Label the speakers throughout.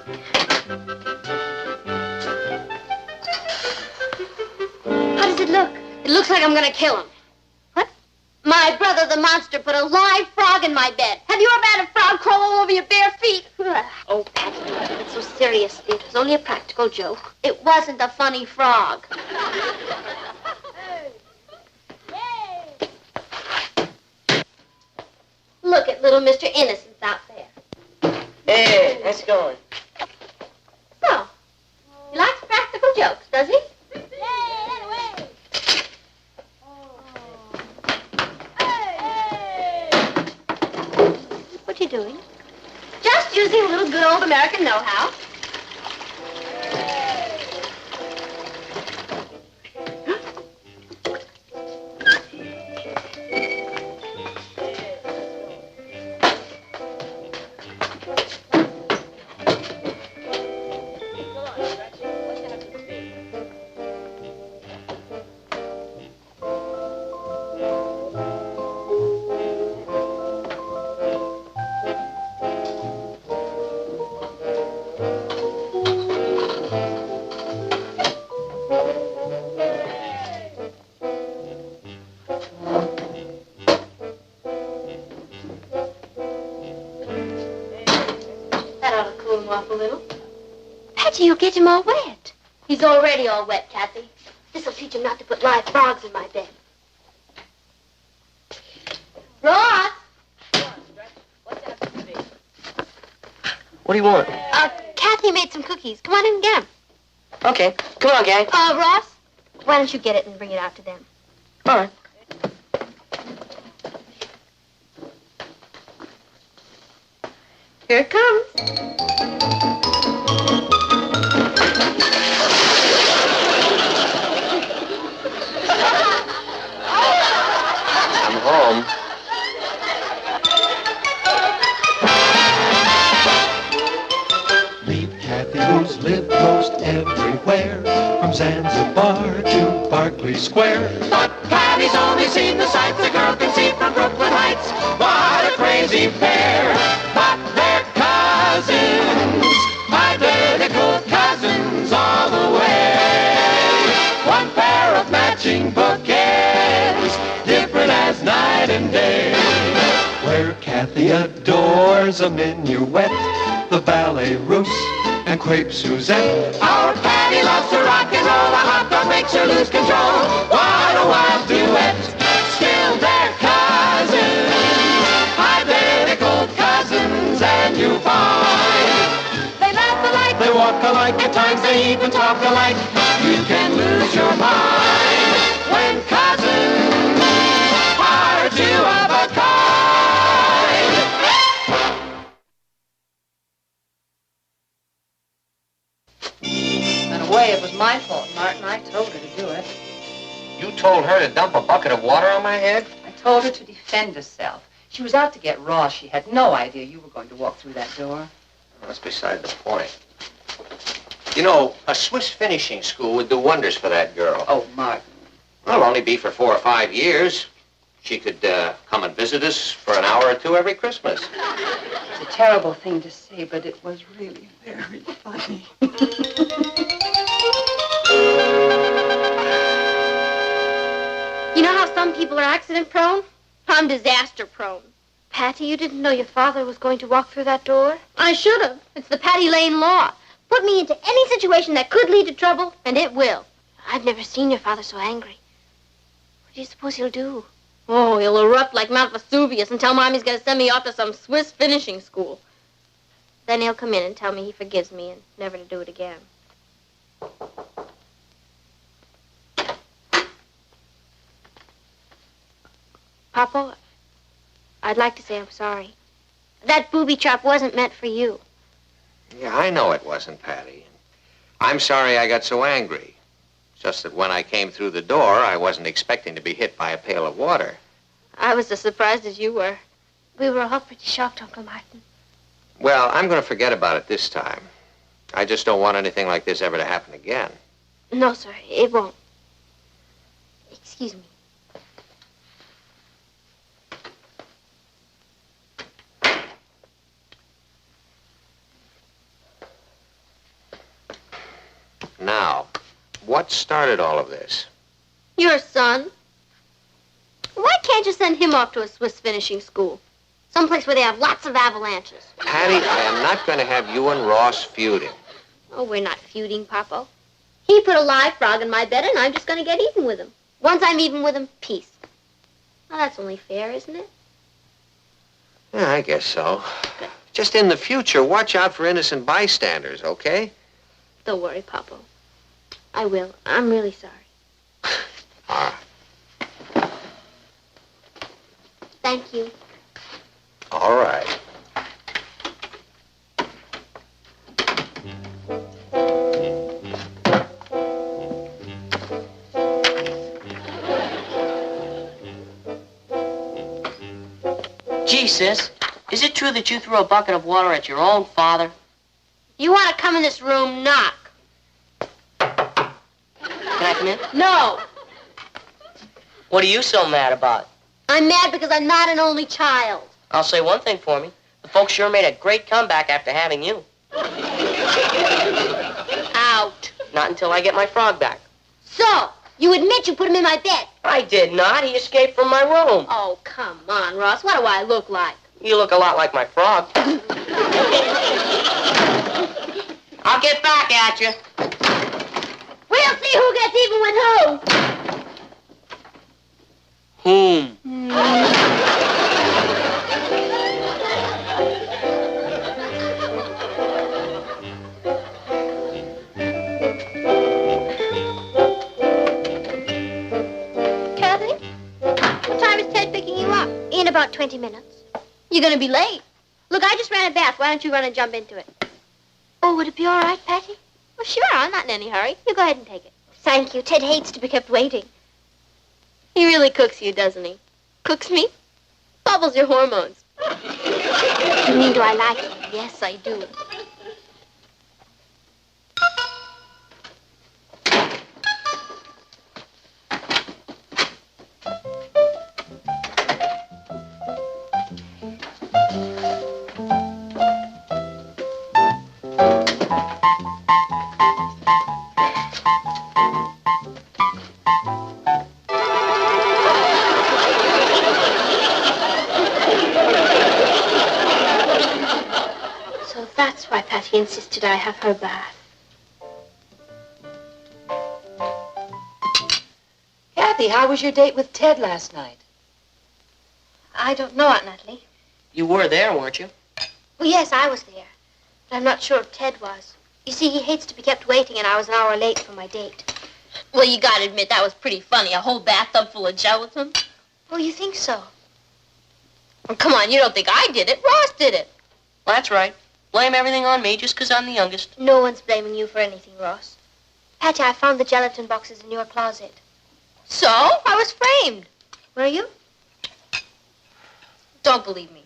Speaker 1: How does it look? It looks like I'm gonna kill him. What? My brother, the monster, put a live frog in my bed. Have you ever had a frog crawl all over your bare feet? Oh, Patty, don't take it so seriously. It was only a practical joke. It wasn't a funny frog. Look at little Mr. Innocence out there.
Speaker 2: Hey, how's it going?
Speaker 1: So, he likes practical jokes, does he? What you doing? Just using a little good old American know-how. You'll get him all wet. He's already all wet, Kathy. This'll teach him not to put live frogs in my bed. Ross!
Speaker 2: What do you want?
Speaker 1: Kathy made some cookies. Come on in and get them.
Speaker 2: Okay. Come on, gang.
Speaker 1: Ross, why don't you get it and bring it out to them?
Speaker 2: All right.
Speaker 1: Here it comes.
Speaker 2: Home.
Speaker 3: Meet Kathy, who's lived most everywhere, from Zanzibar to Berkeley Square.
Speaker 4: But Kathy's only seen the sights a girl can see from Brooklyn Heights. What a crazy pair! But they're cousins, identical cousins all the way. One pair of matching bouquets, different as night and day.
Speaker 3: Where Kathy adores a minuet, the ballet russe, and crepe Suzette.
Speaker 4: Our Patty loves to rock and roll, a hot dog makes her lose control. What a wild duet, still they're cousins, identical cousins, and you find they laugh alike,
Speaker 3: They walk alike,
Speaker 4: at times they even talk alike. You can lose your mind when cousins are two of a kind.
Speaker 5: In a way, it was my fault, Martin. I told her to do it.
Speaker 6: You told her to dump a bucket of water on my head?
Speaker 5: I told her to defend herself. She was out to get Ross. She had no idea you were going to walk through that door.
Speaker 6: Well, that's beside the point. You know, a Swiss finishing school would do wonders for that girl.
Speaker 5: Oh, Martin.
Speaker 6: Well, it'll only be for 4 or 5 years. She could come and visit us for an hour or two every Christmas.
Speaker 5: It's a terrible thing to say, but it was really very funny.
Speaker 1: You know how some people are accident prone? I'm disaster prone. Patty, you didn't know your father was going to walk through that door? I should have. It's the Patty Lane law. Put me into any situation that could lead to trouble, and it will. I've never seen your father so angry. What do you suppose he'll do? Oh, he'll erupt like Mount Vesuvius and tell Mommy's going to send me off to some Swiss finishing school. Then he'll come in and tell me he forgives me and never to do it again. Papa, I'd like to say I'm sorry. That booby trap wasn't meant for you.
Speaker 6: Yeah, I know it wasn't, Patty. I'm sorry I got so angry. Just that when I came through the door, I wasn't expecting to be hit by a pail of water.
Speaker 1: I was as surprised as you were. We were all pretty shocked, Uncle Martin.
Speaker 6: Well, I'm going to forget about it this time. I just don't want anything like this ever to happen again.
Speaker 1: No, sir, it won't. Excuse me.
Speaker 6: Now, what started all of this?
Speaker 1: Your son. Why can't you send him off to a Swiss finishing school? Someplace where they have lots of avalanches.
Speaker 6: Patty, I am not going to have you and Ross feuding.
Speaker 1: Oh, we're not feuding, Papa. He put a live frog in my bed, and I'm just going to get even with him. Once I'm even with him, peace. Well, that's only fair, isn't it?
Speaker 6: Yeah, I guess so. Just in the future, watch out for innocent bystanders, okay?
Speaker 1: Don't worry, Papa. I will. I'm really sorry.
Speaker 6: All right.
Speaker 1: Thank you.
Speaker 6: All right.
Speaker 2: Gee, sis, is it true that you threw a bucket of water at your own father?
Speaker 1: You want to come in this room, knock.
Speaker 2: Can I come in?
Speaker 1: No.
Speaker 2: What are you so mad about?
Speaker 1: I'm mad because I'm not an only child.
Speaker 2: I'll say one thing for me. The folks sure made a great comeback after having you.
Speaker 1: Out.
Speaker 2: Not until I get my frog back.
Speaker 1: So, you admit you put him in my bed.
Speaker 2: I did not. He escaped from my room.
Speaker 1: Oh, come on, Ross. What do I look like?
Speaker 2: You look a lot like my frog. I'll get back at you.
Speaker 1: We'll see who gets even with who.
Speaker 2: Whom?
Speaker 1: Kathy, what time is Ted picking you up? In about 20 minutes. You're going to be late. Look, I just ran a bath. Why don't you run and jump into it? Oh, would it be all right, Patty? Well, sure. I'm not in any hurry. You go ahead and take it. Thank you. Ted hates to be kept waiting. He really cooks you, doesn't he? Cooks me? Bubbles your hormones. You mean, do I like him? Yes, I do. So that's why Patty insisted I have her bath.
Speaker 5: Kathy, how was your date with Ted last night?
Speaker 1: I don't know, Aunt Natalie.
Speaker 2: You were there, weren't you?
Speaker 1: Well, yes, I was there. But I'm not sure if Ted was. You see, he hates to be kept waiting, and I was an hour late for my date. Well, you gotta admit, that was pretty funny. A whole bathtub full of gelatin. Oh, you think so? Well, come on, you don't think I did it. Ross did it.
Speaker 2: Well, that's right. Blame everything on me just 'cause I'm the youngest.
Speaker 1: No one's blaming you for anything, Ross. Patty, I found the gelatin boxes in your closet. So? I was framed. Were you? Don't believe me.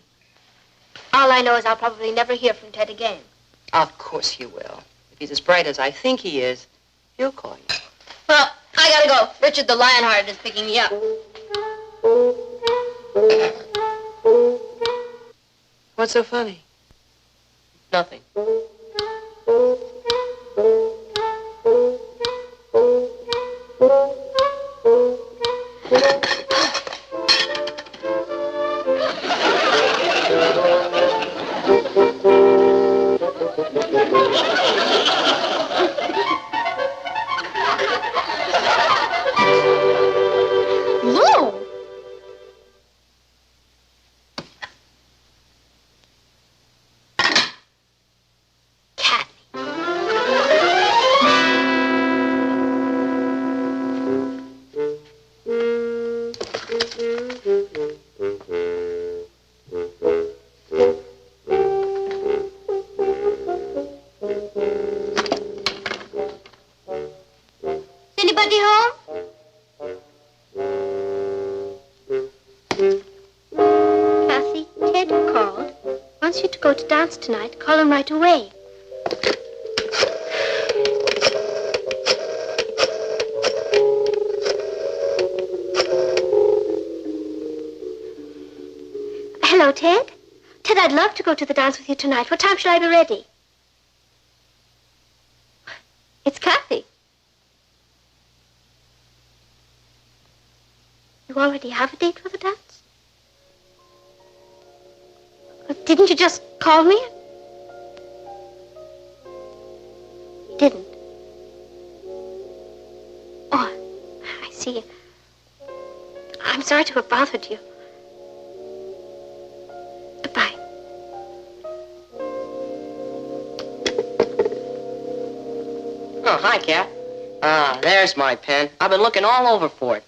Speaker 1: All I know is I'll probably never hear from Ted again.
Speaker 5: Of course you will. If he's as bright as I think he is, he'll call you.
Speaker 1: Well, I gotta go. Richard the Lionhearted is picking me up.
Speaker 5: What's so funny?
Speaker 2: Nothing.
Speaker 1: Lou! Kathy. Is anybody home? Kathy, Ted called. Wants you to go to dance tonight. Call him right away. Hello, Ted. Ted, I'd love to go to the dance with you tonight. What time shall I be ready? It's Kathy. already have a date for the dance? Didn't you just call me? You didn't. Oh, I see. I'm sorry to have bothered you. Goodbye.
Speaker 2: Oh, hi, Cat. There's my pen. I've been looking all over for it.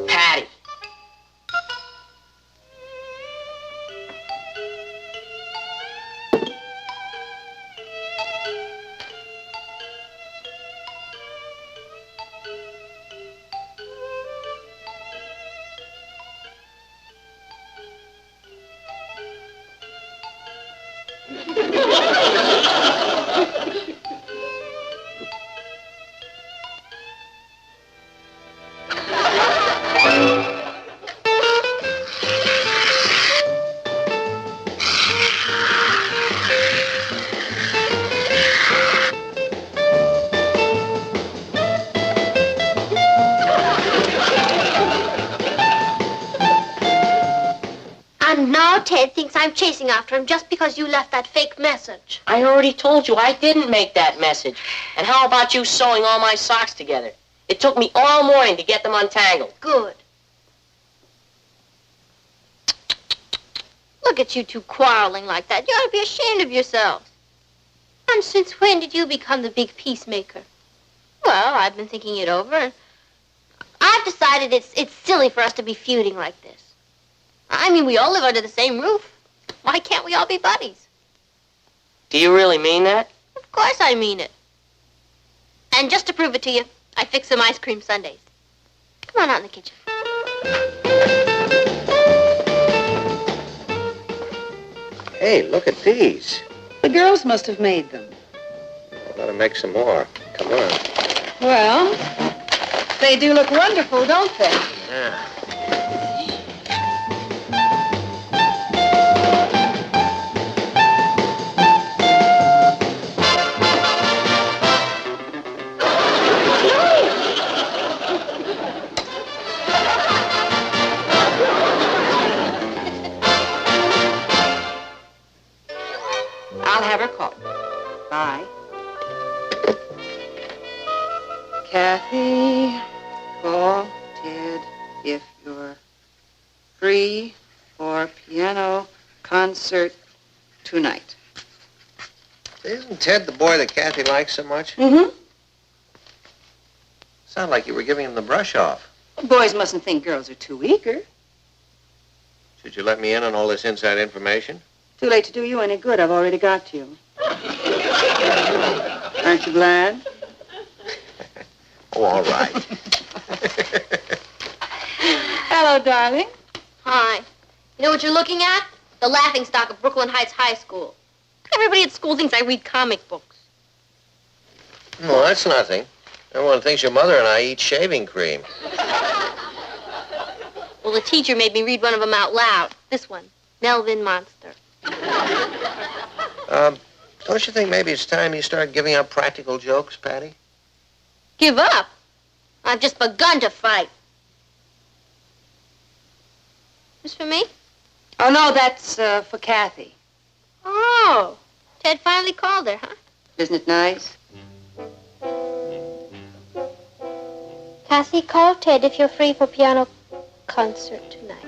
Speaker 2: Patty.
Speaker 1: And now Ted thinks I'm chasing after him just because you left that fake message.
Speaker 2: I already told you I didn't make that message. And how about you sewing all my socks together? It took me all morning to get them untangled.
Speaker 1: Good. Look at you two quarreling like that. You ought to be ashamed of yourselves. And since when did you become the big peacemaker? Well, I've been thinking it over. I've decided it's silly for us to be feuding like this. I mean, we all live under the same roof. Why can't we all be buddies?
Speaker 2: Do you really mean that?
Speaker 1: Of course I mean it. And just to prove it to you, I fixed some ice cream sundaes. Come on out in the kitchen.
Speaker 6: Hey, look at these.
Speaker 5: The girls must have made them.
Speaker 6: I've got to make some more. Come on.
Speaker 5: Well, they do look wonderful, don't they?
Speaker 6: Yeah.
Speaker 5: I'll have her call. Bye. Kathy, call Ted if you're free for piano concert tonight.
Speaker 6: Isn't Ted the boy that Kathy likes so much?
Speaker 5: Mm-hmm.
Speaker 6: Sound like you were giving him the brush off.
Speaker 5: Boys mustn't think girls are too eager.
Speaker 6: Should you let me in on all this inside information?
Speaker 5: Too late to do you any good. I've already got you. Aren't you glad?
Speaker 6: Oh, all right.
Speaker 5: Hello, darling.
Speaker 1: Hi. You know what you're looking at? The laughingstock of Brooklyn Heights High School. Everybody at school thinks I read comic books.
Speaker 6: No, that's nothing. Everyone thinks your mother and I eat shaving cream.
Speaker 1: Well, the teacher made me read one of them out loud. This one, Melvin Monster.
Speaker 6: Don't you think maybe it's time you start giving up practical jokes, Patty?
Speaker 1: Give up? I've just begun to fight. This for me?
Speaker 5: Oh, no, that's for Kathy.
Speaker 1: Oh, Ted finally called her, huh?
Speaker 5: Isn't it nice?
Speaker 1: Kathy, call Ted if you're free for piano concert tonight.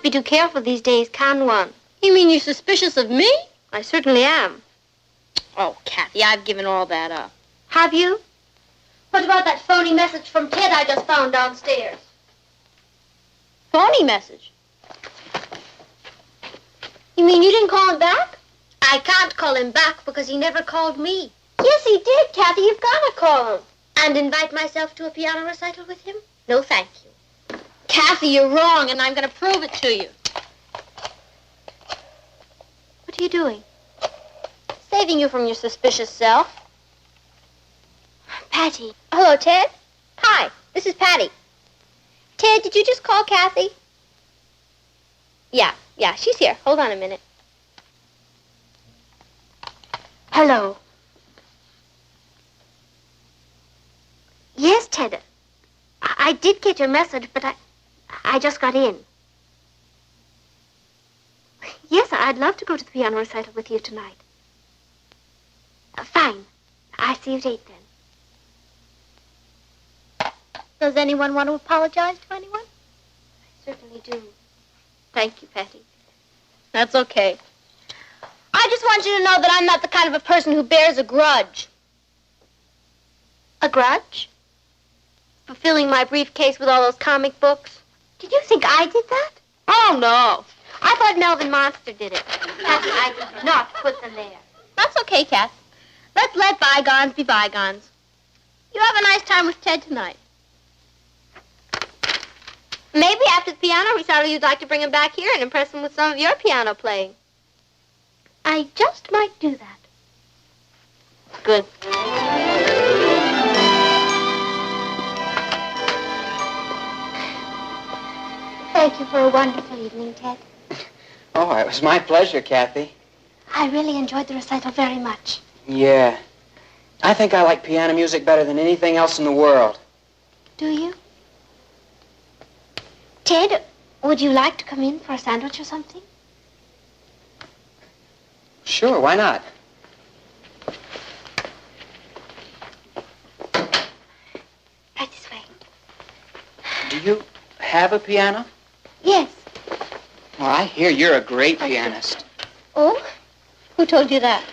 Speaker 1: be too careful these days, can one?
Speaker 7: You mean you're suspicious of me?
Speaker 1: I certainly am.
Speaker 7: Oh, Kathy, I've given all that up.
Speaker 1: Have you? What about that phony message from Ted I just found downstairs?
Speaker 7: Phony message.
Speaker 1: You mean you didn't call him back? I can't call him back because he never called me. Yes, he did, Kathy. You've got to call him. And invite myself to a piano recital with him? No, thank you.
Speaker 7: Kathy, you're wrong, and I'm going to prove it to you.
Speaker 1: What are you doing?
Speaker 7: Saving you from your suspicious self.
Speaker 1: Patty.
Speaker 7: Hello, Ted. Hi, this is Patty. Ted, did you just call Kathy? Yeah, she's here. Hold on a minute.
Speaker 1: Hello. Yes, Ted. I did get your message, but I just got in. Yes, I'd love to go to the piano recital with you tonight. Fine. I see you at 8 then.
Speaker 7: Does anyone want to apologize to anyone?
Speaker 1: I certainly do.
Speaker 7: Thank you, Patty. That's okay. I just want you to know that I'm not the kind of a person who bears a grudge.
Speaker 1: A grudge? Fulfilling my briefcase with all those comic books? Did you think I did that?
Speaker 7: Oh, no.
Speaker 1: I thought Melvin Monster did it. Patty, I did not put them there.
Speaker 7: That's okay, Kath. Let's let bygones be bygones. You have a nice time with Ted tonight. Maybe after the piano recital you'd like to bring him back here and impress him with some of your piano playing.
Speaker 1: I just might do that.
Speaker 7: Good.
Speaker 1: Thank you for a wonderful evening, Ted.
Speaker 8: Oh, it was my pleasure, Kathy.
Speaker 1: I really enjoyed the recital very much.
Speaker 8: Yeah. I think I like piano music better than anything else in the world.
Speaker 1: Do you? Ted, would you like to come in for a sandwich or something?
Speaker 8: Sure, why not?
Speaker 1: Right this way.
Speaker 8: Do you have a piano?
Speaker 1: Yes.
Speaker 8: Well, I hear you're a great pianist.
Speaker 7: Oh? Who told you that?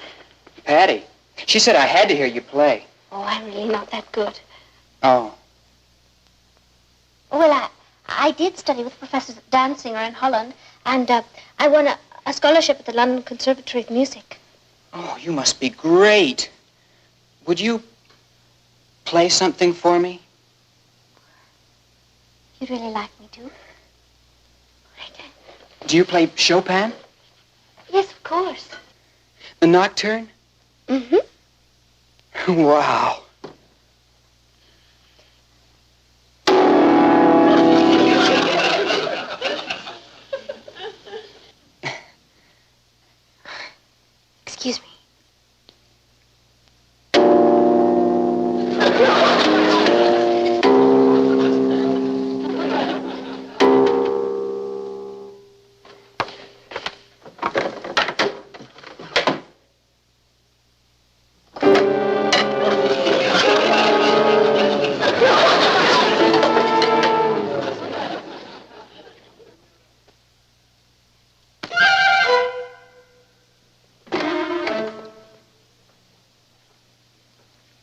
Speaker 8: Patty. She said I had to hear you play.
Speaker 1: Oh, I'm really not that good.
Speaker 8: Oh.
Speaker 1: Well, I did study with Professor Dansinger in Holland, and I won a scholarship at the London Conservatory of Music.
Speaker 8: Oh, you must be great. Would you play something for me?
Speaker 1: You'd really like me to?
Speaker 8: Do you play Chopin?
Speaker 1: Yes, of course.
Speaker 8: The Nocturne?
Speaker 1: Mm-hmm.
Speaker 8: Wow.
Speaker 1: Excuse me.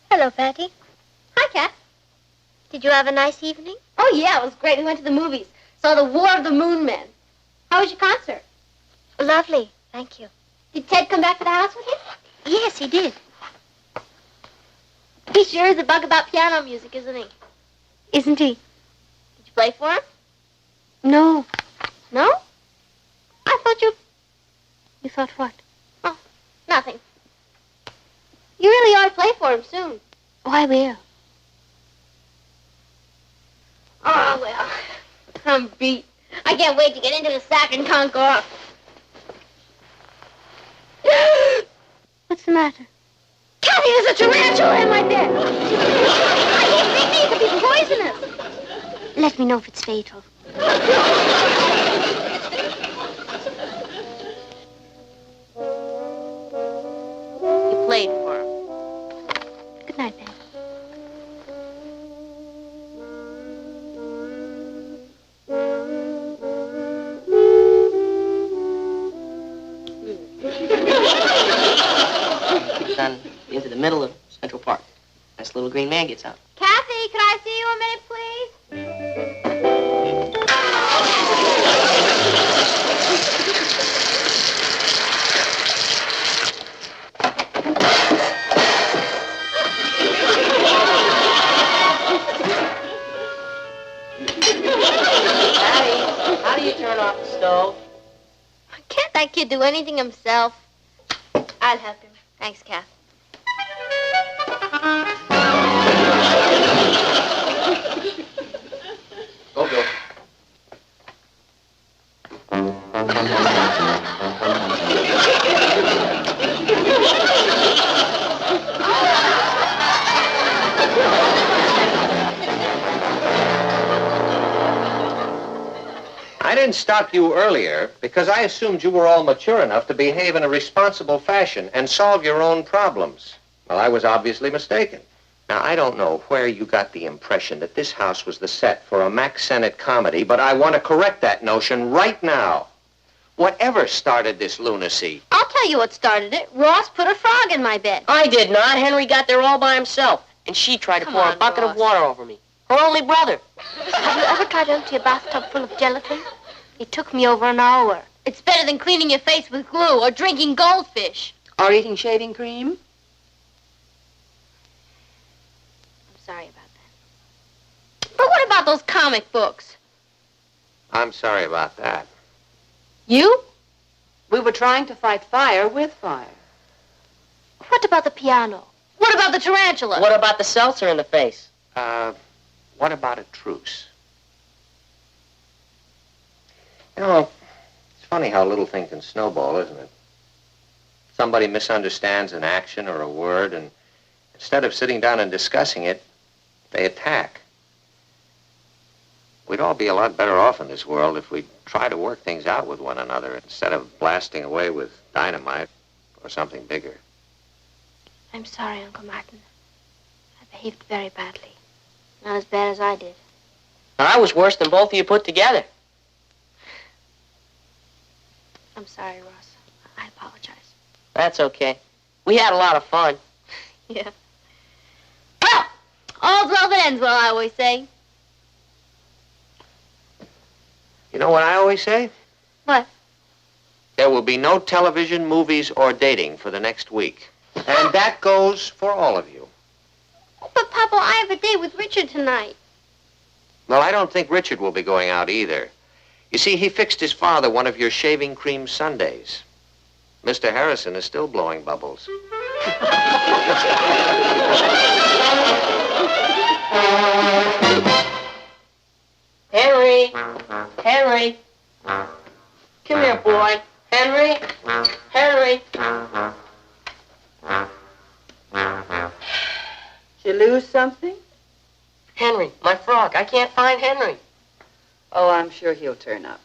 Speaker 7: Hello, Patty. Hi, Kat.
Speaker 1: Did you have a nice evening?
Speaker 7: Oh, yeah, it was great. We went to the movies. Saw The War of the Moon Men. How was your concert?
Speaker 1: Lovely, thank you.
Speaker 7: Did Ted come back to the house with you?
Speaker 1: Yes, he did.
Speaker 7: He sure is a bug about piano music, isn't he?
Speaker 1: Isn't he?
Speaker 7: Did you play for him?
Speaker 1: No.
Speaker 7: No? I thought you...
Speaker 1: You thought what?
Speaker 7: Oh, nothing. You really ought to play for him soon.
Speaker 1: Oh, I will.
Speaker 7: Oh, well, I'm beat. I can't wait to get into the sack and conk off.
Speaker 1: What's the matter?
Speaker 7: Kathy, there's a tarantula in my bed. I hate thinking it could be poisonous.
Speaker 1: Let me know if it's fatal.
Speaker 7: You played for him.
Speaker 1: Good night, Patty.
Speaker 2: It's down into the middle of Central Park. Nice little green man gets out.
Speaker 1: Kathy, could I see you a minute, please?
Speaker 2: Patty, how do you turn off the stove?
Speaker 1: Can't that kid do anything himself? I'll help him. Thanks, Kath.
Speaker 6: Go, Bill. I didn't stop you earlier because I assumed you were all mature enough to behave in a responsible fashion and solve your own problems. Well, I was obviously mistaken. Now, I don't know where you got the impression that this house was the set for a Mack Sennett comedy, but I want to correct that notion right now. Whatever started this lunacy?
Speaker 1: I'll tell you what started it. Ross put a frog in my bed.
Speaker 2: I did not. Henry got there all by himself. And she tried to
Speaker 1: Come
Speaker 2: pour
Speaker 1: on,
Speaker 2: a bucket
Speaker 1: Ross.
Speaker 2: of water over me. Her only brother.
Speaker 1: Have you ever tried to empty a bathtub full of gelatin? It took me over an hour. It's better than cleaning your face with glue or drinking goldfish.
Speaker 5: Or eating shaving cream?
Speaker 1: I'm sorry about that. But what about those comic books?
Speaker 6: I'm sorry about that.
Speaker 1: You?
Speaker 5: We were trying to fight fire with fire.
Speaker 1: What about the piano? What about the tarantula?
Speaker 2: What about the seltzer in the face?
Speaker 6: What about a truce? You know, it's funny how a little thing can snowball, isn't it? Somebody misunderstands an action or a word, and instead of sitting down and discussing it, they attack. We'd all be a lot better off in this world if we'd try to work things out with one another instead of blasting away with dynamite or something bigger.
Speaker 1: I'm sorry, Uncle Martin. I behaved very badly. Not as bad as I did.
Speaker 2: And I was worse than both of you put together.
Speaker 1: I'm sorry, Ross. I apologize.
Speaker 2: That's okay. We had a lot of fun.
Speaker 1: Yeah. Well, all's well that ends well, I always say.
Speaker 6: You know what I always say?
Speaker 1: What?
Speaker 6: There will be no television, movies, or dating for the next week. And that goes for all of you.
Speaker 1: But, Papa, I have a date with Richard tonight.
Speaker 6: Well, I don't think Richard will be going out either. You see, he fixed his father one of your shaving cream sundaes. Mr. Harrison is still blowing bubbles.
Speaker 2: Henry! Henry! Come here, boy. Henry! Henry!
Speaker 5: Did you lose something?
Speaker 2: Henry, my frog. I can't find Henry.
Speaker 5: Oh, I'm sure he'll turn up.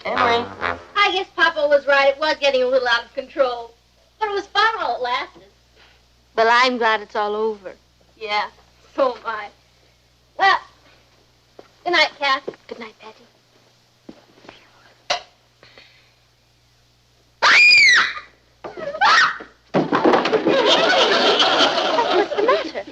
Speaker 2: Henry.
Speaker 1: I guess Papa was right. It was getting a little out of control. But it was fun while it lasted. But I'm glad it's all over. Yeah, so am I. Well, good night, Kath. Good night, Patty. What's the matter?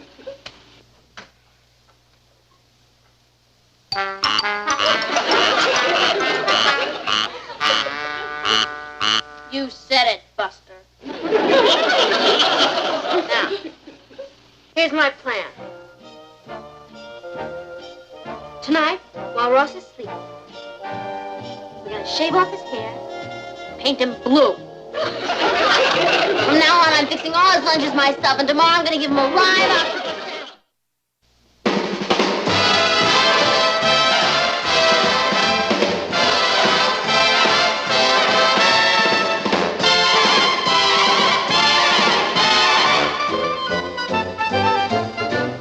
Speaker 1: You said it, Buster. Now, here's my plan. Tonight, while Ross is sleeping, we're gonna shave off his hair, paint him blue. From now on, I'm fixing all his lunches myself, and tomorrow I'm gonna give him a ride out to the town.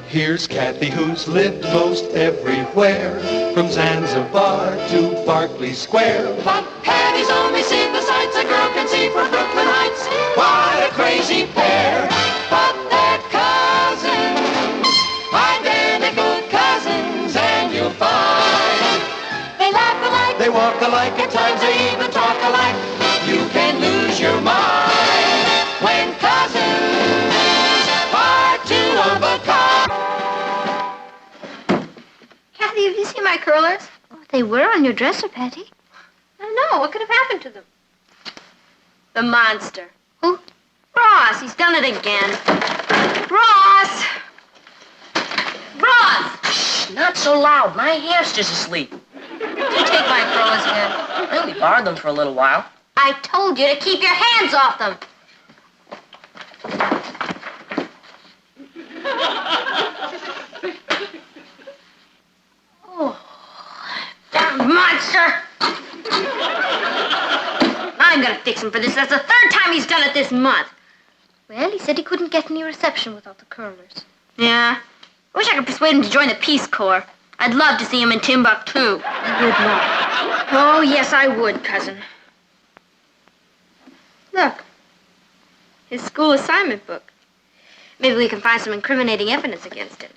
Speaker 3: Here's Kathy, who's lived most everywhere, from Zanzibar to Berkeley Square.
Speaker 4: But Patty's only seen the sights a girl can see from Brooklyn Heights. What a crazy pair. But they're cousins, identical cousins, and you'll find they laugh alike,
Speaker 3: They walk alike,
Speaker 4: at times they even talk alike. You can lose your mind.
Speaker 1: curlers?
Speaker 7: Oh, they were on your dresser, Patty.
Speaker 1: I don't know. What could have happened to them? The monster.
Speaker 7: Who?
Speaker 1: Ross. He's done it again. Ross! Ross!
Speaker 2: Shh, not so loud. My hamster's asleep.
Speaker 1: Did you take my curlers again?
Speaker 2: I only borrowed them for a little while.
Speaker 1: I told you to keep your hands off them. Oh, that monster! I'm gonna fix him for this. That's the third time he's done it this month.
Speaker 7: Well, he said he couldn't get any reception without the curlers.
Speaker 1: Yeah. I wish I could persuade him to join the Peace Corps. I'd love to see him in Timbuktu.
Speaker 7: You would not.
Speaker 1: Oh, yes, I would, cousin. Look. His school assignment book. Maybe we can find some incriminating evidence against him.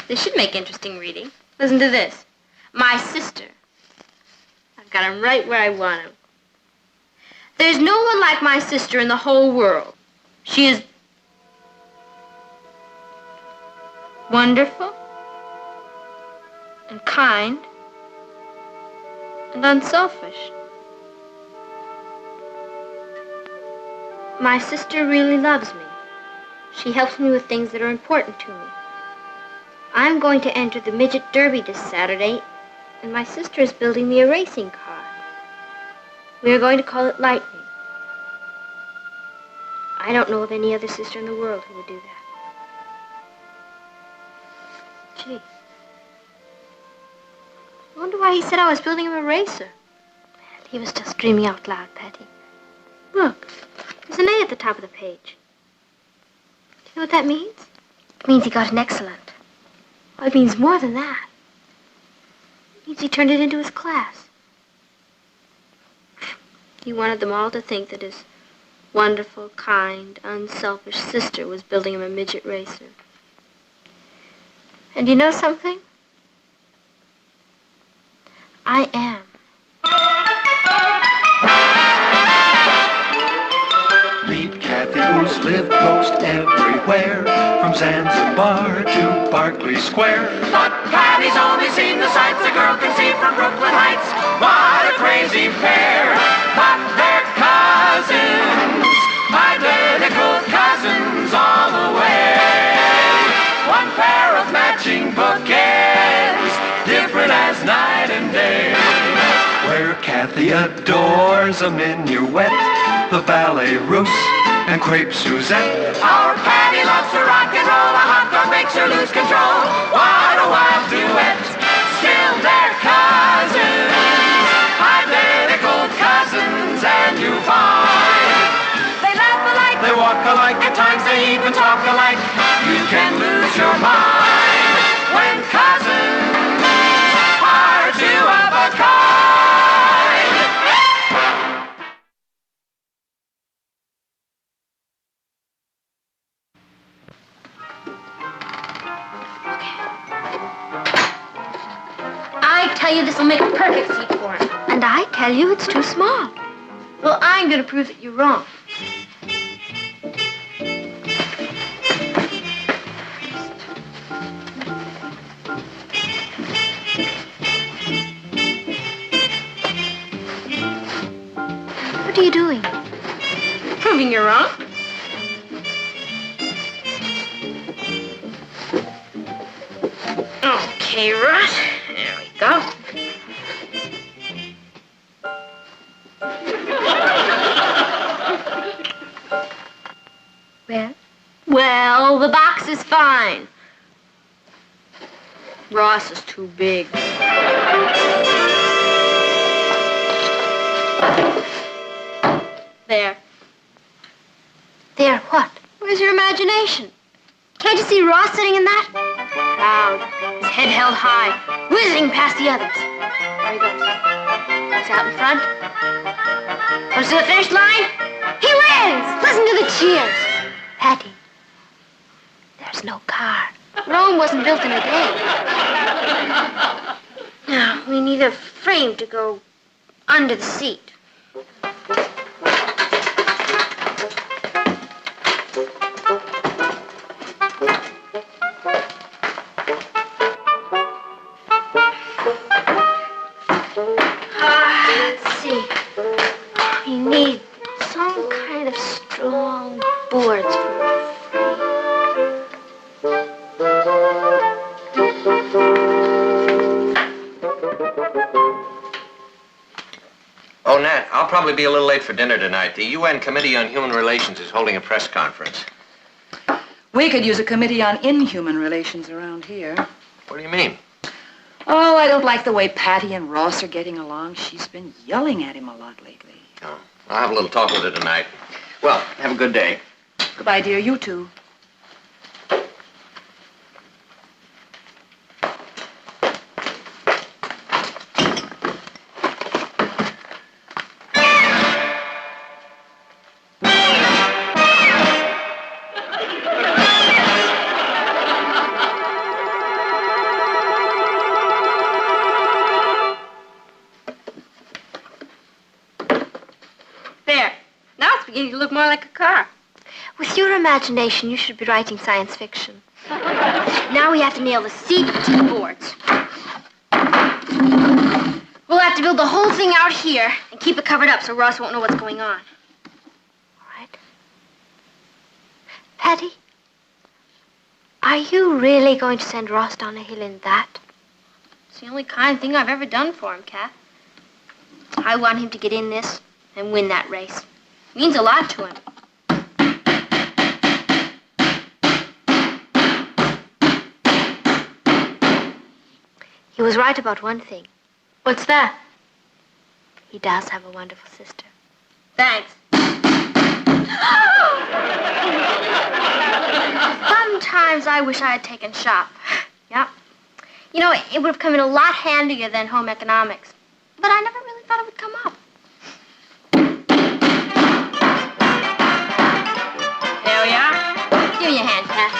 Speaker 1: This should make interesting reading. Listen to this. My sister. I've got him right where I want him. There's no one like my sister in the whole world. She is wonderful and kind and unselfish. My sister really loves me. She helps me with things that are important to me. I'm going to enter the Midget Derby this Saturday, and my sister is building me a racing car. We are going to call it Lightning. I don't know of any other sister in the world who would do that. Gee. I wonder why he said I was building him a racer. He was just dreaming out loud, Patty. Look, there's an A at the top of the page. Do you know what that means? It means he got an excellent. Oh, it means more than that. It means he turned it into his class. He wanted them all to think that his wonderful, kind, unselfish sister was building him a midget racer. And you know something? I am.
Speaker 3: Meet Kathy, who's lived most everywhere, from Zanzibar to Berkeley Square.
Speaker 4: But Patty's only seen the sights a girl can see from Brooklyn Heights. What a crazy pair, but they're cousins, identical cousins all the way. One pair of matching bookends, different as night and day.
Speaker 3: Where Kathy adores a minuet, the ballet russe, and crepe Suzette.
Speaker 4: Our Patty loves to rock and roll, a hot dog makes her lose control. What a wild duet, still they're cousins, identical cousins, and you find they laugh alike, they walk alike, at times they even talk alike. You can lose your mind when cousins are two of a kind.
Speaker 1: I tell you this will make a perfect seat for him.
Speaker 7: And I tell you it's too small.
Speaker 1: Well, I'm going to prove that you're wrong.
Speaker 7: What are you doing?
Speaker 1: Proving you're wrong. Okay, Russ. There we go.
Speaker 7: Well?
Speaker 1: Well, the box is fine. Ross is too big. There.
Speaker 7: There, what?
Speaker 1: Where's your imagination? Can't you see Ross sitting in that? Proud, his head held high, whizzing past the others. There he goes. He's out in front. Goes to the finish line. He wins! Listen to the cheers.
Speaker 7: Patty, there's no car.
Speaker 1: Rome wasn't built in a day. Now, we need a frame to go under the seat.
Speaker 6: I'll probably be a little late for dinner tonight. The UN Committee on Human Relations is holding a press conference.
Speaker 5: We could use a committee on inhuman relations around here.
Speaker 6: What do you mean?
Speaker 5: Oh, I don't like the way Patty and Ross are getting along. She's been yelling at him a lot lately.
Speaker 6: Oh, I'll have a little talk with her tonight. Well, have a good day.
Speaker 5: Goodbye, dear. You too.
Speaker 1: There. Now it's beginning to look more like a car. With your imagination, you should be writing science fiction. Now we have to nail the seat to the boards. We'll have to build the whole thing out here and keep it covered up so Ross won't know what's going on. All right. Patty, are you really going to send Ross down a hill in that? It's the only kind thing I've ever done for him, Kath. I want him to get in this and win that race. It means a lot to him. He was right about one thing. What's that? He does have a wonderful sister. Thanks. Sometimes I wish I had taken shop. Yep. You know, it would have come in a lot handier than home economics. But I never really thought it would come up. There we are. Give me a hand, Pat.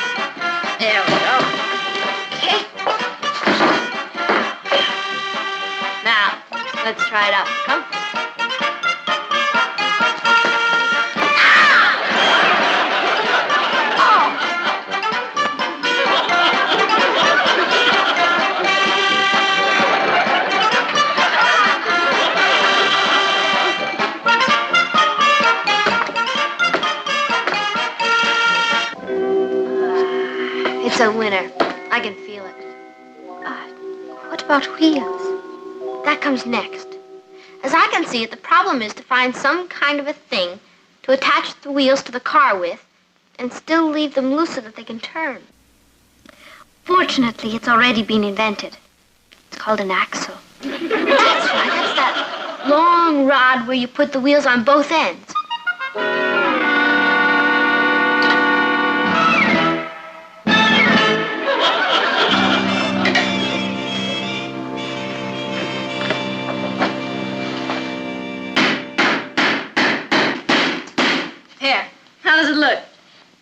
Speaker 1: There we go. Okay. Now, let's try it out. Come. It's a winner. I can feel it. What about wheels? That comes next. As I can see it, the problem is to find some kind of a thing to attach the wheels to the car with and still leave them loose so that they can turn. Fortunately, it's already been invented. It's called an axle. That's right. That's that long rod where you put the wheels on both ends. How does it look?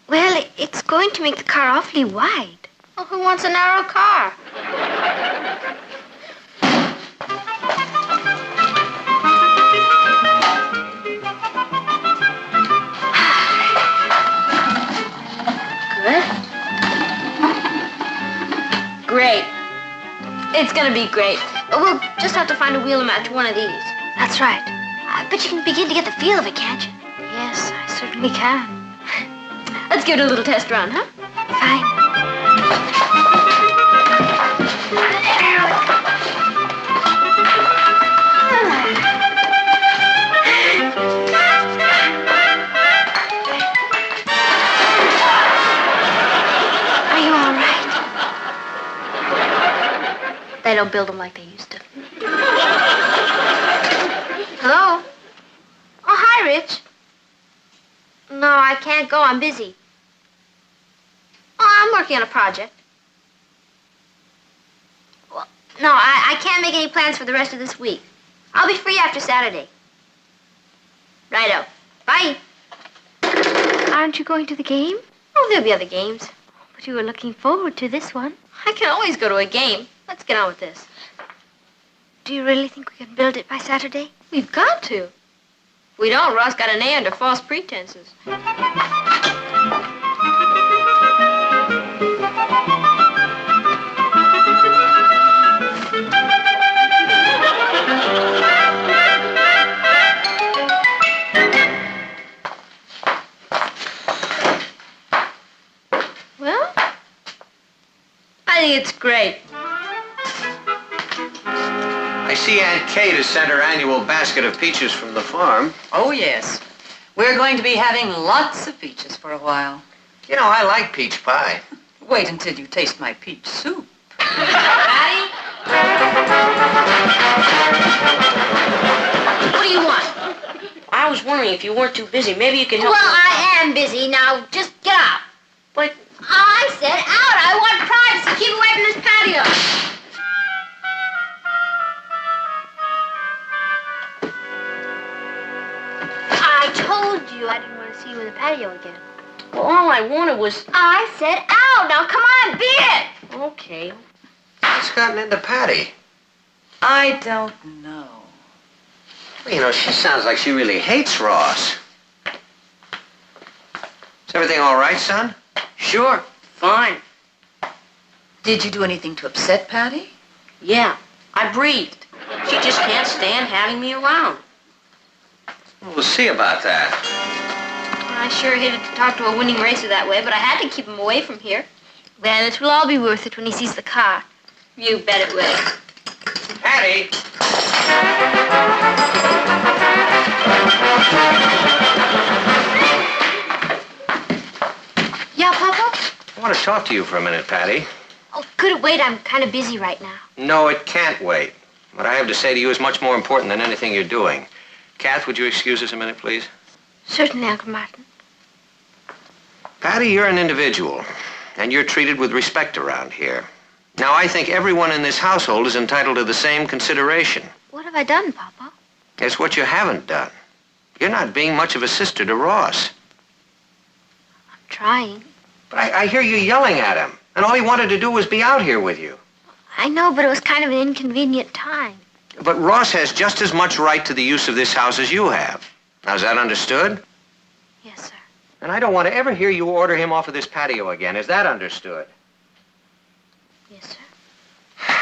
Speaker 1: Well, it's going to make the car awfully wide. Well, who wants a narrow car? Good. Great. It's gonna be great. But we'll just have to find a wheel to match one of these. That's right. I bet you can begin to get the feel of it, can't you? Yes, I certainly can. Let's give it a little test run, huh? Fine. Are you all right? They don't build them like they used to. Hello? Oh, hi, Rich. No, I can't go. I'm busy. Oh, I'm working on a project. Well, no, I can't make any plans for the rest of this week. I'll be free after Saturday. Righto. Bye. Aren't you going to the game? Oh, there'll be other games. But you were looking forward to this one. I can always go to a game. Let's get on with this. Do you really think we can build it by Saturday? We've got to. If we don't, Ross got an A under false pretenses. Well, I think it's great.
Speaker 6: I see Aunt Kate has sent her annual basket of peaches from the farm.
Speaker 5: Oh, yes. We're going to be having lots of peaches for a while.
Speaker 6: You know, I like peach pie.
Speaker 5: Wait until you taste my peach soup.
Speaker 1: Patty? What do you want?
Speaker 2: I was wondering if you weren't too busy. Maybe you could help
Speaker 1: Well,
Speaker 2: me.
Speaker 1: I am busy. Now, just get out.
Speaker 2: But
Speaker 1: I said out. I want privacy. Keep away from this patio. I told you I didn't want to see you in the patio again.
Speaker 2: well, all I wanted was...
Speaker 1: I said out. Now, come on, be it.
Speaker 2: Okay.
Speaker 6: What's gotten into Patty?
Speaker 5: I don't know.
Speaker 6: Well, you know, she sounds like she really hates Ross. Is everything all right, son?
Speaker 2: Sure. Fine.
Speaker 5: Did you do anything to upset Patty?
Speaker 2: Yeah. I breathed. She just can't stand having me around.
Speaker 6: We'll see about that.
Speaker 1: I sure hated to talk to a winning racer that way, but I had to keep him away from here. Well, it will all be worth it when he sees the car. You bet it will.
Speaker 6: Patty!
Speaker 1: Yeah, Papa?
Speaker 6: I want to talk to you for a minute, Patty.
Speaker 1: Oh, could it wait? I'm kind of busy right now.
Speaker 6: No, it can't wait. What I have to say to you is much more important than anything you're doing. Kath, would you excuse us a minute, please?
Speaker 1: Certainly, Uncle Martin.
Speaker 6: Patty, you're an individual, and you're treated with respect around here. Now, I think everyone in this household is entitled to the same consideration.
Speaker 1: What have I done, Papa?
Speaker 6: It's what you haven't done. You're not being much of a sister to Ross.
Speaker 1: I'm trying.
Speaker 6: But I hear you yelling at him, and all he wanted to do was be out here with you.
Speaker 1: I know, but it was kind of an inconvenient time.
Speaker 6: But Ross has just as much right to the use of this house as you have. Now, is that understood?
Speaker 1: Yes, sir.
Speaker 6: And I don't want to ever hear you order him off of this patio again. Is that understood?
Speaker 1: Yes, sir.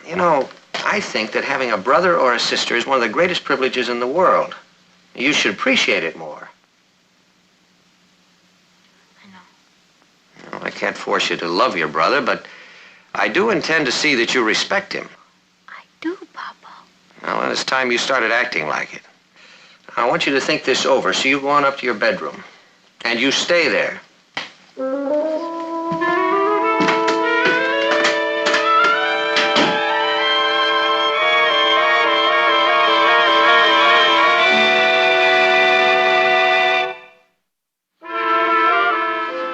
Speaker 6: You know, I think that having a brother or a sister is one of the greatest privileges in the world. You should appreciate it more.
Speaker 1: I know.
Speaker 6: Well, I can't force you to love your brother, but I do intend to see that you respect him.
Speaker 1: I do, Papa.
Speaker 6: Well, then it's time you started acting like it. I want you to think this over, so you go on up to your bedroom. And you stay there.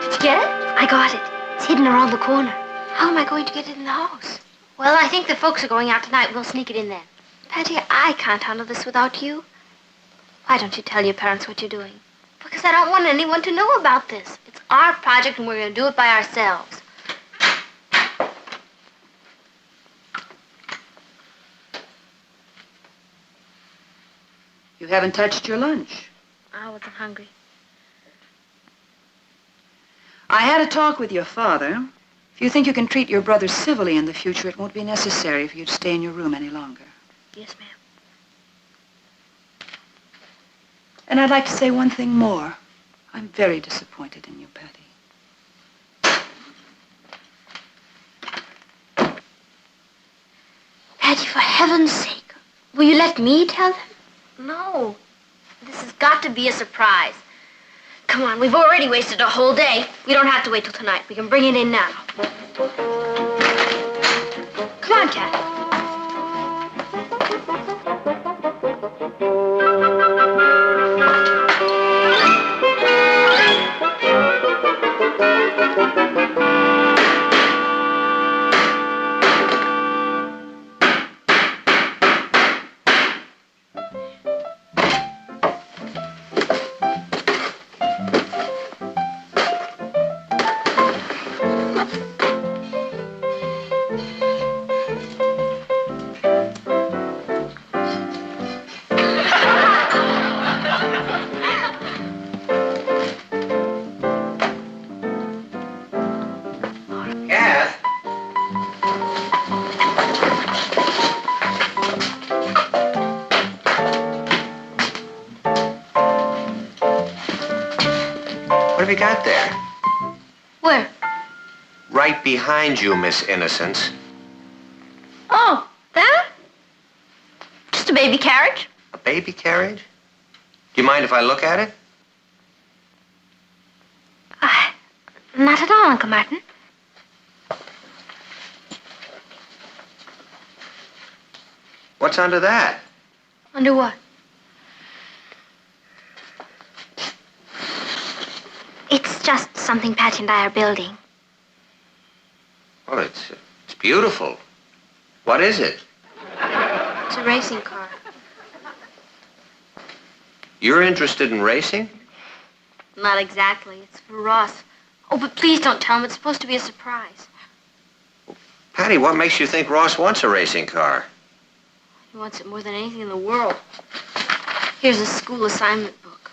Speaker 1: Did you get it? I got it. It's hidden around the corner. How am I going to get it in the house? Well, I think the folks are going out tonight. We'll sneak it in then. Patty, I can't handle this without you. Why don't you tell your parents what you're doing? Because I don't want anyone to know about this. It's our project and we're going to do it by ourselves.
Speaker 5: You haven't touched your lunch.
Speaker 1: I wasn't hungry.
Speaker 5: I had a talk with your father. If you think you can treat your brother civilly in the future, it won't be necessary for you to stay in your room any longer.
Speaker 1: Yes, ma'am.
Speaker 5: And I'd like to say one thing more. I'm very disappointed in you, Patty.
Speaker 1: Patty, for heaven's sake, will you let me tell them? No. This has got to be a surprise. Come on, we've already wasted a whole day. We don't have to wait till tonight. We can bring it in now. Come on, Kathy.
Speaker 6: Kath? What have you got there?
Speaker 1: Where?
Speaker 6: Right behind you, Miss Innocence.
Speaker 1: Oh, that? baby carriage.
Speaker 6: A baby carriage? Do you mind if I look at it?
Speaker 1: Not at all, Uncle Martin.
Speaker 6: What's under that?
Speaker 1: Under what? It's just something Patty and I are building.
Speaker 6: Well, it's beautiful. What is it?
Speaker 1: It's a racing car.
Speaker 6: You're interested in racing?
Speaker 1: Not exactly. It's for Ross. Oh, but please don't tell him. It's supposed to be a surprise.
Speaker 6: Patty, what makes you think Ross wants a racing car?
Speaker 1: He wants it more than anything in the world. Here's a school assignment book.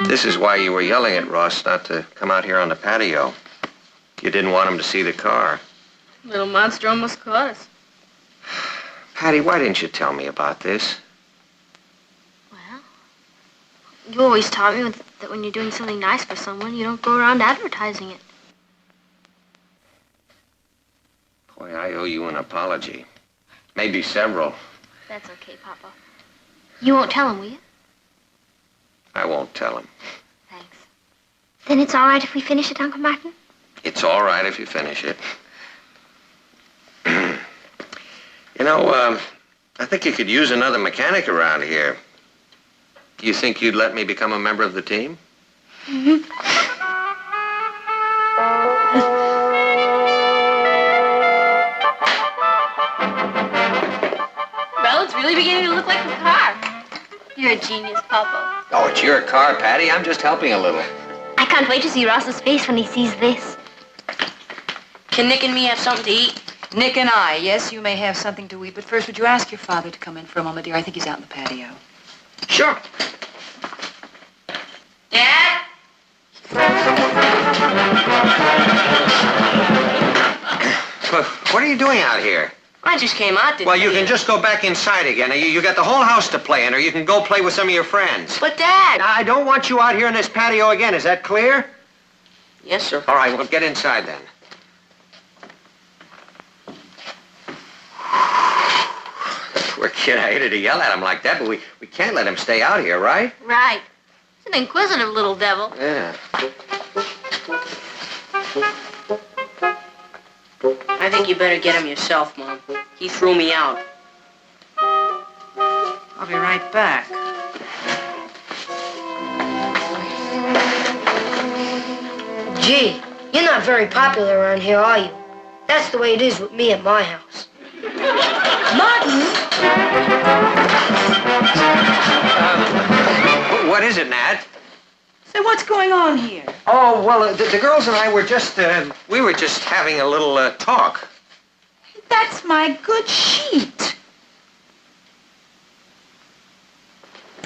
Speaker 6: This is why you were yelling at Ross not to come out here on the patio. You didn't want him to see the car.
Speaker 1: Little monster almost caught us.
Speaker 6: Patty, why didn't you tell me about this?
Speaker 1: Well, you always taught me that when you're doing something nice for someone, you don't go around advertising it.
Speaker 6: Boy, I owe you an apology. Maybe several.
Speaker 1: That's okay, Papa. You won't tell him, will you?
Speaker 6: I won't tell him.
Speaker 1: Thanks. Then it's all right if we finish it, Uncle Martin?
Speaker 6: It's all right if you finish it. You know, I think you could use another mechanic around here. Do you think you'd let me become a member of the team?
Speaker 1: Mm-hmm. Well, it's really beginning to look like a car. You're a genius, Papa.
Speaker 6: Oh, it's your car, Patty. I'm just helping a little.
Speaker 1: I can't wait to see Ross's face when he sees this.
Speaker 2: Can Nick and me have something to eat?
Speaker 5: Nick and I, yes, you may have something to eat, but first, would you ask your father to come in for a moment, dear? I think he's out in the patio.
Speaker 2: Sure. Dad?
Speaker 6: What are you doing out here?
Speaker 2: I just came out, didn't
Speaker 6: Well, you can just go back inside again. You got the whole house to play in, or you can go play with some of your friends.
Speaker 2: But, Dad...
Speaker 6: I don't want you out here in this patio again. Is that clear?
Speaker 2: Yes, sir.
Speaker 6: All right, well, get inside then. Poor kid, I hated to yell at him like that, but we can't let him stay out here, right?
Speaker 1: Right. He's an inquisitive little devil.
Speaker 6: Yeah.
Speaker 2: I think you better get him yourself, Mom. He threw me out.
Speaker 5: I'll be right back.
Speaker 9: Gee, you're not very popular around here, are you? That's the way it is with me at my house.
Speaker 5: Martin!
Speaker 6: What is it, Nat?
Speaker 5: Say, what's going on here?
Speaker 6: Oh, well, the girls and I were just, we were just having a little talk.
Speaker 5: That's my good sheet.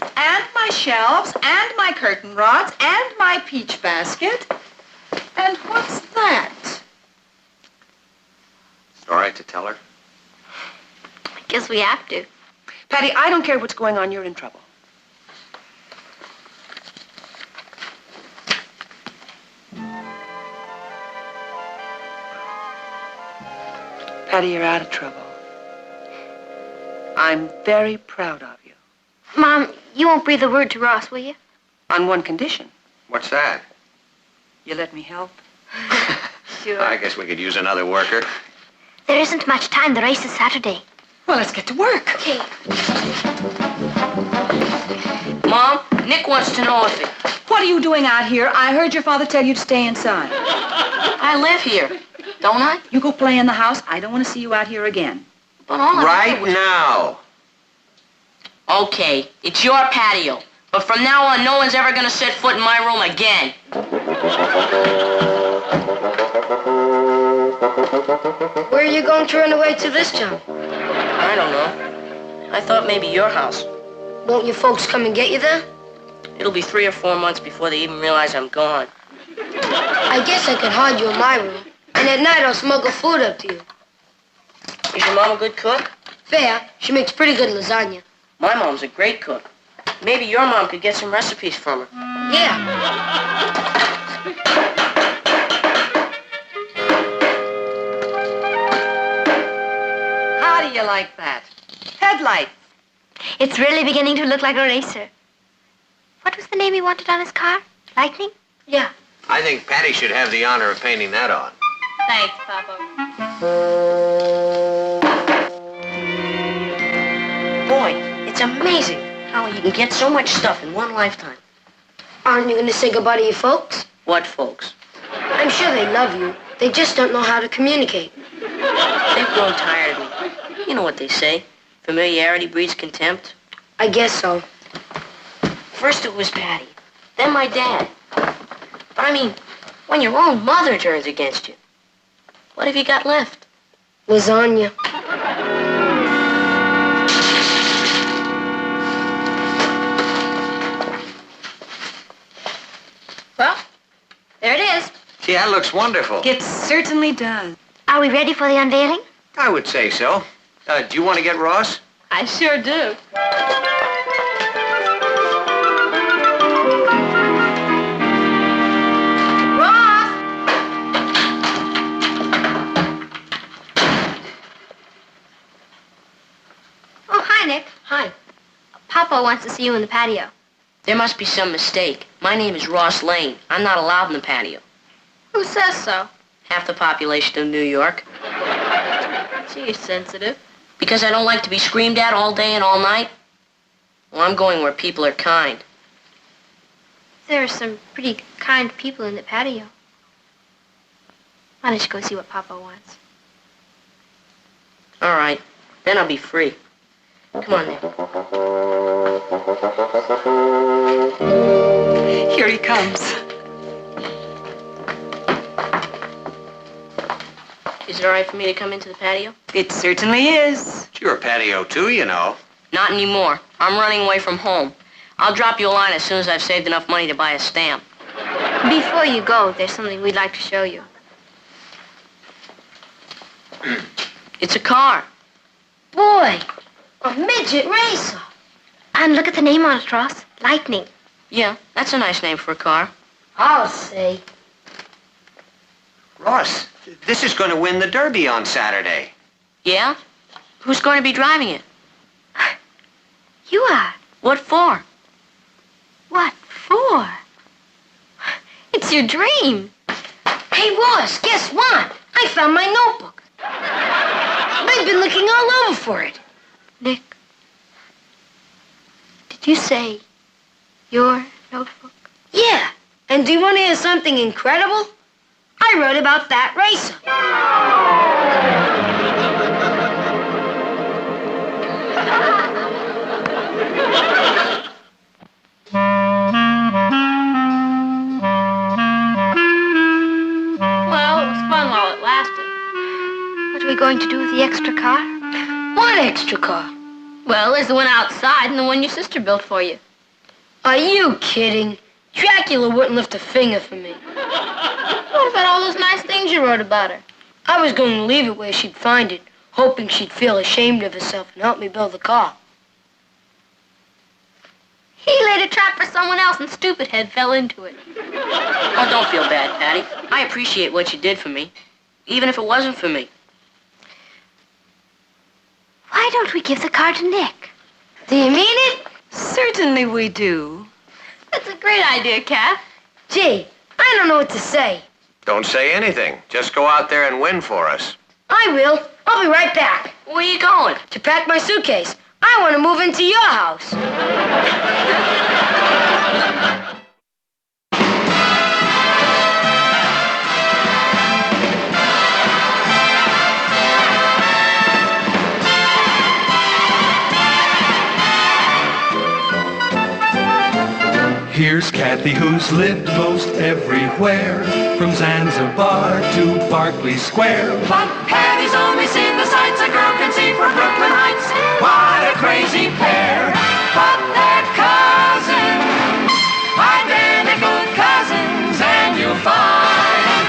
Speaker 5: And my shelves, and my curtain rods, and my peach basket. And what's that?
Speaker 6: All right to tell her?
Speaker 1: I guess we have to.
Speaker 5: Patty, I don't care what's going on. You're in trouble. Patty, you're out of trouble. I'm very proud of you.
Speaker 1: Mom, you won't breathe a word to Ross, will you?
Speaker 5: On one condition.
Speaker 6: What's that?
Speaker 5: You let me help.
Speaker 1: Sure.
Speaker 6: I guess we could use another worker.
Speaker 1: There isn't much time. The race is Saturday.
Speaker 5: Well, let's get to work.
Speaker 1: Okay.
Speaker 2: Mom, Nick wants to know if it...
Speaker 5: What are you doing out here? I heard your father tell you to stay inside.
Speaker 2: I live here, don't I?
Speaker 5: You go play in the house. I don't want to see you out here again.
Speaker 2: But all I
Speaker 6: Right
Speaker 2: did was...
Speaker 6: now.
Speaker 2: Okay, it's your patio. But from now on, no one's ever gonna set foot in my room again.
Speaker 9: Where are you going to run away to this time?
Speaker 2: I don't know. I thought maybe your house.
Speaker 9: Won't your folks come and get you there?
Speaker 2: It'll be 3 or 4 months before they even realize I'm gone.
Speaker 9: I guess I could hide you in my room. And at night I'll smuggle food up to you.
Speaker 2: Is your mom a good cook?
Speaker 9: Fair. She makes pretty good lasagna.
Speaker 2: My mom's a great cook. Maybe your mom could get some recipes from her.
Speaker 9: Yeah.
Speaker 5: How do you like that? Headlights.
Speaker 1: It's really beginning to look like a racer. What was the name he wanted on his car? Lightning?
Speaker 9: Yeah.
Speaker 6: I think Patty should have the honor of painting that on.
Speaker 1: Thanks, Papa.
Speaker 2: Boy, it's amazing how you can get so much stuff in one lifetime.
Speaker 9: Aren't you going to say goodbye to your folks?
Speaker 2: What folks?
Speaker 9: I'm sure they love you. They just don't know how to communicate.
Speaker 2: They've grown tired of me. You know what they say. Familiarity breeds contempt.
Speaker 9: I guess so.
Speaker 2: First it was Patty, then my dad. But I mean, when your own mother turns against you, what have you got left?
Speaker 9: Lasagna.
Speaker 1: Well, there it is.
Speaker 6: Gee, that looks wonderful.
Speaker 5: It certainly does.
Speaker 1: Are we ready for the unveiling?
Speaker 6: I would say so. Do you want to get Ross?
Speaker 1: I sure do. Ross! Oh, hi, Nick.
Speaker 2: Hi.
Speaker 1: Papa wants to see you in the patio.
Speaker 2: There must be some mistake. My name is Ross Lane. I'm not allowed in the patio.
Speaker 1: Who says so?
Speaker 2: Half the population of New York.
Speaker 1: Gee, sensitive.
Speaker 2: Because I don't like to be screamed at all day and all night? Well, I'm going where people are kind.
Speaker 1: There are some pretty kind people in the patio. Why don't you go see what Papa wants?
Speaker 2: All right. Then I'll be free. Come on, Nick.
Speaker 5: Here he comes.
Speaker 2: Is it all right for me to come into the patio?
Speaker 5: It certainly is.
Speaker 6: It's your patio, too, you know.
Speaker 2: Not anymore. I'm running away from home. I'll drop you a line as soon as I've saved enough money to buy a stamp.
Speaker 1: Before you go, there's something we'd like to show you.
Speaker 2: It's a car.
Speaker 9: Boy, a midget racer.
Speaker 1: And look at the name on it, Ross. Lightning.
Speaker 2: Yeah, that's a nice name for a car.
Speaker 9: I'll say.
Speaker 6: Ross, this is going to win the Derby on Saturday.
Speaker 2: Yeah? Who's going to be driving it?
Speaker 1: You are.
Speaker 2: What for?
Speaker 1: What for? It's your dream.
Speaker 9: Hey, Ross, guess what? I found my notebook. I've been looking all over for it.
Speaker 1: Nick, did you say your notebook?
Speaker 9: Yeah. And do you want to hear something incredible? I wrote about that racer.
Speaker 1: Well, it was fun while it lasted. What are we going to do with the extra car?
Speaker 9: What extra car?
Speaker 1: Well, there's the one outside and the one your sister built for you.
Speaker 9: Are you kidding? Dracula wouldn't lift a finger for me.
Speaker 1: What about all those nice things you wrote about her?
Speaker 9: I was going to leave it where she'd find it, hoping she'd feel ashamed of herself and help me build the car.
Speaker 1: He laid a trap for someone else and Stupid Head fell into it.
Speaker 2: Oh, don't feel bad, Patty. I appreciate what you did for me, even if it wasn't for me.
Speaker 1: Why don't we give the car to Nick?
Speaker 9: Do you mean it?
Speaker 5: Certainly we do.
Speaker 1: That's a great idea, Kath.
Speaker 9: Gee, I don't know what to say.
Speaker 6: Don't say anything. Just go out there and win for us.
Speaker 9: I will. I'll be right back.
Speaker 2: Where you going?
Speaker 9: To pack my suitcase. I want to move into your house.
Speaker 3: Here's Kathy, who's lived most everywhere, from Zanzibar to Berkeley Square.
Speaker 4: But Patty's only seen the sights a girl can see from Brooklyn Heights. What a crazy pair. But they're cousins, identical cousins, and you'll find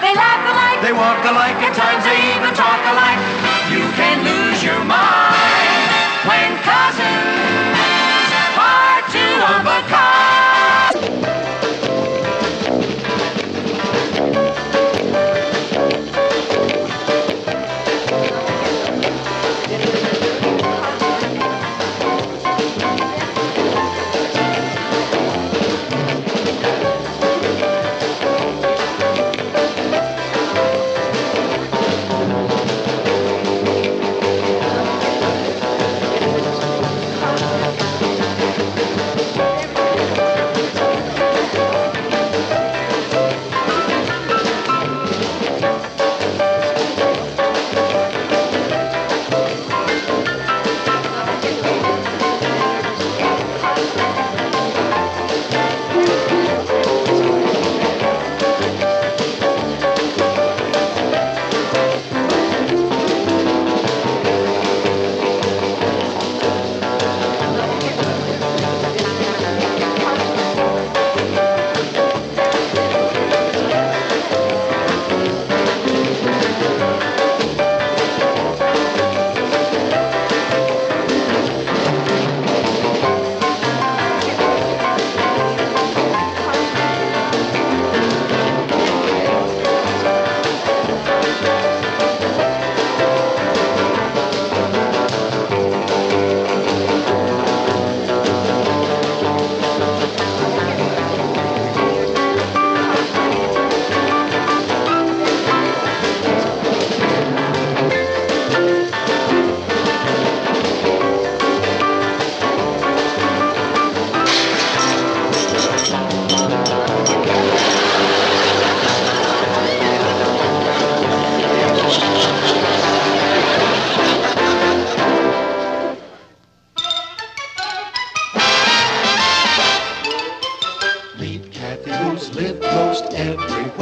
Speaker 4: they laugh alike,
Speaker 3: They walk alike,
Speaker 4: at times they even talk alike. You can lose your mind when cousins are two of a kind.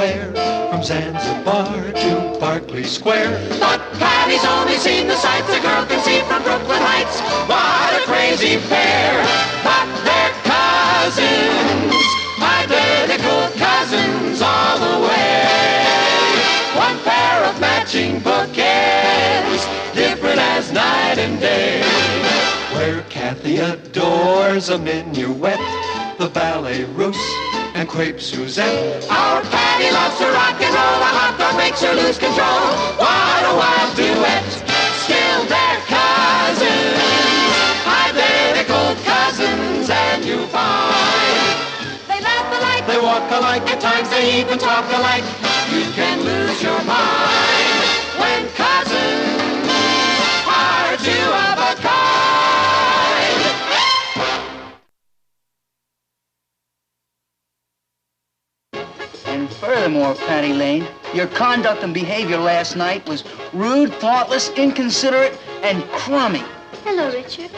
Speaker 3: everywhere, from Zanzibar to Berkeley Square.
Speaker 4: But Patty's only seen the sights a girl can see from Brooklyn Heights. What a crazy pair, but they're cousins, identical cousins all the way. One pair of matching bookends, different as night and day.
Speaker 3: Where Kathy adores a minuet, the ballet russe, and crepe Suzette.
Speaker 4: Our Patty loves to rock and roll, a hot dog makes her lose control. What a wild duet, still they're cousins, identical cousins, and you find they laugh alike,
Speaker 3: They walk alike,
Speaker 4: at times they even talk alike. You can lose your mind when cousins are two of a kind.
Speaker 8: And furthermore, Patty Lane, your conduct and behavior last night was rude, thoughtless, inconsiderate, and crummy.
Speaker 1: Hello, Richard.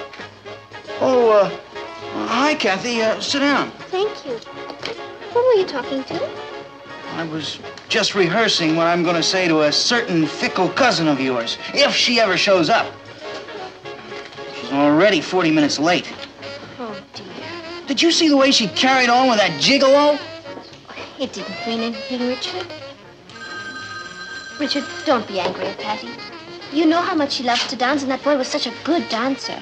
Speaker 8: Oh, hi, Kathy. Sit down.
Speaker 1: Thank you. Who were you talking to?
Speaker 8: I was just rehearsing what I'm going to say to a certain fickle cousin of yours, if she ever shows up. She's already 40 minutes late.
Speaker 1: Oh, dear.
Speaker 8: Did you see the way she carried on with that gigolo?
Speaker 1: It didn't mean anything, Richard. Richard, don't be angry at Patty. You know how much she loves to dance, and that boy was such a good dancer.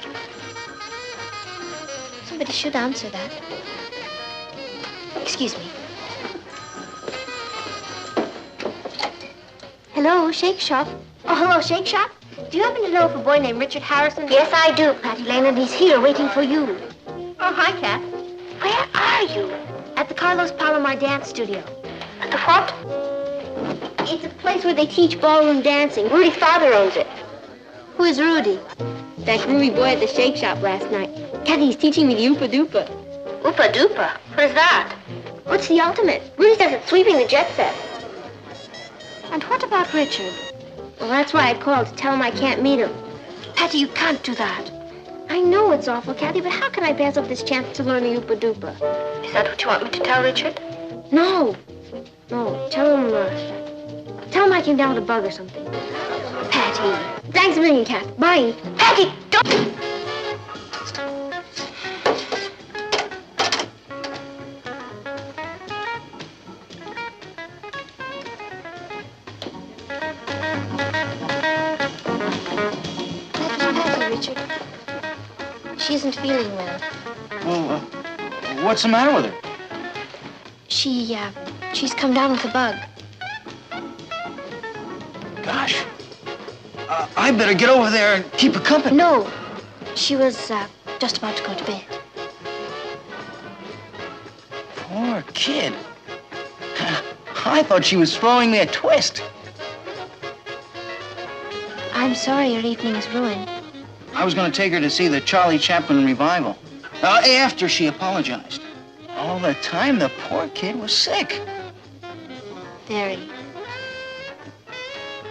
Speaker 1: Somebody should answer that. Excuse me. Hello, Shake Shop. Oh, hello, Shake Shop. Do you happen to know of a boy named Richard Harrison? Yes, I do, Patty Lane, and he's here waiting for you. Oh, hi, Kat. Where are you? At the Carlos Palomar Dance Studio. At the what? It's a place where they teach ballroom dancing. Rudy's father owns it. Who is Rudy? That groovy boy at the Shake Shop last night. Kathy, he's teaching me the Oopa Doopa. Oopa Doopa? What is that? What's the ultimate? Rudy does it sweeping the jet set. And what about Richard? Well, that's why I called, to tell him I can't meet him. Patty, you can't do that. I know it's awful, Kathy, but how can I pass up this chance to learn the Oopa Doopa? Is that what you want me to tell Richard? No. No, tell him I came down with a bug or something. Patty. Thanks a million, Kat. Bye. Patty, don't... Richard. She isn't feeling well.
Speaker 8: Well, what's the matter with her?
Speaker 1: She's come down with a bug.
Speaker 8: Gosh. I better get over there and keep her company.
Speaker 1: No. She was, just about to go to bed.
Speaker 8: Poor kid. I thought she was throwing me a twist.
Speaker 1: I'm sorry your evening is ruined.
Speaker 8: I was going to take her to see the Charlie Chaplin revival. After she apologized. All the time, the poor kid was sick.
Speaker 1: Very.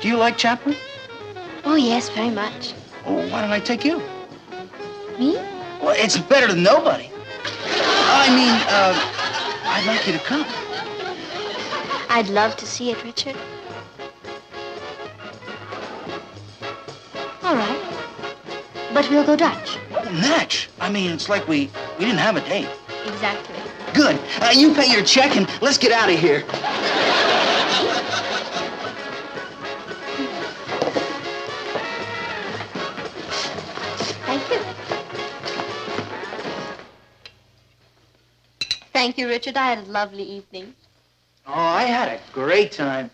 Speaker 8: Do you like Chaplin?
Speaker 1: Oh, yes, very much.
Speaker 8: Oh, why don't I take you?
Speaker 1: Me?
Speaker 8: Well, it's better than nobody. I'd like you to come.
Speaker 1: I'd love to see it, Richard. All right. But we'll go Dutch.
Speaker 8: Natch. It's like we didn't have a date.
Speaker 1: Exactly.
Speaker 8: Good. You pay your check and let's get out of here.
Speaker 1: Thank you. Thank you, Richard. I had a lovely evening.
Speaker 8: Oh, I had a great time.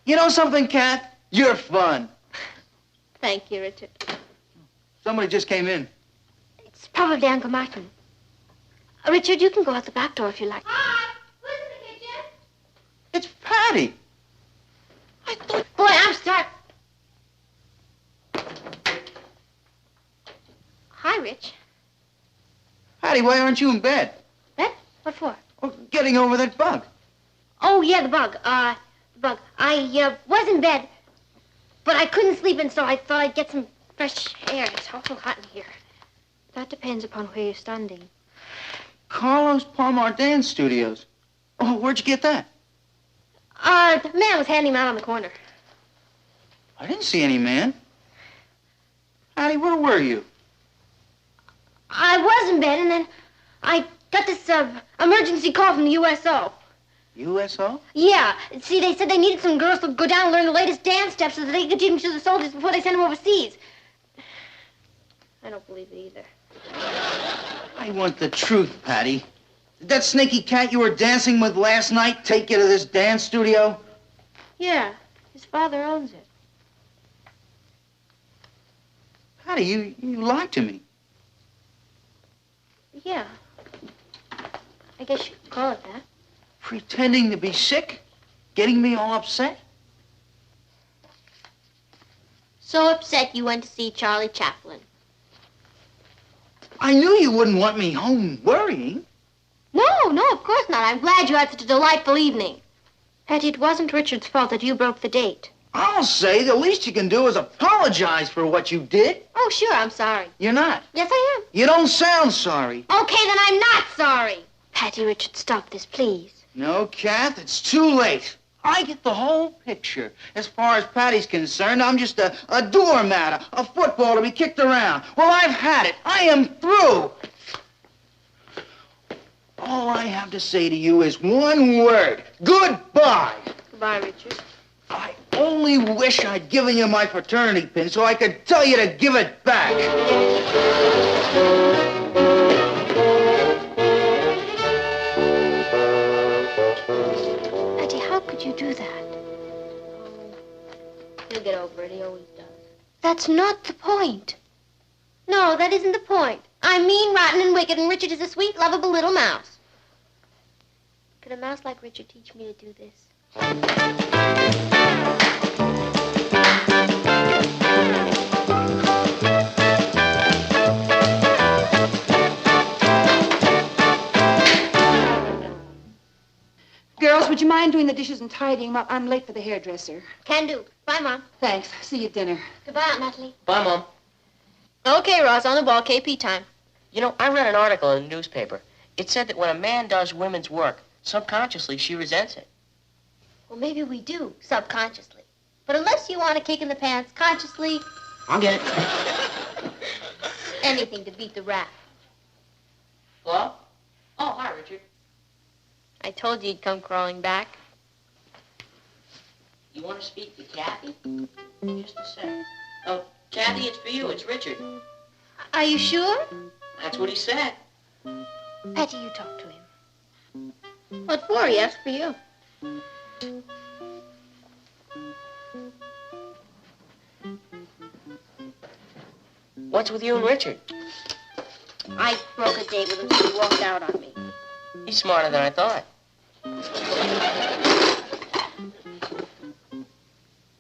Speaker 8: You know something, Kat? You're fun.
Speaker 1: Thank you, Richard.
Speaker 8: Somebody just came in.
Speaker 1: It's probably Uncle Martin. Richard, you can go out the back door if you like.
Speaker 7: Hi! Who's in the kitchen?
Speaker 8: It's Patty.
Speaker 1: Boy, I'm starting. Hi, Rich.
Speaker 8: Patty, why aren't you in bed?
Speaker 1: Bed? What for?
Speaker 8: Oh, getting over that bug.
Speaker 1: Oh, yeah, the bug. The bug. I was in bed, but I couldn't sleep, and so I thought I'd get some fresh air. It's awful hot in here. That depends upon where you're standing.
Speaker 8: Carlos Palomar Dance Studios. Oh, where'd you get that?
Speaker 1: The man was handing him out on the corner.
Speaker 8: I didn't see any man. Patty, where were you?
Speaker 1: I was in bed, and then I got this emergency call from the USO.
Speaker 8: USO?
Speaker 1: Yeah. See, they said they needed some girls to go down and learn the latest dance steps so that they could teach them to the soldiers before they send them overseas. I don't believe it either.
Speaker 8: I want the truth, Patty. Did that snaky cat you were dancing with last night take you to this dance studio?
Speaker 1: Yeah. His father owns it.
Speaker 8: Patty, you lied to me.
Speaker 1: Yeah. I guess you could call it that.
Speaker 8: Pretending to be sick? Getting me all upset?
Speaker 1: So upset you went to see Charlie Chaplin.
Speaker 8: I knew you wouldn't want me home worrying.
Speaker 1: No, of course not. I'm glad you had such a delightful evening. Patty, it wasn't Richard's fault that you broke the date.
Speaker 8: I'll say the least you can do is apologize for what you did.
Speaker 1: Oh, sure, I'm sorry.
Speaker 8: You're not.
Speaker 1: Yes, I am.
Speaker 8: You don't sound sorry.
Speaker 1: Okay, then I'm not sorry. Patty, Richard, stop this, please.
Speaker 8: No, Kath, it's too late. I get the whole picture. As far as Patty's concerned, I'm just a doormat, a football to be kicked around. Well, I've had it. I am through. All I have to say to you is one word. Goodbye.
Speaker 1: Goodbye, Richard.
Speaker 8: I only wish I'd given you my fraternity pin so I could tell you to give it back.
Speaker 1: Patty, how could you do that? He'll get over it. He always does. That's not the point. No, that isn't the point. I'm mean, rotten, and wicked, and Richard is a sweet, lovable little mouse. Could a mouse like Richard teach me to do this?
Speaker 5: Girls, would you mind doing the dishes and tidying them up? I'm late for the hairdresser.
Speaker 1: Can do. Bye, Mom.
Speaker 5: Thanks. See you at dinner.
Speaker 1: Goodbye, Aunt Natalie.
Speaker 2: Bye, Mom.
Speaker 1: Okay, Ross, on the ball. KP time.
Speaker 2: You know, I read an article in the newspaper. It said that when a man does women's work, subconsciously she resents it.
Speaker 1: Well, maybe we do, subconsciously. But unless you want a kick in the pants, consciously,
Speaker 2: I'll get it.
Speaker 1: anything to beat the rap.
Speaker 2: Hello? Oh, hi, Richard.
Speaker 1: I told you you'd come crawling back.
Speaker 2: You want to speak to Kathy? Just a sec. Oh, Kathy, it's for you. It's Richard.
Speaker 1: Are you sure?
Speaker 2: That's what he said.
Speaker 1: Patty, you talk to him. What for? He asked for you.
Speaker 2: What's with you and Richard?
Speaker 1: I broke a date with him, so he walked out on me.
Speaker 2: He's smarter than I thought.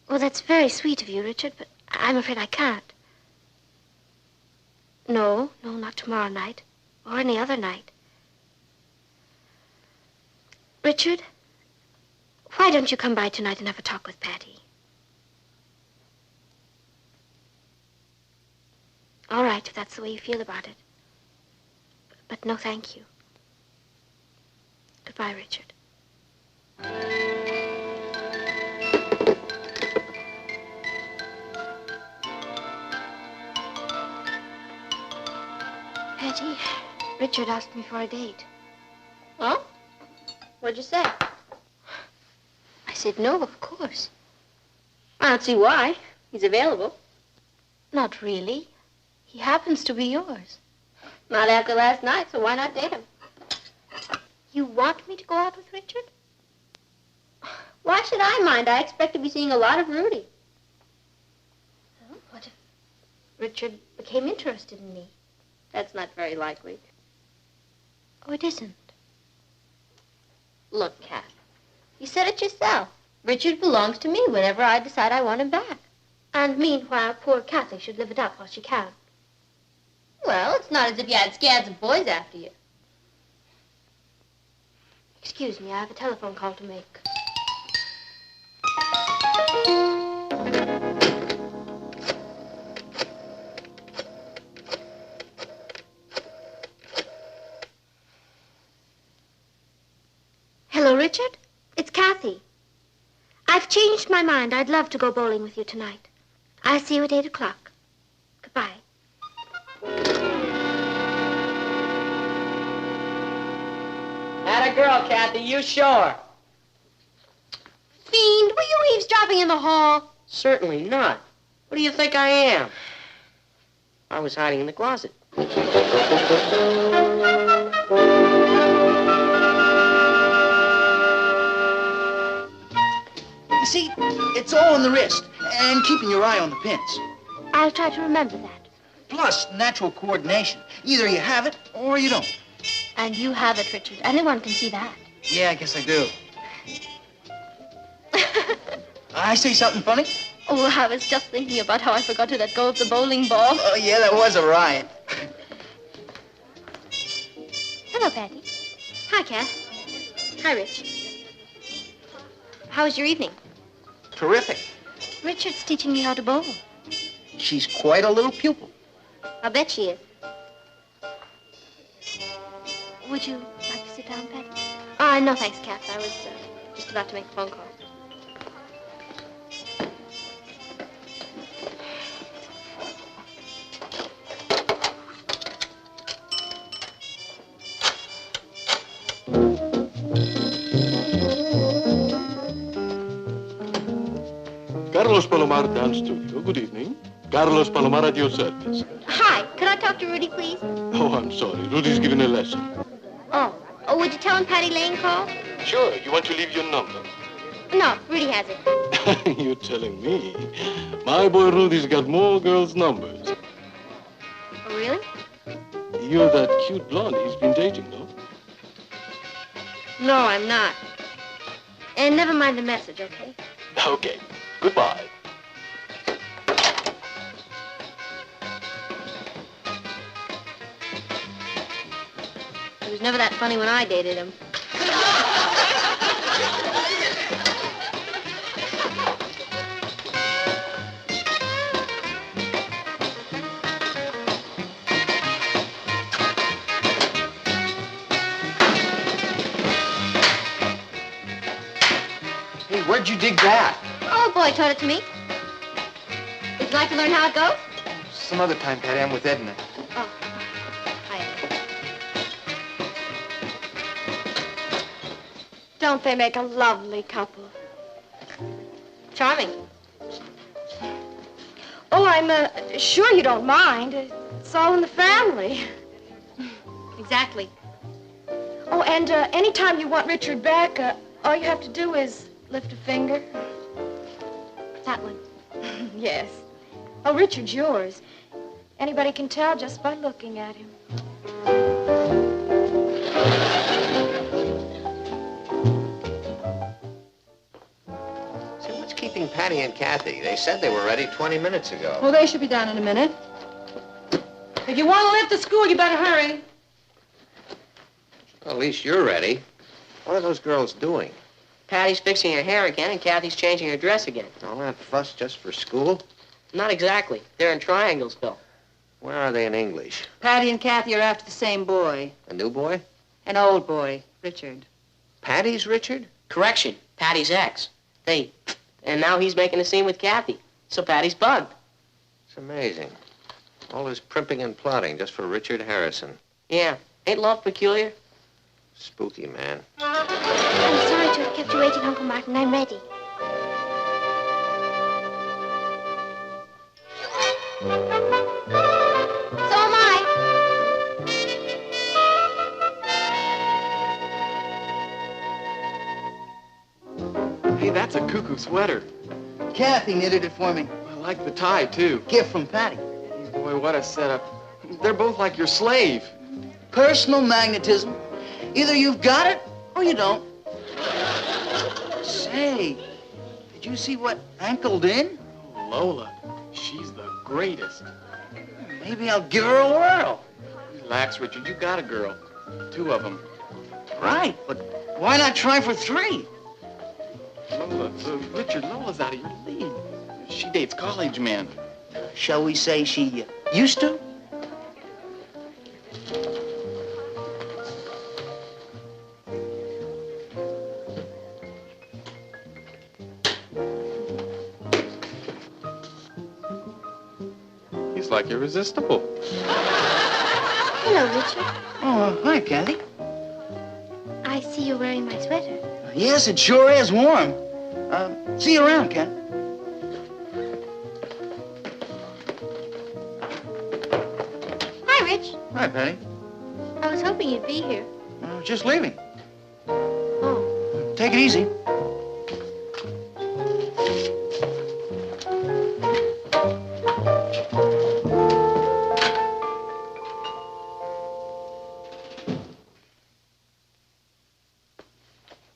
Speaker 1: Well, that's very sweet of you, Richard, but I'm afraid I can't. No, not tomorrow night, or any other night. Richard, why don't you come by tonight and have a talk with Patty? All right, if that's the way you feel about it. But no, thank you. Goodbye, Richard. Patty, Richard asked me for a date. Oh? What'd you say? I said no, of course. I don't see why. He's available. Not really. He happens to be yours. Not after last night, so why not date him? You want me to go out with Richard? Why should I mind? I expect to be seeing a lot of Rudy. Well, what if Richard became interested in me? That's not very likely. Oh, it isn't. Look, Kath, you said it yourself. Richard belongs to me whenever I decide I want him back. And meanwhile, poor Kathy should live it up while she can. Well, it's not as if you had scads of boys after you. Excuse me, I have a telephone call to make. Hello, Richard? It's Kathy. I've changed my mind. I'd love to go bowling with you tonight. I'll see you at 8 o'clock. Goodbye.
Speaker 2: Atta girl, Kathy, you sure?
Speaker 1: Fiend, were you eavesdropping in the hall?
Speaker 2: Certainly not. What do you think I am? I was hiding in the closet.
Speaker 8: You see, it's all in the wrist and keeping your eye on the pins.
Speaker 1: I'll try to remember that.
Speaker 8: Plus, natural coordination. Either you have it or you don't.
Speaker 1: And you have it, Richard. Anyone can see that.
Speaker 8: Yeah, I guess I do. I say something funny?
Speaker 1: Oh, I was just thinking about how I forgot to let go of the bowling ball.
Speaker 8: Oh, yeah, that was a riot.
Speaker 1: Hello, Patty. Hi, Kath. Hi, Rich. How was your evening?
Speaker 8: Terrific.
Speaker 1: Richard's teaching me how to bowl.
Speaker 8: She's quite a little pupil.
Speaker 1: I'll bet she is. Would you like to sit down, Patty? No, thanks, Kath. I was just about to make a phone call.
Speaker 10: Carlos Palomar Dance Studio. Good evening. Carlos Palomar at your service.
Speaker 1: Hi. Could I talk to Rudy, please?
Speaker 10: Oh, I'm sorry. Rudy's giving a lesson.
Speaker 1: Oh, would you tell him Patty Lane called?
Speaker 10: Sure. You want to leave your number?
Speaker 1: No, Rudy has it.
Speaker 10: You're telling me. My boy Rudy's got more girls' numbers.
Speaker 1: Oh, really?
Speaker 10: You're that cute blonde he's been dating, no?
Speaker 1: No, I'm not. And never mind the message, okay?
Speaker 10: Okay. Goodbye.
Speaker 1: He was never that funny when I dated him.
Speaker 6: Hey, where'd you dig that?
Speaker 1: Oh, boy taught it to me. Would you like to learn how it goes?
Speaker 6: Some other time, Patty. I'm with Edna.
Speaker 1: Oh, hi. Don't they make a lovely couple? Charming.
Speaker 5: Oh, I'm sure you don't mind. It's all in the family.
Speaker 1: Exactly.
Speaker 5: Oh, and anytime you want Richard back, all you have to do is lift a finger.
Speaker 1: That one.
Speaker 5: Yes. Oh, Richard's yours. Anybody can tell just by looking at him.
Speaker 6: So what's keeping Patty and Kathy? They said they were ready 20 minutes ago.
Speaker 5: Well, they should be down in a minute. If you want to lift the school, you better hurry.
Speaker 6: Well, at least you're ready. What are those girls doing?
Speaker 2: Patty's fixing her hair again, and Kathy's changing her dress again.
Speaker 6: All that fuss just for school?
Speaker 2: Not exactly. They're in triangles, Bill.
Speaker 6: Where are they in English?
Speaker 5: Patty and Kathy are after the same boy.
Speaker 6: A new boy?
Speaker 5: An old boy, Richard.
Speaker 6: Patty's Richard?
Speaker 2: Correction. Patty's ex. And now he's making a scene with Kathy. So Patty's bugged.
Speaker 6: It's amazing. All this primping and plotting just for Richard Harrison.
Speaker 2: Yeah. Ain't love peculiar?
Speaker 6: Spooky, man.
Speaker 1: I'm sorry to have kept you waiting, Uncle Martin. I'm ready. So am I.
Speaker 11: Hey, that's a cuckoo sweater.
Speaker 8: Kathy knitted it for me.
Speaker 11: I like the tie, too.
Speaker 8: Gift from Patty.
Speaker 11: Boy, what a setup. They're both like your slave.
Speaker 8: Personal magnetism. Either you've got it or you don't. Say, did you see what ankled in?
Speaker 11: Oh, Lola, she's the greatest.
Speaker 8: Maybe I'll give her a whirl.
Speaker 11: Relax, Richard. You got a girl. 2 of them.
Speaker 8: Right, but why not try for 3?
Speaker 11: Lola, Richard, Lola's out of your league. She dates college men.
Speaker 8: Shall we say she used to?
Speaker 11: like irresistible.
Speaker 7: Hello, Richard.
Speaker 8: Oh, hi, Kathy.
Speaker 7: I see you're wearing my sweater.
Speaker 8: Yes, it sure is warm. See you around, Ken.
Speaker 7: Hi, Rich.
Speaker 8: Hi, Patty.
Speaker 7: I was hoping you'd be here.
Speaker 8: I was just leaving.
Speaker 7: Oh.
Speaker 8: Take it easy.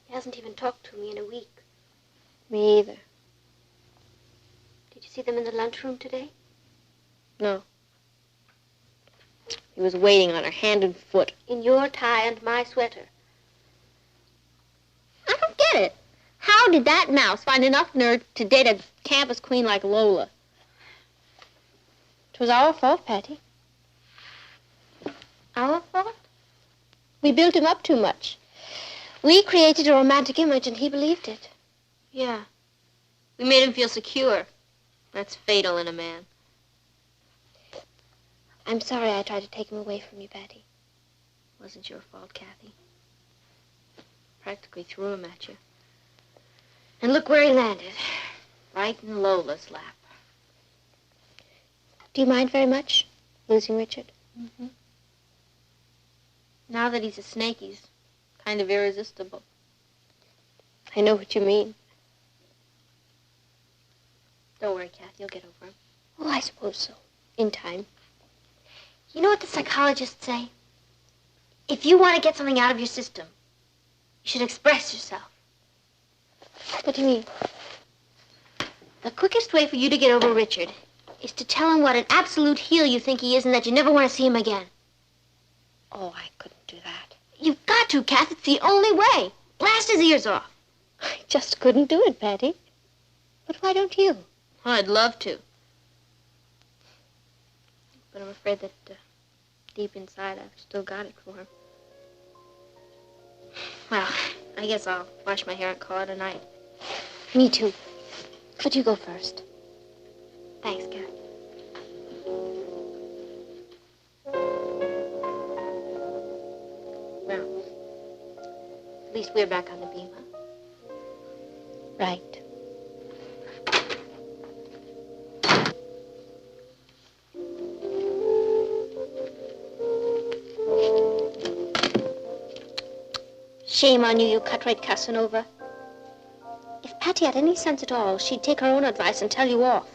Speaker 7: He hasn't even talked to me in a week. Me either. Did you see them in the lunchroom today? No. He was waiting on her hand and foot. In your tie and my sweater. I don't get it. How did that mouse find enough nerve to date a campus queen like Lola? It was our fault, Patty. Our fault? We built him up too much. We created a romantic image and he believed it. Yeah. We made him feel secure. That's fatal in a man. I'm sorry I tried to take him away from you, Patty. It wasn't your fault, Kathy. Practically threw him at you. And look where he landed. Right in Lola's lap. Do you mind very much losing Richard? Mm-hmm. Now that he's a snake, he's kind of irresistible. I know what you mean. Don't worry, Kathy. You'll get over him. Oh, I suppose so. In time. You know what the psychologists say? If you want to get something out of your system, you should express yourself. What do you mean? The quickest way for you to get over Richard is to tell him what an absolute heel you think he is and that you never want to see him again. Oh, I couldn't do that. You've got to, Kath. It's the only way. Blast his ears off. I just couldn't do it, Patty. But why don't you? I'd love to. But I'm afraid that deep inside I've still got it for him. Well, I guess I'll wash my hair and call it a night. Me too. But you go first. Thanks, Kat. Well, at least we're back on the beam, huh? Right. Shame on you, you cut-rate Casanova. If Patty had any sense at all, she'd take her own advice and tell you off.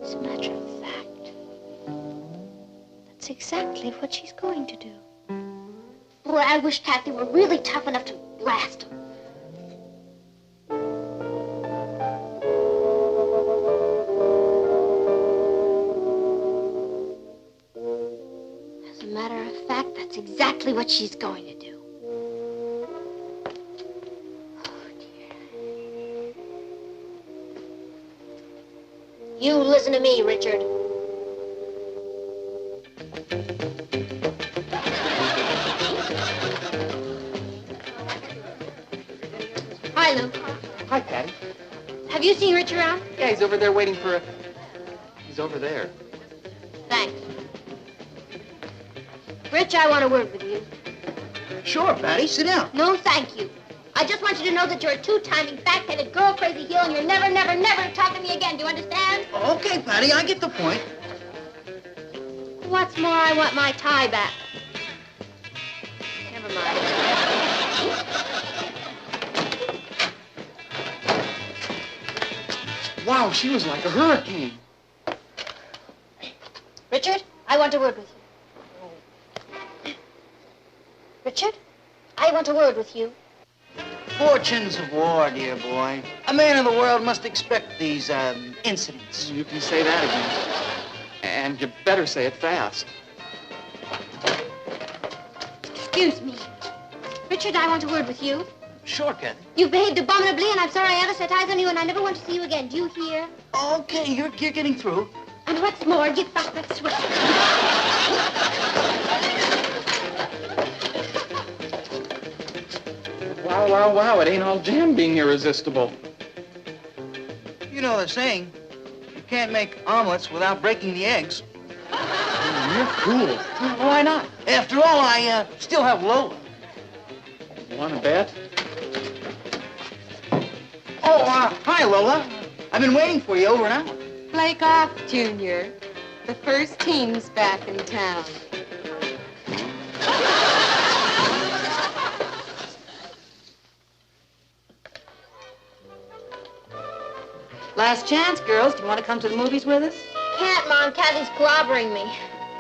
Speaker 7: As a matter of fact, that's exactly what she's going to do. Boy, I wish Kathy were really tough enough to blast him. Exactly what she's going to do. Oh, dear. You listen to me, Richard. Hi, Lou.
Speaker 11: Hi, Patty.
Speaker 1: Have you seen Rich around?
Speaker 11: Yeah, he's over there waiting for a... He's over there.
Speaker 1: Thanks. Rich, I want a word with you.
Speaker 8: Sure, Patty. Sit down.
Speaker 1: No, thank you. I just want you to know that you're a two-timing, fat-headed, girl-crazy heel, and you're never, never, never talking to me again. Do you understand?
Speaker 8: Okay, Patty. I get the point.
Speaker 1: What's more, I want my tie back. Never mind.
Speaker 11: Wow, she was like a hurricane.
Speaker 1: Richard, I want a word with you. Richard, I want a word with you.
Speaker 8: Fortunes of war, dear boy. A man of the world must expect these, incidents.
Speaker 11: You can say that again. And you better say it fast.
Speaker 1: Excuse me. Richard, I want a word with you.
Speaker 8: Sure, Kathy.
Speaker 1: You've behaved abominably, and I'm sorry I ever set eyes on you, and I never want to see you again. Do you hear?
Speaker 8: Okay, you're getting through.
Speaker 1: And what's more, give back that sweater.
Speaker 11: Wow, Wow, wow, it ain't all jam being irresistible.
Speaker 8: You know the saying, you can't make omelets without breaking the eggs.
Speaker 11: You're cool. Why not?
Speaker 8: After all, I still have Lola.
Speaker 11: Want to bet?
Speaker 8: Oh, hi, Lola. I've been waiting for you over an hour.
Speaker 12: Flake off, Junior. The first team's back in town.
Speaker 5: Last chance, girls. Do you want to come to the movies with us?
Speaker 1: Can't, Mom. Kathy's clobbering me.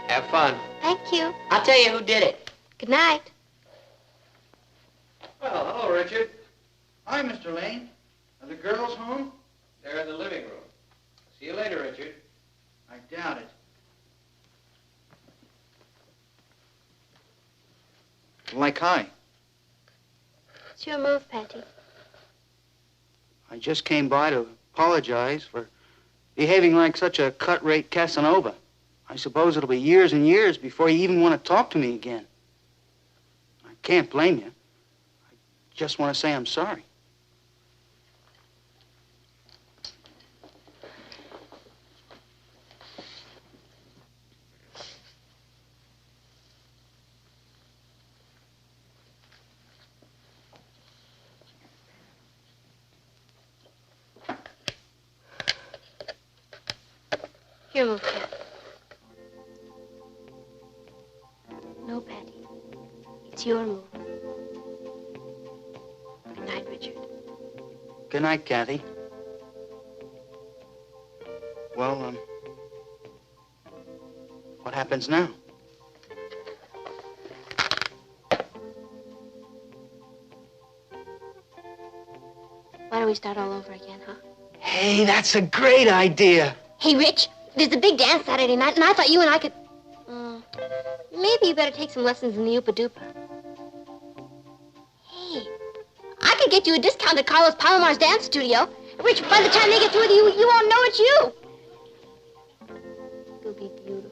Speaker 6: Have fun.
Speaker 1: Thank you.
Speaker 2: I'll tell you who did it.
Speaker 1: Good night.
Speaker 6: Well, hello, Richard.
Speaker 8: Hi, Mr. Lane. Are the girls home?
Speaker 6: They're in the living room. See you later, Richard.
Speaker 8: I doubt it. Like hi.
Speaker 1: It's your move, Patty.
Speaker 8: I just came by to apologize for behaving like such a cut-rate Casanova. I suppose it'll be years and years before you even want to talk to me again. I can't blame you. I just want to say I'm sorry.
Speaker 1: Your move, Cat. No, Patty. It's your move. Good night, Richard.
Speaker 8: Good night, Kathy. Well, what happens now?
Speaker 1: Why don't we start all over again, huh?
Speaker 8: Hey, that's a great idea.
Speaker 1: Hey, Rich, there's a big dance Saturday night, and I thought you and I could... maybe you better take some lessons in the Oopa-Doopa. Hey, I could get you a discount at Carlos Palomar's dance studio. Rich, by the time they get through with you, you won't know it's you. It'll be beautiful.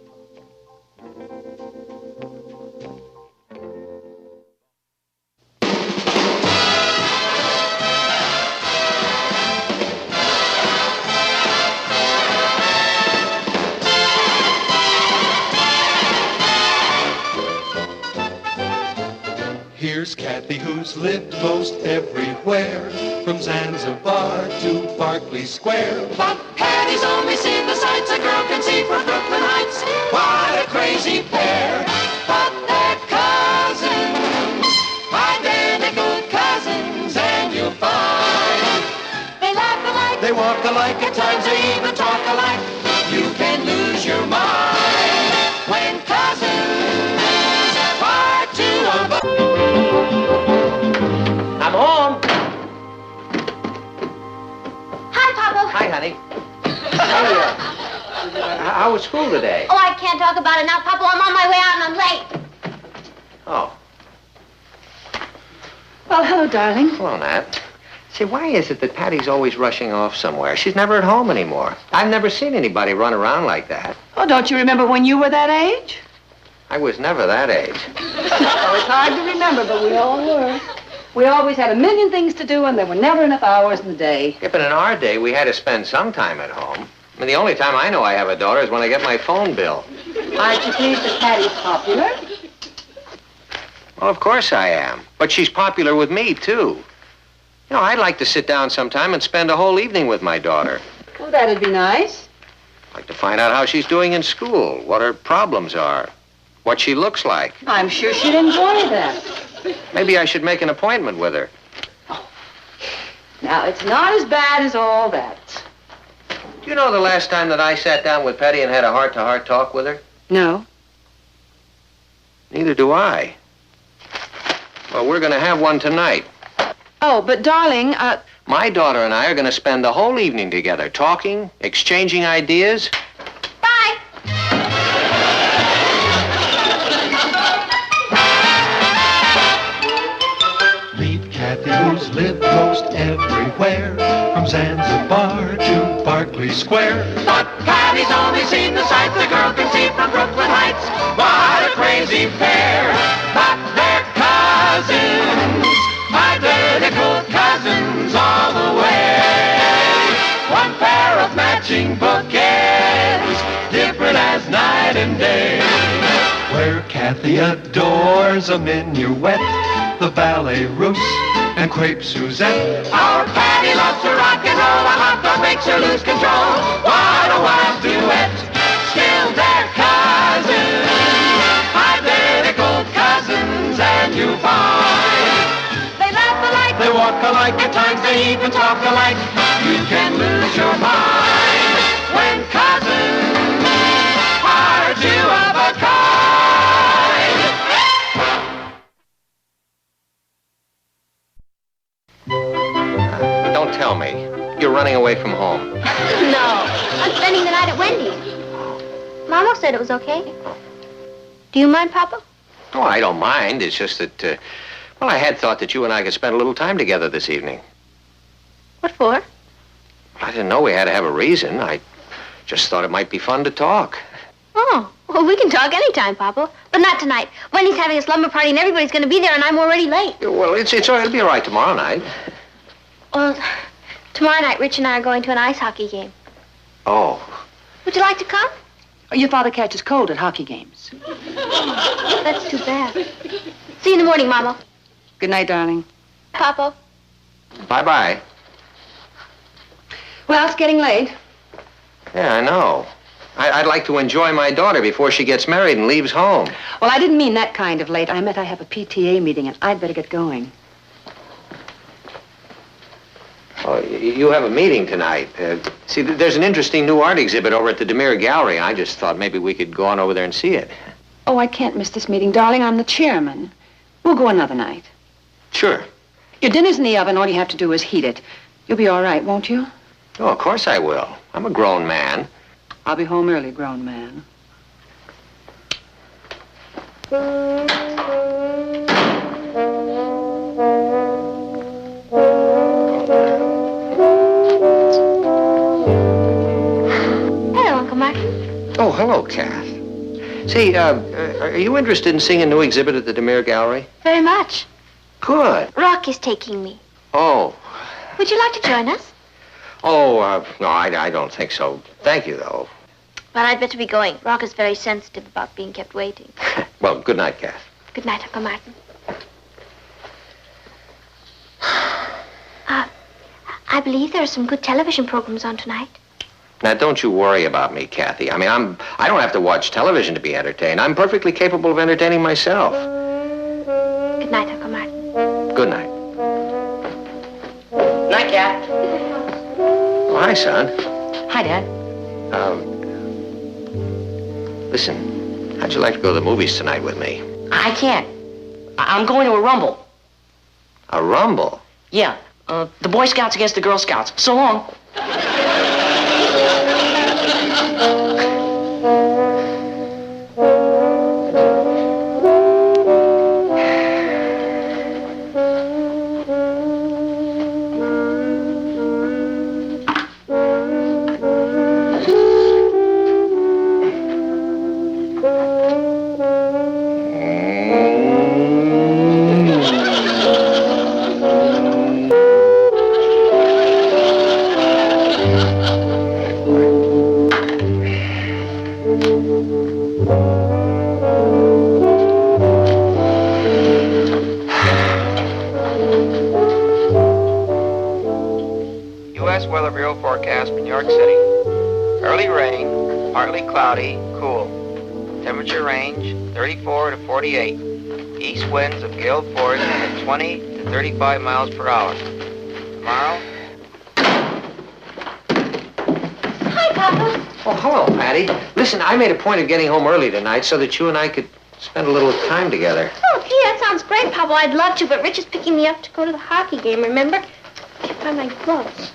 Speaker 3: Here's Kathy, who's lived most everywhere, from Zanzibar to Berkeley Square.
Speaker 4: But Patty's only seen the sights a girl can see from Brooklyn Heights. What a crazy pair. But they're cousins, identical cousins, and you'll find they laugh alike, they walk alike, at times they even talk alike. You can lose your mind when cousins are two of us.
Speaker 6: I'm home.
Speaker 1: Hi, Papa.
Speaker 6: Hi, honey. Hey, how was school today?
Speaker 1: Oh, I can't talk about it now, Papa. I'm on my way out and I'm late.
Speaker 6: Oh.
Speaker 5: Well, hello, darling.
Speaker 6: Hello, Nat. Say, why is it that Patty's always rushing off somewhere? She's never at home anymore. I've never seen anybody run around like that.
Speaker 5: Oh, don't you remember when you were that age?
Speaker 6: I was never that age.
Speaker 5: Oh, it's hard to remember, but we all were. We always had a million things to do, and there were never enough hours in the day.
Speaker 6: Yeah, but in our day, we had to spend some time at home. I mean, the only time I know I have a daughter is when I get my phone bill.
Speaker 5: Aren't you pleased that Patty's popular?
Speaker 6: Well, of course I am. But she's popular with me, too. You know, I'd like to sit down sometime and spend a whole evening with my daughter.
Speaker 5: Oh, that'd be nice.
Speaker 6: I'd like to find out how she's doing in school, what her problems are, what she looks like.
Speaker 5: I'm sure she'd enjoy that.
Speaker 6: Maybe I should make an appointment with her.
Speaker 5: Now, it's not as bad as all that.
Speaker 6: Do you know the last time that I sat down with Patty and had a heart-to-heart talk with her?
Speaker 5: No.
Speaker 6: Neither do I. Well, we're going to have one tonight.
Speaker 5: Oh, but darling,
Speaker 6: My daughter and I are going to spend the whole evening together, talking, exchanging ideas.
Speaker 1: Bye.
Speaker 3: Meet Kathy, who's lived most everywhere, from Zanzibar to Berkeley Square.
Speaker 4: But Patty's only seen the sights a girl can see from Brooklyn Heights. What a crazy pair. But they're cousins, identical matching bouquets, different as night and day.
Speaker 3: Where Kathy adores a minuet, the ballet russe, and crepe Suzette.
Speaker 4: Our Patty loves to rock and roll, a hot dog makes her lose control. What a wild duet, still they're cousins, identical cousins, and you find they laugh alike, they walk alike, at times they even talk alike. You can lose your mind when cousins are two of a kind.
Speaker 6: Don't tell me. You're running away from home.
Speaker 1: No, I'm spending the night at Wendy's. Mama said it was okay. Do you mind, Papa?
Speaker 6: Oh, I don't mind. It's just that, well, I had thought that you and I could spend a little time together this evening.
Speaker 1: What for?
Speaker 6: I didn't know we had to have a reason. I just thought it might be fun to talk.
Speaker 1: Oh, well, we can talk anytime, Papa. But not tonight. Wendy's having a slumber party and everybody's going to be there and I'm already late.
Speaker 6: Well, it'll be all right tomorrow night.
Speaker 1: Well, tomorrow night, Rich and I are going to an ice hockey game.
Speaker 6: Oh.
Speaker 1: Would you like to come?
Speaker 13: Your father catches cold at hockey games.
Speaker 1: That's too bad. See you in the morning, Mama.
Speaker 13: Good night, darling.
Speaker 1: Papa.
Speaker 6: Bye-bye.
Speaker 13: Well, it's getting late.
Speaker 6: Yeah, I know. I'd like to enjoy my daughter before she gets married and leaves home.
Speaker 13: Well, I didn't mean that kind of late. I meant I have a PTA meeting, and I'd better get going.
Speaker 6: Oh, you have a meeting tonight. See, there's an interesting new art exhibit over at the DeMere Gallery. I just thought maybe we could go on over there and see it.
Speaker 13: Oh, I can't miss this meeting, darling. I'm the chairman. We'll go another night.
Speaker 6: Sure.
Speaker 13: Your dinner's in the oven. All you have to do is heat it. You'll be all right, won't you?
Speaker 6: Oh, of course I will. I'm a grown man.
Speaker 13: I'll be home early, grown man.
Speaker 1: Hello, Uncle Martin.
Speaker 6: Oh, hello, Kath. Say, are you interested in seeing a new exhibit at the DeMere Gallery?
Speaker 1: Very much.
Speaker 6: Good.
Speaker 1: Rock is taking me.
Speaker 6: Oh.
Speaker 1: Would you like to join us?
Speaker 6: Oh, no, I don't think so. Thank you, though.
Speaker 1: But I'd better be going. Rock is very sensitive about being kept waiting.
Speaker 6: Well, good night, Kath.
Speaker 1: Good night, Uncle Martin. I believe there are some good television programs on tonight.
Speaker 6: Now, don't you worry about me, Kathy. I mean, I don't have to watch television to be entertained. I'm perfectly capable of entertaining myself.
Speaker 1: Good night, Uncle Martin.
Speaker 6: Good night.
Speaker 2: Night, Cat.
Speaker 6: Oh, hi, son.
Speaker 2: Hi, Dad.
Speaker 6: Listen, how'd you like to go to the movies tonight with me?
Speaker 2: I can't. I'm going to a rumble.
Speaker 6: A rumble?
Speaker 2: Yeah, the Boy Scouts against the Girl Scouts. So long.
Speaker 8: U.S. Weather Bureau forecast for New York City. Early rain, partly cloudy, cool. Temperature range 34 to 48. East winds of gale force at 20 to 35 miles per hour. Tomorrow.
Speaker 1: Hi, Papa.
Speaker 6: Oh, hello, Patty. Listen, I made a point of getting home early tonight so that you and I could spend a little time together.
Speaker 1: Oh, gee, that sounds great, Papa. I'd love to, but Rich is picking me up to go to the hockey game, remember? I should find my gloves.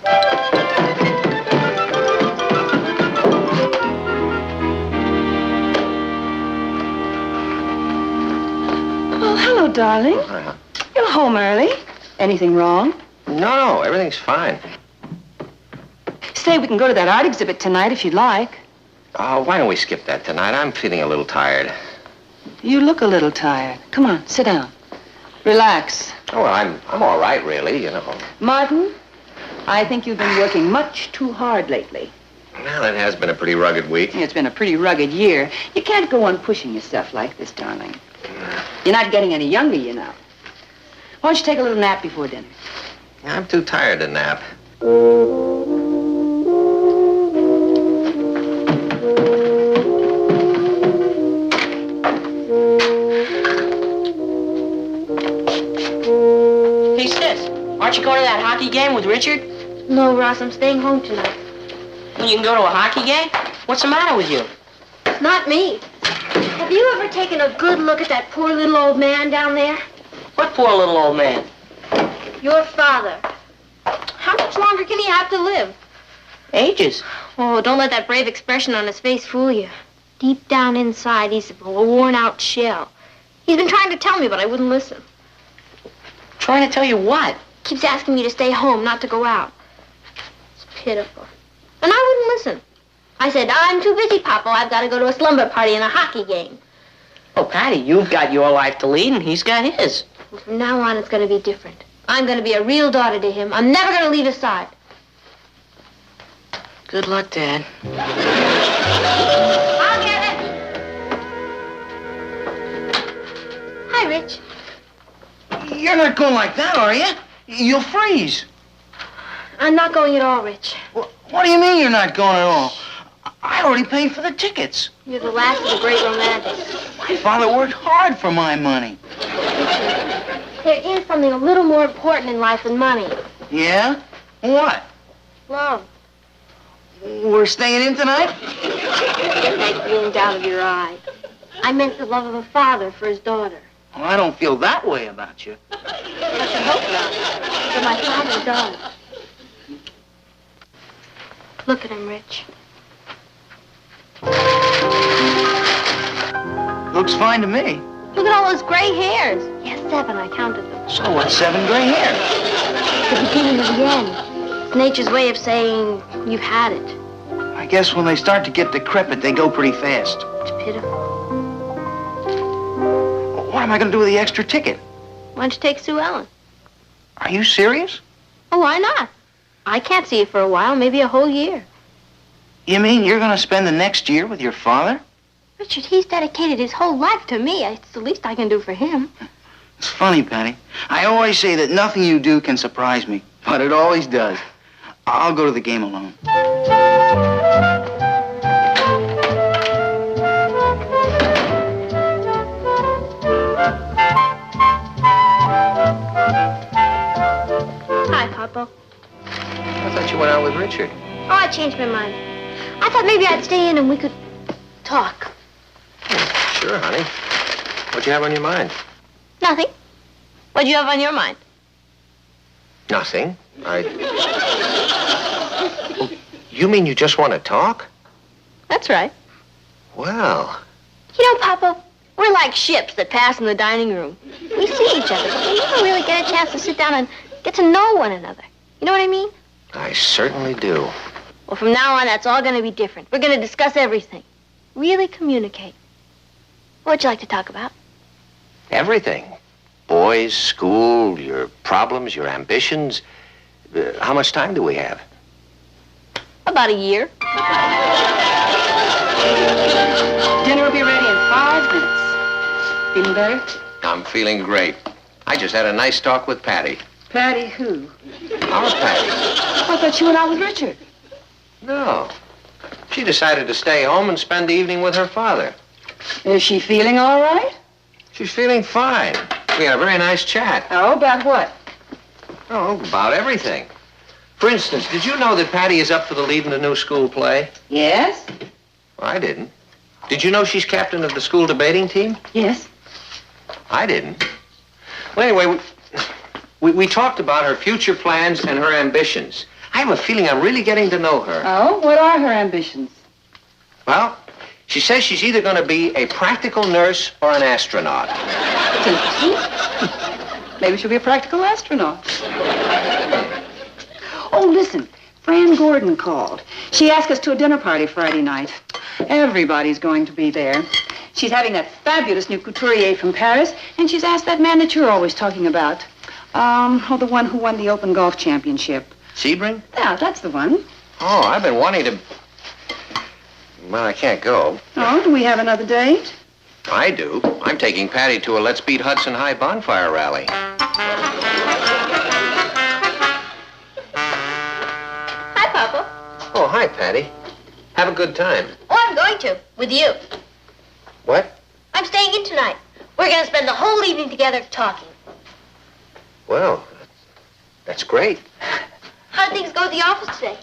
Speaker 13: Oh, hello, darling. You're home early. Anything wrong?
Speaker 6: No, everything's fine.
Speaker 13: Say, we can go to that art exhibit tonight if you'd like.
Speaker 6: Why don't we skip that tonight? I'm feeling a little tired.
Speaker 13: You look a little tired. Come on, sit down. Relax.
Speaker 6: Oh, well, I'm all right, really, you know.
Speaker 13: Martin, I think you've been working much too hard lately.
Speaker 6: Well, it has been a pretty rugged week.
Speaker 13: It's been a pretty rugged year. You can't go on pushing yourself like this, darling. You're not getting any younger, you know. Why don't you take a little nap before dinner?
Speaker 6: I'm too tired to nap.
Speaker 2: Hey, sis, aren't you going to that hockey game with Richard?
Speaker 1: No, Ross, I'm staying home tonight.
Speaker 2: When you can go to a hockey game? What's the matter with you?
Speaker 1: Not me. Have you ever taken a good look at that poor little old man down there?
Speaker 2: What poor little old man?
Speaker 1: Your father. How much longer can he have to live?
Speaker 2: Ages.
Speaker 1: Oh, don't let that brave expression on his face fool you. Deep down inside, he's a worn-out shell. He's been trying to tell me, but I wouldn't listen.
Speaker 2: Trying to tell you what?
Speaker 1: Keeps asking me to stay home, not to go out. It's pitiful. And I wouldn't listen. I said, I'm too busy, Papa. I've got to go to a slumber party and a hockey game.
Speaker 2: Oh, Patty, you've got your life to lead, and he's got his.
Speaker 1: Well, from now on, it's going to be different. I'm going to be a real daughter to him. I'm never going to leave his side.
Speaker 2: Good luck, Dad.
Speaker 1: I'll get it. Hi, Rich.
Speaker 8: You're not going like that, are you? You'll freeze.
Speaker 1: I'm not going at all, Rich.
Speaker 8: What do you mean you're not going at all? I already paid for the tickets.
Speaker 1: You're the last of the great romantics.
Speaker 8: My father worked hard for my money.
Speaker 1: There is something a little more important in life than money.
Speaker 8: Yeah? What?
Speaker 1: Love.
Speaker 8: We're staying in tonight?
Speaker 1: Get that glint out of your eye. I meant the love of a father for his daughter.
Speaker 8: Well, I don't feel that way about you.
Speaker 1: I should hope not. But my father does. Look at him, Rich.
Speaker 8: Looks fine to me.
Speaker 1: Look at all those gray hairs. Yes, 7. I counted them.
Speaker 8: So what's 7 gray hairs?
Speaker 1: The beginning of the end. It's nature's way of saying you've had it.
Speaker 8: I guess when they start to get decrepit, they go pretty fast.
Speaker 1: It's pitiful.
Speaker 8: What am I going to do with the extra ticket?
Speaker 1: Why don't you take Sue Ellen?
Speaker 8: Are you serious?
Speaker 1: Oh, why not? I can't see you for a while, maybe a whole year.
Speaker 8: You mean you're going to spend the next year with your father?
Speaker 1: Richard, he's dedicated his whole life to me. It's the least I can do for him.
Speaker 8: It's funny, Patty. I always say that nothing you do can surprise me, but it always does. I'll go to the game alone.
Speaker 1: Hi, Papa.
Speaker 6: I thought you went out with Richard.
Speaker 1: Oh, I changed my mind. I thought maybe I'd stay in and we could talk.
Speaker 6: Sure, honey. What you have on your mind?
Speaker 1: Nothing. What do you have on your mind?
Speaker 6: Nothing. Oh, you mean you just want to talk?
Speaker 1: That's right.
Speaker 6: Well.
Speaker 1: You know, Papa, we're like ships that pass in the dining room. We see each other, but we never really get a chance to sit down and get to know one another. You know what I mean?
Speaker 6: I certainly do.
Speaker 1: Well, from now on, that's all going to be different. We're going to discuss everything. Really communicate. What'd you like to talk about?
Speaker 6: Everything. Boys, school, your problems, your ambitions. How much time do we have?
Speaker 1: About a year.
Speaker 13: Dinner will be ready in 5 minutes. Feeling better?
Speaker 6: I'm feeling great. I just had a nice talk with Patty.
Speaker 13: Patty who?
Speaker 6: Our Patty.
Speaker 13: I thought you went out with Richard.
Speaker 6: No. She decided to stay home and spend the evening with her father.
Speaker 13: Is she feeling all right?
Speaker 6: She's feeling fine. We had a very nice chat.
Speaker 13: Oh, about what?
Speaker 6: Oh, about everything. For instance, did you know that Patty is up for the lead in the new school play?
Speaker 13: Yes?
Speaker 6: Well, I didn't. Did you know she's captain of the school debating team?
Speaker 13: Yes.
Speaker 6: I didn't. Well, anyway, we talked about her future plans and her ambitions. I have a feeling I'm really getting to know her.
Speaker 13: Oh, what are her ambitions?
Speaker 6: Well, she says she's either going to be a practical nurse or an astronaut.
Speaker 13: It's interesting. Maybe she'll be a practical astronaut. Oh, listen. Fran Gordon called. She asked us to a dinner party Friday night. Everybody's going to be there. She's having that fabulous new couturier from Paris, and she's asked that man that you're always talking about. The one who won the Open Golf Championship.
Speaker 6: Sebring?
Speaker 13: Yeah, that's the one.
Speaker 6: Oh, I've been wanting to... Well, I can't go.
Speaker 13: Oh, do we have another date?
Speaker 6: I do. I'm taking Patty to a Let's Beat Hudson High bonfire rally.
Speaker 1: Hi, Papa.
Speaker 6: Oh, hi, Patty. Have a good time.
Speaker 1: Oh, I'm going to. With you.
Speaker 6: What?
Speaker 1: I'm staying in tonight. We're going to spend the whole evening together talking.
Speaker 6: Well, that's great.
Speaker 1: How'd things go at the office today?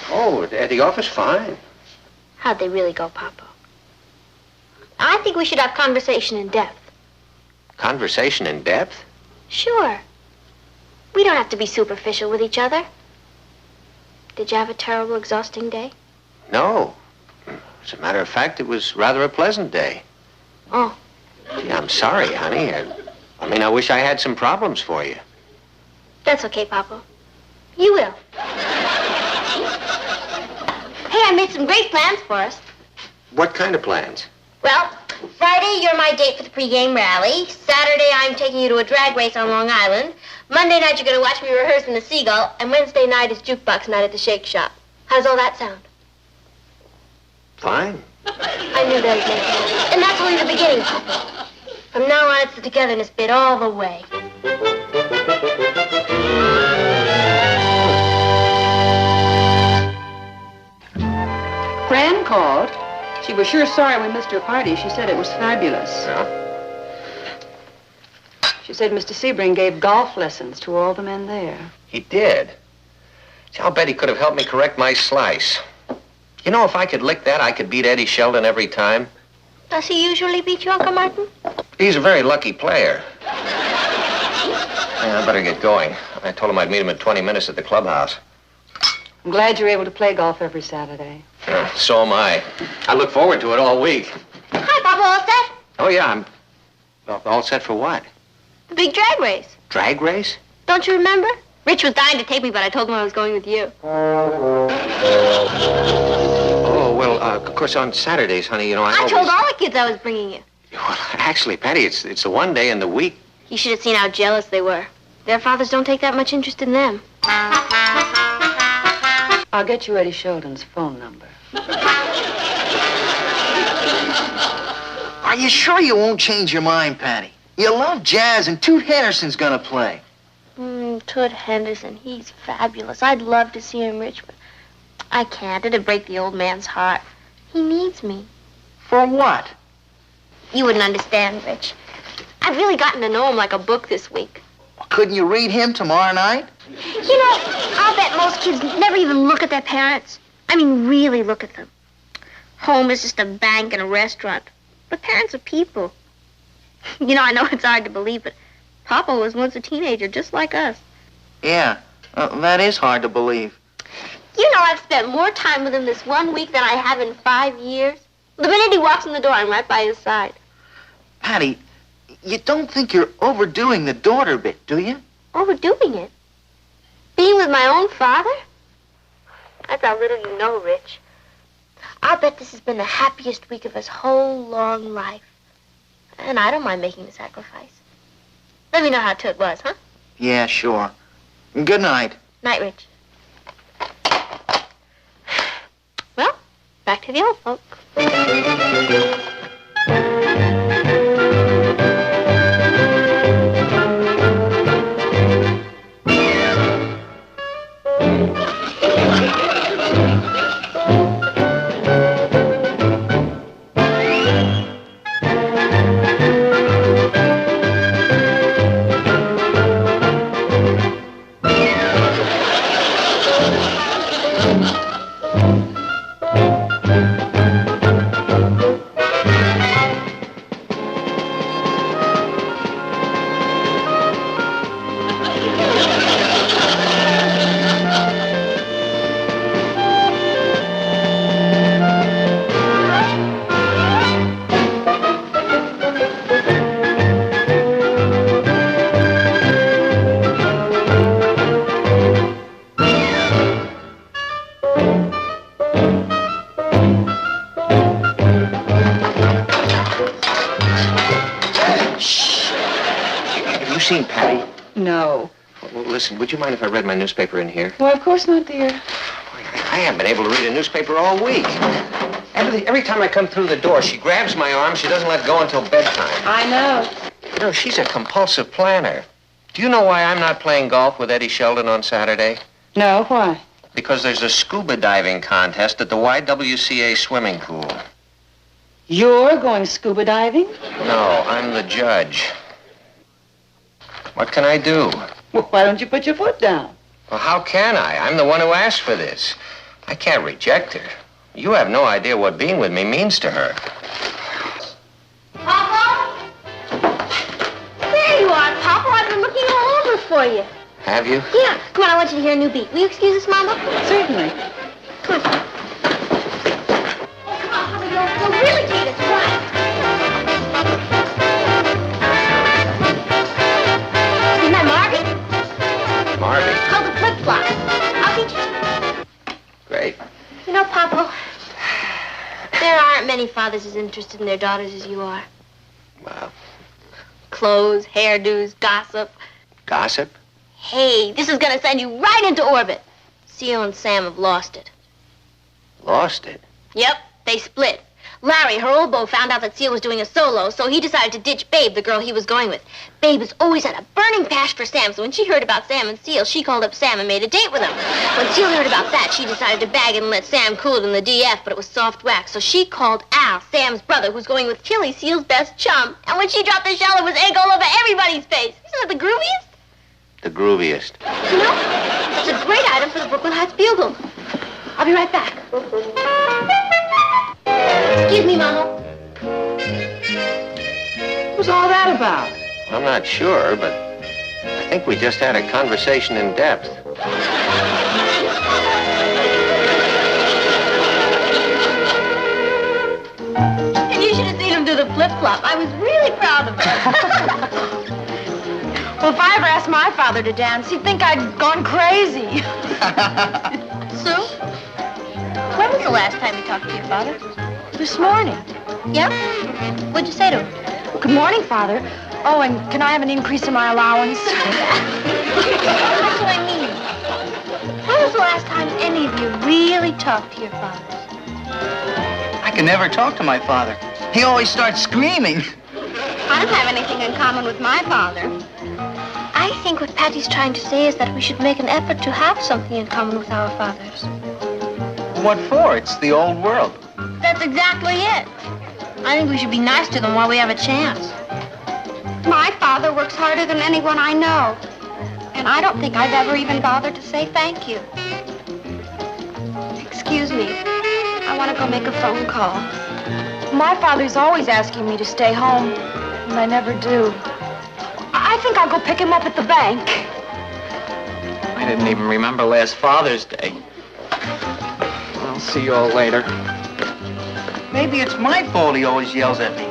Speaker 6: Oh, at the office, fine.
Speaker 1: How'd they really go, Papa? I think we should have conversation in depth.
Speaker 6: Conversation in depth?
Speaker 1: Sure. We don't have to be superficial with each other. Did you have a terrible, exhausting day?
Speaker 6: No. As a matter of fact, it was rather a pleasant day.
Speaker 1: Oh.
Speaker 6: Gee, I'm sorry, honey. I wish I had some problems for you.
Speaker 1: That's okay, Papa. You will. Hey, I made some great plans for us.
Speaker 6: What kind of plans?
Speaker 1: Well, Friday, you're my date for the pregame rally. Saturday, I'm taking you to a drag race on Long Island. Monday night, you're going to watch me rehearse in the Seagull. And Wednesday night is jukebox night at the Shake Shop. How does all that sound?
Speaker 6: Fine.
Speaker 1: I knew that would make sense. And that's only the beginning, Papa. From now on, it's the togetherness bit all the way.
Speaker 13: Fran called. She was sure sorry we missed her party. She said it was fabulous.
Speaker 6: Yeah?
Speaker 13: She said Mr. Sebring gave golf lessons to all the men there.
Speaker 6: He did. See, I'll bet he could have helped me correct my slice. You know, if I could lick that, I could beat Eddie Sheldon every time.
Speaker 1: Does he usually beat you, Uncle Martin?
Speaker 6: He's a very lucky player. Yeah, I better get going. I told him I'd meet him in 20 minutes at the clubhouse.
Speaker 13: I'm glad you're able to play golf every Saturday.
Speaker 6: Yeah, so am I. I look forward to it all week.
Speaker 1: Hi, Papa, all set?
Speaker 6: Oh, yeah, I'm all set for what?
Speaker 1: The big drag race.
Speaker 6: Drag race?
Speaker 1: Don't you remember? Rich was dying to take me, but I told him I was going with you.
Speaker 6: Oh, well, of course, on Saturdays, honey, you know,
Speaker 1: I told all the kids I was bringing you.
Speaker 6: Well, actually, Patty, it's the one day in the week.
Speaker 1: You should have seen how jealous they were. Their fathers don't take that much interest in them.
Speaker 13: I'll get you Eddie Sheldon's phone number.
Speaker 14: Are you sure you won't change your mind, Patty? You love jazz, and Toot Henderson's gonna play.
Speaker 1: Toot Henderson, he's fabulous. I'd love to see him, Rich, but I can't. It'd break the old man's heart. He needs me.
Speaker 14: For what?
Speaker 1: You wouldn't understand, Rich. I've really gotten to know him like a book this week.
Speaker 14: Couldn't you read him tomorrow night?
Speaker 1: You know, I'll bet most kids never even look at their parents. I mean, really look at them. Home is just a bank and a restaurant. But parents are people. You know, I know it's hard to believe, but Papa was once a teenager, just like us.
Speaker 14: Yeah, that is hard to believe.
Speaker 1: You know, I've spent more time with him this 1 week than I have in 5 years. The minute he walks in the door, I'm right by his side.
Speaker 14: Patty, you don't think you're overdoing the daughter bit, do you?
Speaker 1: Overdoing it? Being with my own father? That's how little you know, Rich. I'll bet this has been the happiest week of his whole long life. And I don't mind making the sacrifice. Let me know how Toot was, huh?
Speaker 14: Yeah, sure. Good night.
Speaker 1: Night, Rich. Well, back to the old folk.
Speaker 6: Seen Patty?
Speaker 13: No.
Speaker 6: Well, listen, would you mind if I read my newspaper in here?
Speaker 13: Well, of course not, dear.
Speaker 6: I haven't been able to read a newspaper all week. Every time I come through the door, she grabs my arm. She doesn't let go until bedtime.
Speaker 13: I know.
Speaker 6: You know, she's a compulsive planner. Do you know why I'm not playing golf with Eddie Sheldon on Saturday?
Speaker 13: No, why?
Speaker 6: Because there's a scuba diving contest at the YWCA swimming pool.
Speaker 13: You're going scuba diving?
Speaker 6: No, I'm the judge. What can I do?
Speaker 13: Well, why don't you put your foot down?
Speaker 6: Well, how can I? I'm the one who asked for this. I can't reject her. You have no idea what being with me means to her.
Speaker 1: Papa? There you are, Papa. I've been looking all over for you.
Speaker 6: Have you?
Speaker 1: Yeah. Come on, I want you to hear a new beat. Will you excuse us, Mama?
Speaker 13: Certainly.
Speaker 1: Come on. Oh, come on, Papa. You'll really take us right. Isn't that Marvin?
Speaker 6: Marvin.
Speaker 1: It's called the flip-flop. I'll teach you.
Speaker 6: Great.
Speaker 1: You know, Papa, there aren't many fathers as interested in their daughters as you are.
Speaker 6: Well,
Speaker 1: Clothes, hairdos, gossip.
Speaker 6: gossip?
Speaker 1: Hey, this is gonna send you right into orbit. Seal and Sam have lost it.
Speaker 6: Lost it.
Speaker 1: Yep, they split. Larry, her old beau, found out that Seal was doing a solo, so he decided to ditch Babe, the girl he was going with. Babe was always had a burning passion for Sam, so when she heard about Sam and Seal, she called up Sam and made a date with him. When Seal heard about that, she decided to bag it and let Sam cool it in the DF, but it was soft wax, so she called Al, Sam's brother, who's going with Tilly, Seal's best chum. And when she dropped the shell, it was egg all over everybody's face. Isn't that the grooviest?
Speaker 6: The grooviest.
Speaker 1: You know, that's a great item for the Brooklyn Heights Bugle. I'll be right back. Excuse me, Mama.
Speaker 13: What was all that about?
Speaker 6: I'm not sure, but I think we just had a conversation in depth.
Speaker 1: And you should have seen him do the flip-flop. I was really proud of him.
Speaker 5: Well, if I ever asked my father to dance, he'd think I'd gone crazy.
Speaker 1: Sue? When was the last time you talked to your father?
Speaker 5: This morning.
Speaker 1: Yeah? What'd you say to him?
Speaker 5: Good morning, Father. Oh, and can I have an increase in my allowance?
Speaker 1: That's what I mean. When was the last time any of you really talked to your fathers?
Speaker 8: I can never talk to my father. He always starts screaming.
Speaker 1: I don't have anything in common with my father. I think what Patty's trying to say is that we should make an effort to have something in common with our fathers.
Speaker 8: What for? It's the old world.
Speaker 1: That's exactly it. I think we should be nice to them while we have a chance. My father works harder than anyone I know. And I don't think I've ever even bothered to say thank you. Excuse me. I want to go make a phone call.
Speaker 5: My father's always asking me to stay home, and I never do. I think I'll go pick him up at the bank.
Speaker 11: I didn't even remember last Father's Day. I'll see you all later.
Speaker 8: Maybe it's my fault he always yells at me.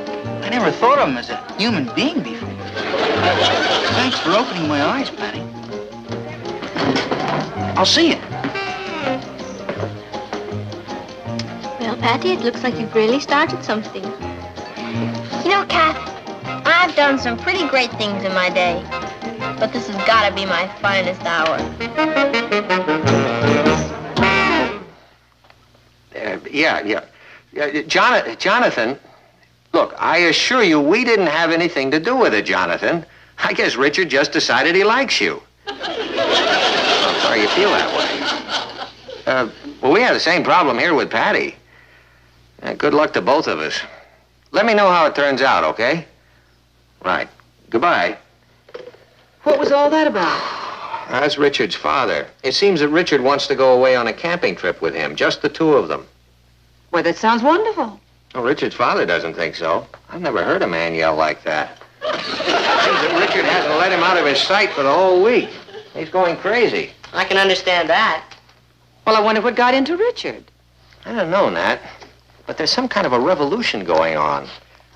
Speaker 8: I never thought of him as a human being before. Thanks for opening my eyes, Patty. I'll see you.
Speaker 1: Well, Patty, it looks like you've really started something. You know, Kath, I've done some pretty great things in my day, but this has got to be my finest hour.
Speaker 6: Jonathan, look, I assure you we didn't have anything to do with it, Jonathan. I guess Richard just decided he likes you. I'm sorry you feel that way. Well, we have the same problem here with Patty. Good luck to both of us. Let me know how it turns out, okay? Right. Goodbye.
Speaker 13: What was all that about?
Speaker 6: That's Richard's father. It seems that Richard wants to go away on a camping trip with him, just the two of them.
Speaker 13: Why, that sounds wonderful.
Speaker 6: Oh, Richard's father doesn't think so. I've never heard a man yell like that. It seems that Richard hasn't let him out of his sight for the whole week. He's going crazy.
Speaker 2: I can understand that.
Speaker 13: Well, I wonder what got into Richard.
Speaker 6: I don't know, Nat, but there's some kind of a revolution going on.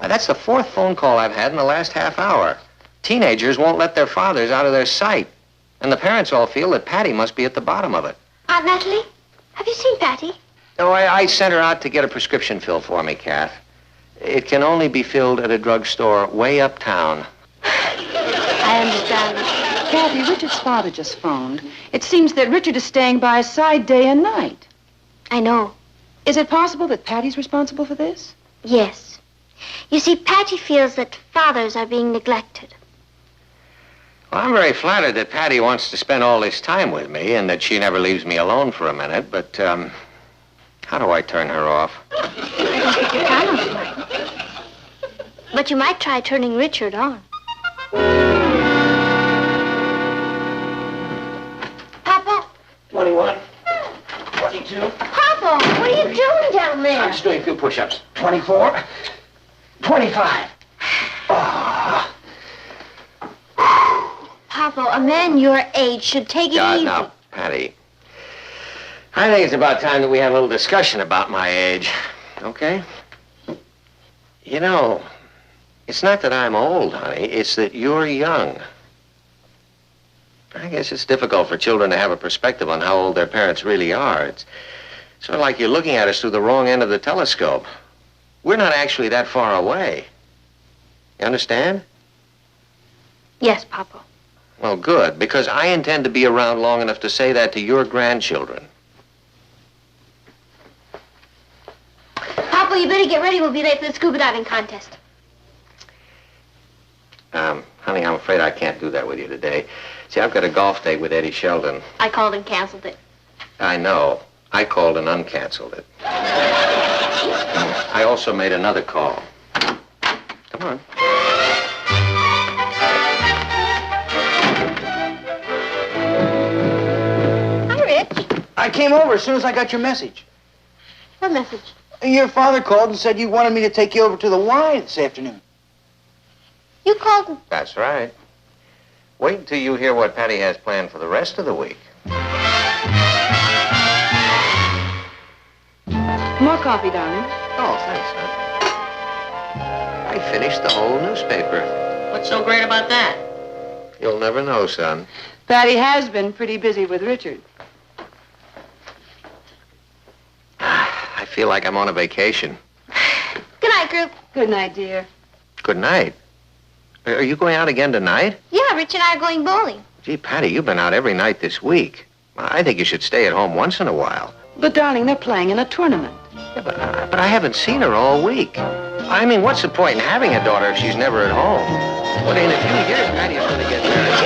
Speaker 6: That's the fourth phone call I've had in the last half hour. Teenagers won't let their fathers out of their sight, and the parents all feel that Patty must be at the bottom of it.
Speaker 1: Aunt Natalie, have you seen Patty?
Speaker 6: Oh, I sent her out to get a prescription filled for me, Kath. It can only be filled at a drugstore way uptown.
Speaker 1: I understand.
Speaker 13: Kathy, Richard's father just phoned. It seems that Richard is staying by his side day and night.
Speaker 1: I know.
Speaker 13: Is it possible that Patty's responsible for this?
Speaker 7: Yes. You see, Patty feels that fathers are being neglected.
Speaker 6: Well, I'm very flattered that Patty wants to spend all this time with me and that she never leaves me alone for a minute, but, how do I turn her off?
Speaker 7: I don't think you can, Uncle Martin. But you might try turning Richard on. Papa?
Speaker 11: 21. 22.
Speaker 7: Papa, what are you doing down there?
Speaker 11: I'm just doing a few push-ups. 24. 25. Oh.
Speaker 7: Papa, a man your age should take it easy.
Speaker 6: Now, Patty. I think it's about time that we had a little discussion about my age, okay? You know, it's not that I'm old, honey. It's that you're young. I guess it's difficult for children to have a perspective on how old their parents really are. It's sort of like you're looking at us through the wrong end of the telescope. We're not actually that far away. You understand?
Speaker 7: Yes, Papa.
Speaker 6: Well, good, because I intend to be around long enough to say that to your grandchildren.
Speaker 7: Papa, you better get ready. We'll be late for the scuba diving contest.
Speaker 6: Honey, I'm afraid I can't do that with you today. See, I've got a golf date with Eddie Sheldon.
Speaker 7: I called and canceled it.
Speaker 6: I know. I called and uncanceled it. I also made another call. Come on.
Speaker 7: Hi, Rich.
Speaker 8: I came over as soon as I got your message.
Speaker 7: What message?
Speaker 8: Your father called and said you wanted me to take you over to the Y this afternoon.
Speaker 7: You called him.
Speaker 6: That's right. Wait until you hear what Patty has planned for the rest of the week.
Speaker 13: More coffee, darling.
Speaker 6: Oh, thanks, son. I finished the whole newspaper.
Speaker 2: What's so great about that?
Speaker 6: You'll never know, son.
Speaker 13: Patty has been pretty busy with Richard.
Speaker 6: I feel like I'm on a vacation.
Speaker 7: Good night, group.
Speaker 13: Good night, dear.
Speaker 6: Good night. Are you going out again tonight?
Speaker 7: Yeah, Rich and I are going bowling.
Speaker 6: Gee, Patty, you've been out every night this week. I think you should stay at home once in a while.
Speaker 13: But, darling, they're playing in a tournament.
Speaker 6: Yeah, but I haven't seen her all week. I mean, what's the point in having a daughter if she's never at home? Well, in a few years, Patty's going to get married.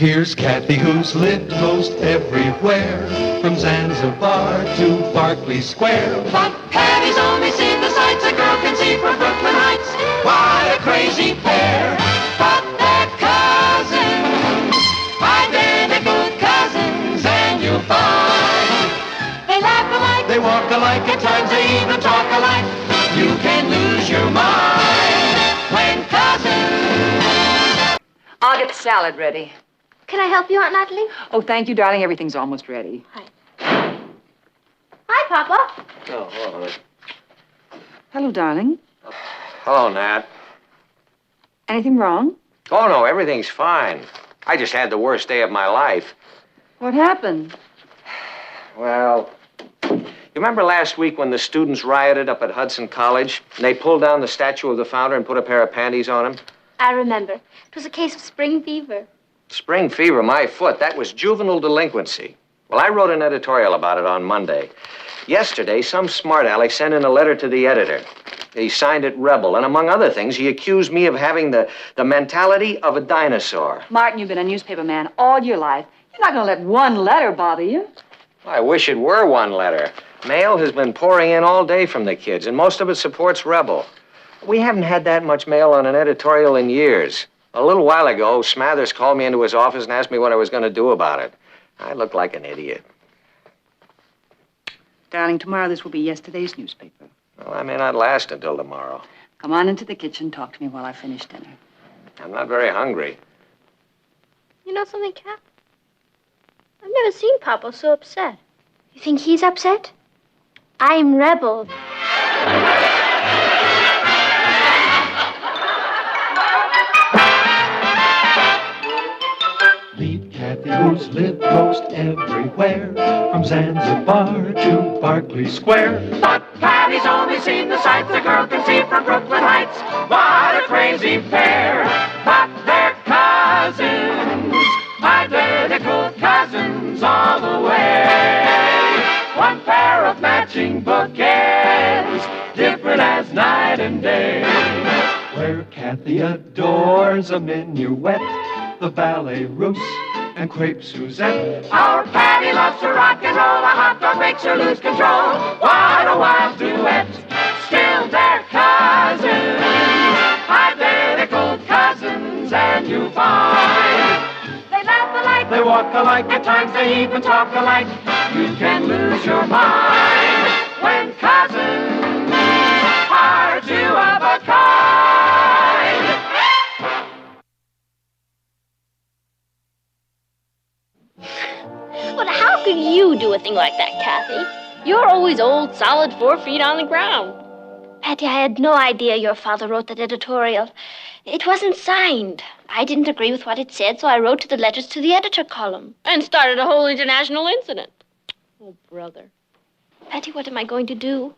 Speaker 3: Here's Kathy, who's lived most everywhere, from Zanzibar to Berkeley Square.
Speaker 4: But Patty's only seen the sights a girl can see from Brooklyn Heights. What a crazy pair. But they're cousins, identical cousins, and you'll find they laugh alike, they walk alike, at times they even talk alike. You can lose your mind when cousins.
Speaker 13: I'll get the salad ready.
Speaker 7: Can I help you, Aunt Natalie?
Speaker 13: Oh, thank you, darling. Everything's almost ready.
Speaker 7: Hi, Papa.
Speaker 6: Oh, hello, honey.
Speaker 13: Hello, darling.
Speaker 6: Hello, Nat.
Speaker 13: Anything wrong?
Speaker 6: Oh, no, everything's fine. I just had the worst day of my life.
Speaker 13: What happened?
Speaker 6: Well, you remember last week when the students rioted up at Hudson College? And they pulled down the statue of the founder and put a pair of panties on him?
Speaker 7: I remember. It was a case of spring fever.
Speaker 6: Spring fever, my foot. That was juvenile delinquency. Well, I wrote an editorial about it on Monday. Yesterday, some smart aleck sent in a letter to the editor. He signed it Rebel, and among other things, he accused me of having the mentality of a dinosaur.
Speaker 13: Martin, you've been a newspaper man all your life. You're not going to let one letter bother you.
Speaker 6: I wish it were one letter. Mail has been pouring in all day from the kids, and most of it supports Rebel. We haven't had that much mail on an editorial in years. A little while ago, Smathers called me into his office and asked me what I was going to do about it. I looked like an idiot.
Speaker 13: Darling, tomorrow this will be yesterday's newspaper.
Speaker 6: Well, I may not last until tomorrow.
Speaker 13: Come on into the kitchen. Talk to me while I finish dinner.
Speaker 6: I'm not very hungry.
Speaker 7: You know something, Cap? I've never seen Papa so upset. You think he's upset? I'm Rebel.
Speaker 3: Meet Kathy, who Heroes live most everywhere, from Zanzibar to Berkeley Square.
Speaker 4: But Patty's only seen the sights a girl can see from Brooklyn Heights. What a crazy pair, but they're cousins, identical cousins all the way. One pair of matching bookends, different as night and day.
Speaker 3: Where Kathy adores a minuet, the ballet russe, and crepe Suzette.
Speaker 4: Our Patty loves to rock and roll, a hot dog makes her lose control. What a wild duet, still they're cousins, identical cousins, and you find they laugh alike, they walk alike, at times they even talk alike. You can lose your mind when cousins are two of a kind.
Speaker 1: But how could you do a thing like that, Kathy? You're always old, solid 4 feet on the ground. Patty, I had no idea your father wrote that editorial. It wasn't signed. I didn't agree with what it said, so I wrote to the letters to the editor column. And started a whole international incident. Oh, brother. Patty, what am I going to do?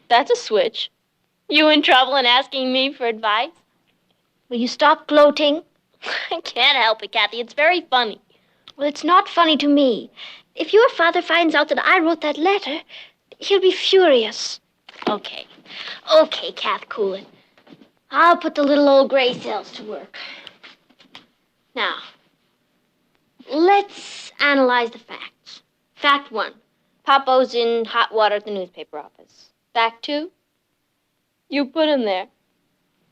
Speaker 1: That's a switch. You in trouble and asking me for advice? Will you stop gloating? I can't help it, Kathy. It's very funny. Well, it's not funny to me. If your father finds out that I wrote that letter, he'll be furious. Okay. Okay, Kath, cool it. I'll put the little old gray cells to work. Now, let's analyze the facts. Fact 1. Papo's in hot water at the newspaper office. Fact 2. You put him there.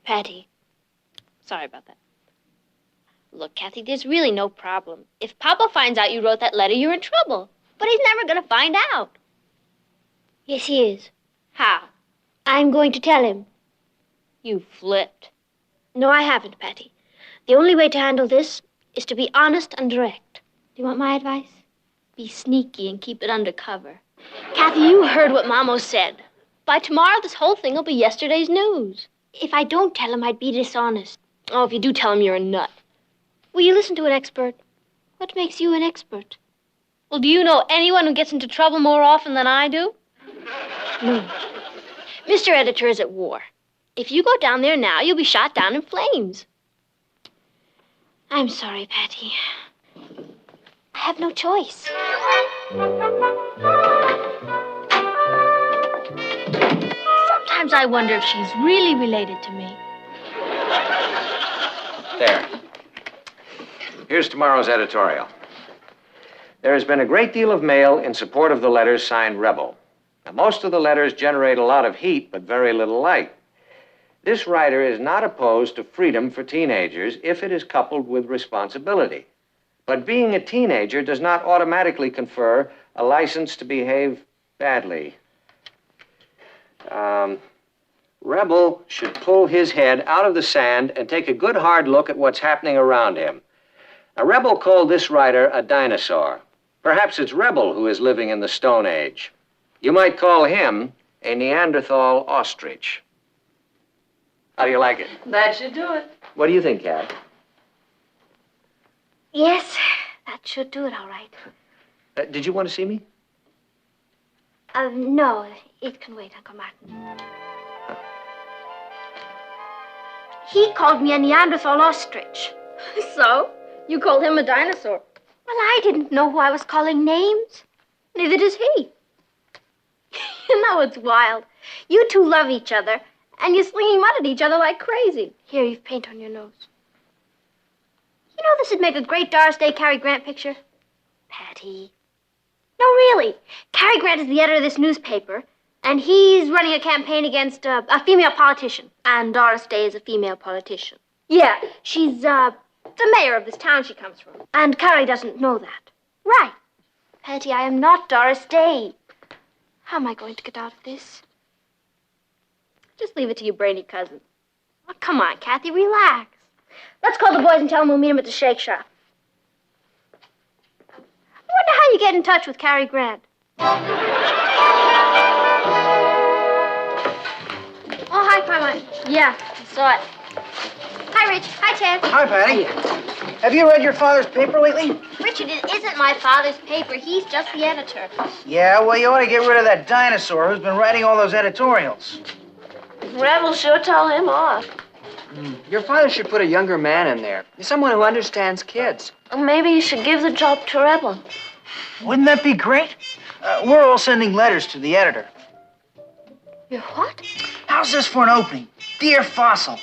Speaker 1: Patty. Sorry about that. Look, Kathy, there's really no problem. If Papa finds out you wrote that letter, you're in trouble. But he's never going to find out. Yes, he is. How? I'm going to tell him. You flipped. No, I haven't, Patty. The only way to handle this is to be honest and direct. Do you want my advice? Be sneaky and keep it undercover. Kathy, you heard what Mamo said. By tomorrow, this whole thing will be yesterday's news. If I don't tell him, I'd be dishonest. Oh, if you do tell him, you're a nut. Will you listen to an expert? What makes you an expert? Well, do you know anyone who gets into trouble more often than I do? No. Mr. Editor is at war. If you go down there now, you'll be shot down in flames. I'm sorry, Patty. I have no choice. Sometimes I wonder if she's really related to me.
Speaker 6: There. Here's tomorrow's editorial. There has been a great deal of mail in support of the letters signed Rebel. Now, most of the letters generate a lot of heat, but very little light. This writer is not opposed to freedom for teenagers if it is coupled with responsibility. But being a teenager does not automatically confer a license to behave badly. Rebel should pull his head out of the sand and take a good hard look at what's happening around him. Now, Rebel called this writer a dinosaur. Perhaps it's Rebel who is living in the Stone Age. You might call him a Neanderthal ostrich. How do you like it?
Speaker 5: That should do it.
Speaker 6: What do you think, Kat?
Speaker 1: Yes, that should do it all right.
Speaker 6: Did you want to see me?
Speaker 1: No, it can wait, Uncle Martin. He called me a Neanderthal ostrich. So? You called him a dinosaur. Well, I didn't know who I was calling names. Neither does he. You know, it's wild. You two love each other, and you're slinging mud at each other like crazy. Here, you've paint on your nose. You know, this would make a great Doris Day Cary Grant picture. Patty. No, really. Cary Grant is the editor of this newspaper, and he's running a campaign against a female politician. And Doris Day is a female politician. Yeah, she's, the mayor of this town she comes from. And Cary doesn't know that. Right. Patty, I am not Doris Day. How am I going to get out of this? Just leave it to your brainy cousin. Oh, come on, Kathy, relax. Let's call the boys and tell them we'll meet them at the shake shop. I wonder how you get in touch with Cary Grant. Oh, hi, Carmine. Yeah, I saw it. Hi, Rich. Hi, Ted.
Speaker 8: Hi, Patty. Have you read your father's paper lately?
Speaker 1: Richard, it isn't my father's paper. He's just the editor.
Speaker 8: Yeah, well, you ought to get rid of that dinosaur who's been writing all those editorials.
Speaker 2: Rebel sure tell him off.
Speaker 11: Your father should put a younger man in there. Someone who understands kids.
Speaker 2: Or maybe you should give the job to Rebel.
Speaker 8: Wouldn't that be great? We're all sending letters to the editor.
Speaker 1: You're what?
Speaker 8: How's this for an opening? Dear Fossil,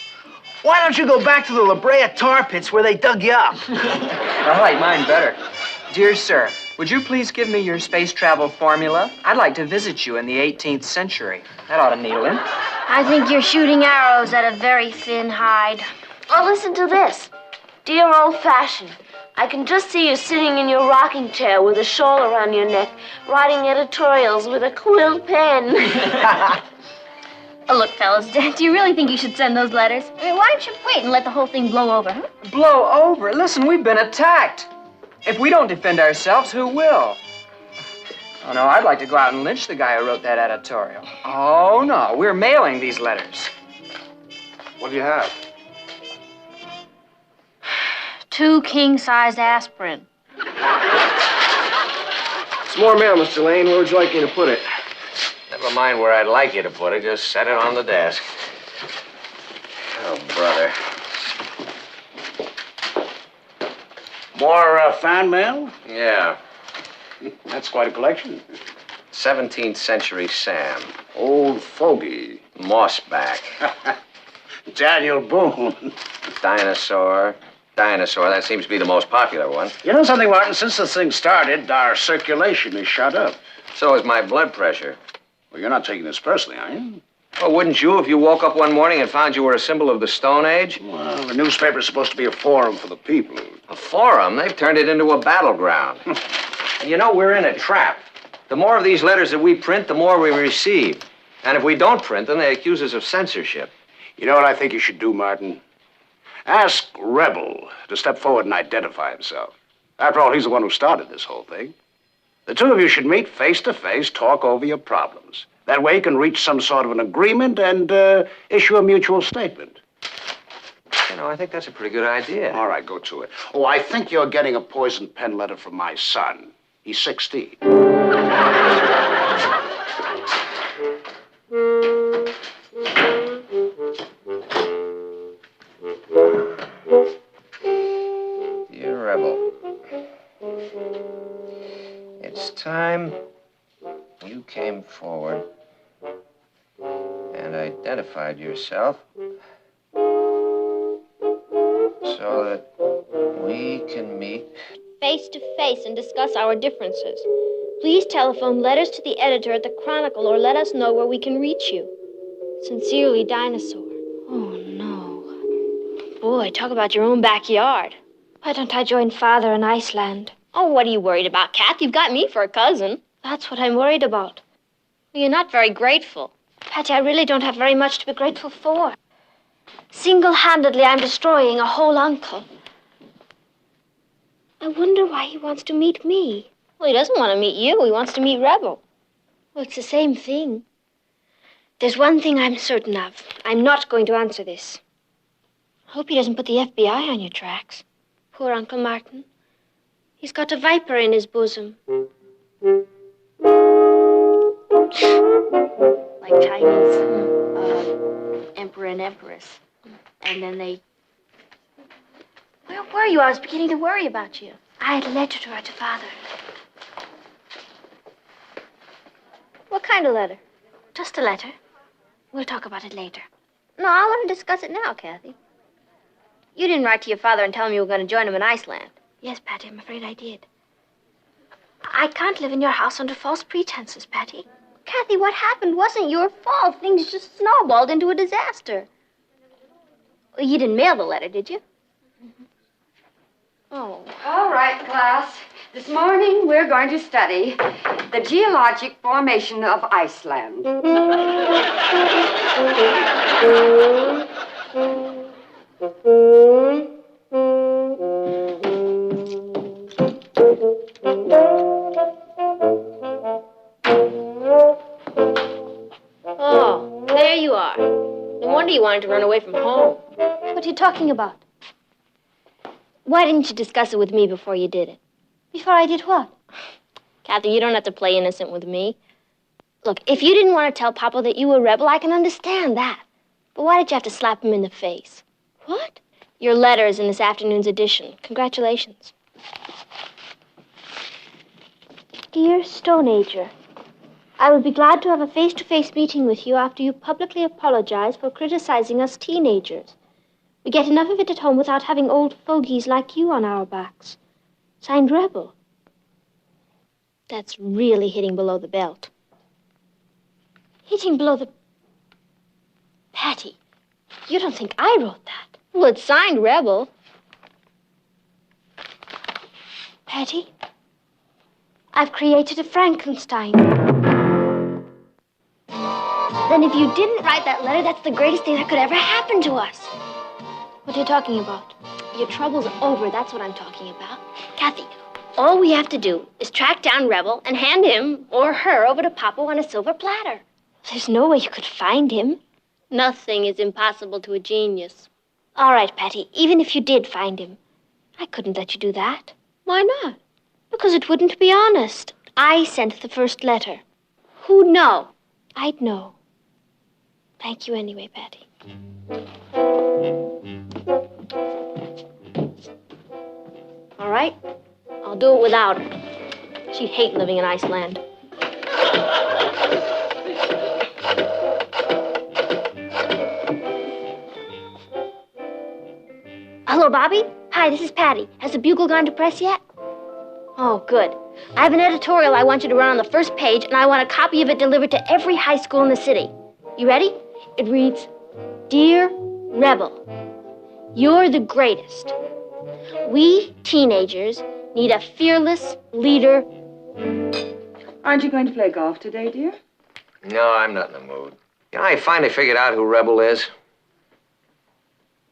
Speaker 8: why don't you go back to the La Brea tar pits where they dug you up?
Speaker 11: I like mine better. Dear sir, would you please give me your space travel formula? I'd like to visit you in the 18th century. That ought to needle him.
Speaker 1: I think you're shooting arrows at a very thin hide.
Speaker 2: Oh, listen to this. Dear old-fashioned, I can just see you sitting in your rocking chair with a shawl around your neck, writing editorials with a quill pen.
Speaker 1: Oh, look, fellas, do you really think you should send those letters? I mean, why don't you wait and let the whole thing blow over, huh?
Speaker 11: Blow over? Listen, we've been attacked. If we don't defend ourselves, who will? Oh, no, I'd like to go out and lynch the guy who wrote that editorial. Oh, no, we're mailing these letters.
Speaker 10: What do you have?
Speaker 1: 2 king-size aspirin.
Speaker 10: It's more mail, Mr. Lane. Where would you like me to put it?
Speaker 6: Never mind where I'd like you to put it. Just set it on the desk. Oh, brother.
Speaker 15: More fan mail?
Speaker 6: Yeah.
Speaker 15: That's quite a collection.
Speaker 6: 17th century Sam.
Speaker 15: Old fogey.
Speaker 6: Mossback.
Speaker 15: Daniel Boone.
Speaker 6: Dinosaur. That seems to be the most popular one.
Speaker 15: You know something, Martin? Since this thing started, our circulation is shot up.
Speaker 6: So is my blood pressure.
Speaker 15: Well, you're not taking this personally, are you?
Speaker 6: Well, wouldn't you if you woke up one morning and found you were a symbol of the Stone Age?
Speaker 15: Well, the newspaper's supposed to be a forum for the people.
Speaker 6: A forum? They've turned it into a battleground. And you know, we're in a trap. The more of these letters that we print, the more we receive. And if we don't print them, they accuse us of censorship.
Speaker 15: You know what I think you should do, Martin? Ask Rebel to step forward and identify himself. After all, he's the one who started this whole thing. The two of you should meet face to face, talk over your problems. That way you can reach some sort of an agreement and issue a mutual statement.
Speaker 6: You know, I think that's a pretty good idea.
Speaker 15: All right, go to it. Oh, I think you're getting a poison pen letter from my son. He's 16.
Speaker 6: Dear Rebel, it's time you came forward and identified yourself so that we can meet
Speaker 1: Face to face and discuss our differences. Please telephone letters to the editor at the Chronicle or let us know where we can reach you. Sincerely, Dinosaur. Oh, no. Boy, talk about your own backyard. Why don't I join Father in Iceland? Oh, what are you worried about, Kath? You've got me for a cousin. That's what I'm worried about. Well, you're not very grateful. Patty, I really don't have very much to be grateful for. Single-handedly, I'm destroying a whole uncle. I wonder why he wants to meet me. Well, he doesn't want to meet you. He wants to meet Rebel. Well, it's the same thing. There's one thing I'm certain of. I'm not going to answer this. I hope he doesn't put the FBI on your tracks. Poor Uncle Martin. He's got a viper in his bosom. Like Chinese emperor and empress. And then they... Where were you? I was beginning to worry about you. I had a letter to write to Father. What kind of letter? Just a letter. We'll talk about it later. No, I want to discuss it now, Kathy. You didn't write to your father and tell him you were going to join him in Iceland. Yes, Patty, I'm afraid I did. I can't live in your house under false pretenses, Patty. Kathy, what happened wasn't your fault. Things just snowballed into a disaster. You didn't mail the letter, did you?
Speaker 12: Oh. All right, class. This morning we're going to study the geologic formation of Iceland.
Speaker 1: Oh, there you are. No wonder you wanted to run away from home. What are you talking about?
Speaker 7: Why didn't you discuss it with me before you did it? Before I did what? Kathy, you don't have to play innocent with me. Look, if you didn't want to tell Papa that you were a rebel, I can understand that. But why did you have to slap him in the face? What? Your letter is in this afternoon's edition. Congratulations. Dear Stone Ager, I would be glad to have a face-to-face meeting with you after you publicly apologize for criticizing us teenagers. We get enough of it at home without having old fogies like you on our backs. Signed, Rebel. That's really hitting below the belt. Hitting below the... Patty, you don't think I wrote that? Well, it's signed Rebel. Patty, I've created a Frankenstein. Then if you didn't write that letter, that's the greatest thing that could ever happen to us. What are you talking about? Your trouble's over, that's what I'm talking about. Kathy, all we have to do is track down Rebel and hand him or her over to Papa on a silver platter. There's no way you could find him. Nothing is impossible to a genius. All right, Patty, even if you did find him, I couldn't let you do that. Why not? Because it wouldn't be honest. I sent the first letter. Who'd know? I'd know. Thank you anyway, Patty. All right, I'll do it without her. She'd hate living in Iceland. Hello, Bobby. Hi, this is Patty. Has the Bugle gone to press yet? Oh, good. I have an editorial I want you to run on the first page, and I want a copy of it delivered to every high school in the city. You ready? It reads, Dear Rebel, you're the greatest. We teenagers need a fearless leader.
Speaker 13: Aren't you going to play golf today, dear?
Speaker 6: No, I'm not in the mood. You know, I finally figured out who Rebel is.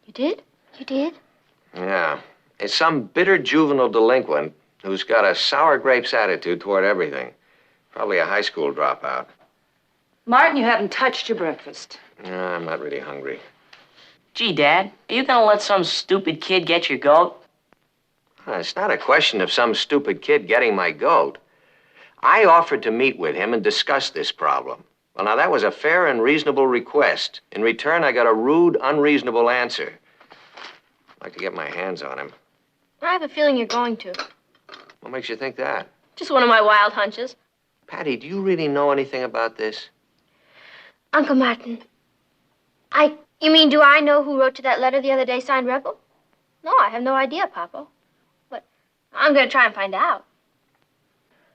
Speaker 7: You did? You did?
Speaker 6: Yeah. It's some bitter juvenile delinquent who's got a sour grapes attitude toward everything. Probably a high school dropout.
Speaker 13: Martin, you haven't touched your breakfast.
Speaker 6: No, I'm not really hungry.
Speaker 2: Gee, Dad, are you gonna let some stupid kid get your goat?
Speaker 6: It's not a question of some stupid kid getting my goat. I offered to meet with him and discuss this problem. Well, now, that was a fair and reasonable request. In return, I got a rude, unreasonable answer. I'd like to get my hands on him.
Speaker 7: I have a feeling you're going to.
Speaker 6: What makes you think that?
Speaker 7: Just one of my wild hunches.
Speaker 6: Patty, do you really know anything about this?
Speaker 7: Uncle Martin, you mean, do I know who wrote you that letter the other day signed Rebel? No, I have no idea, Papa. But I'm going to try and find out.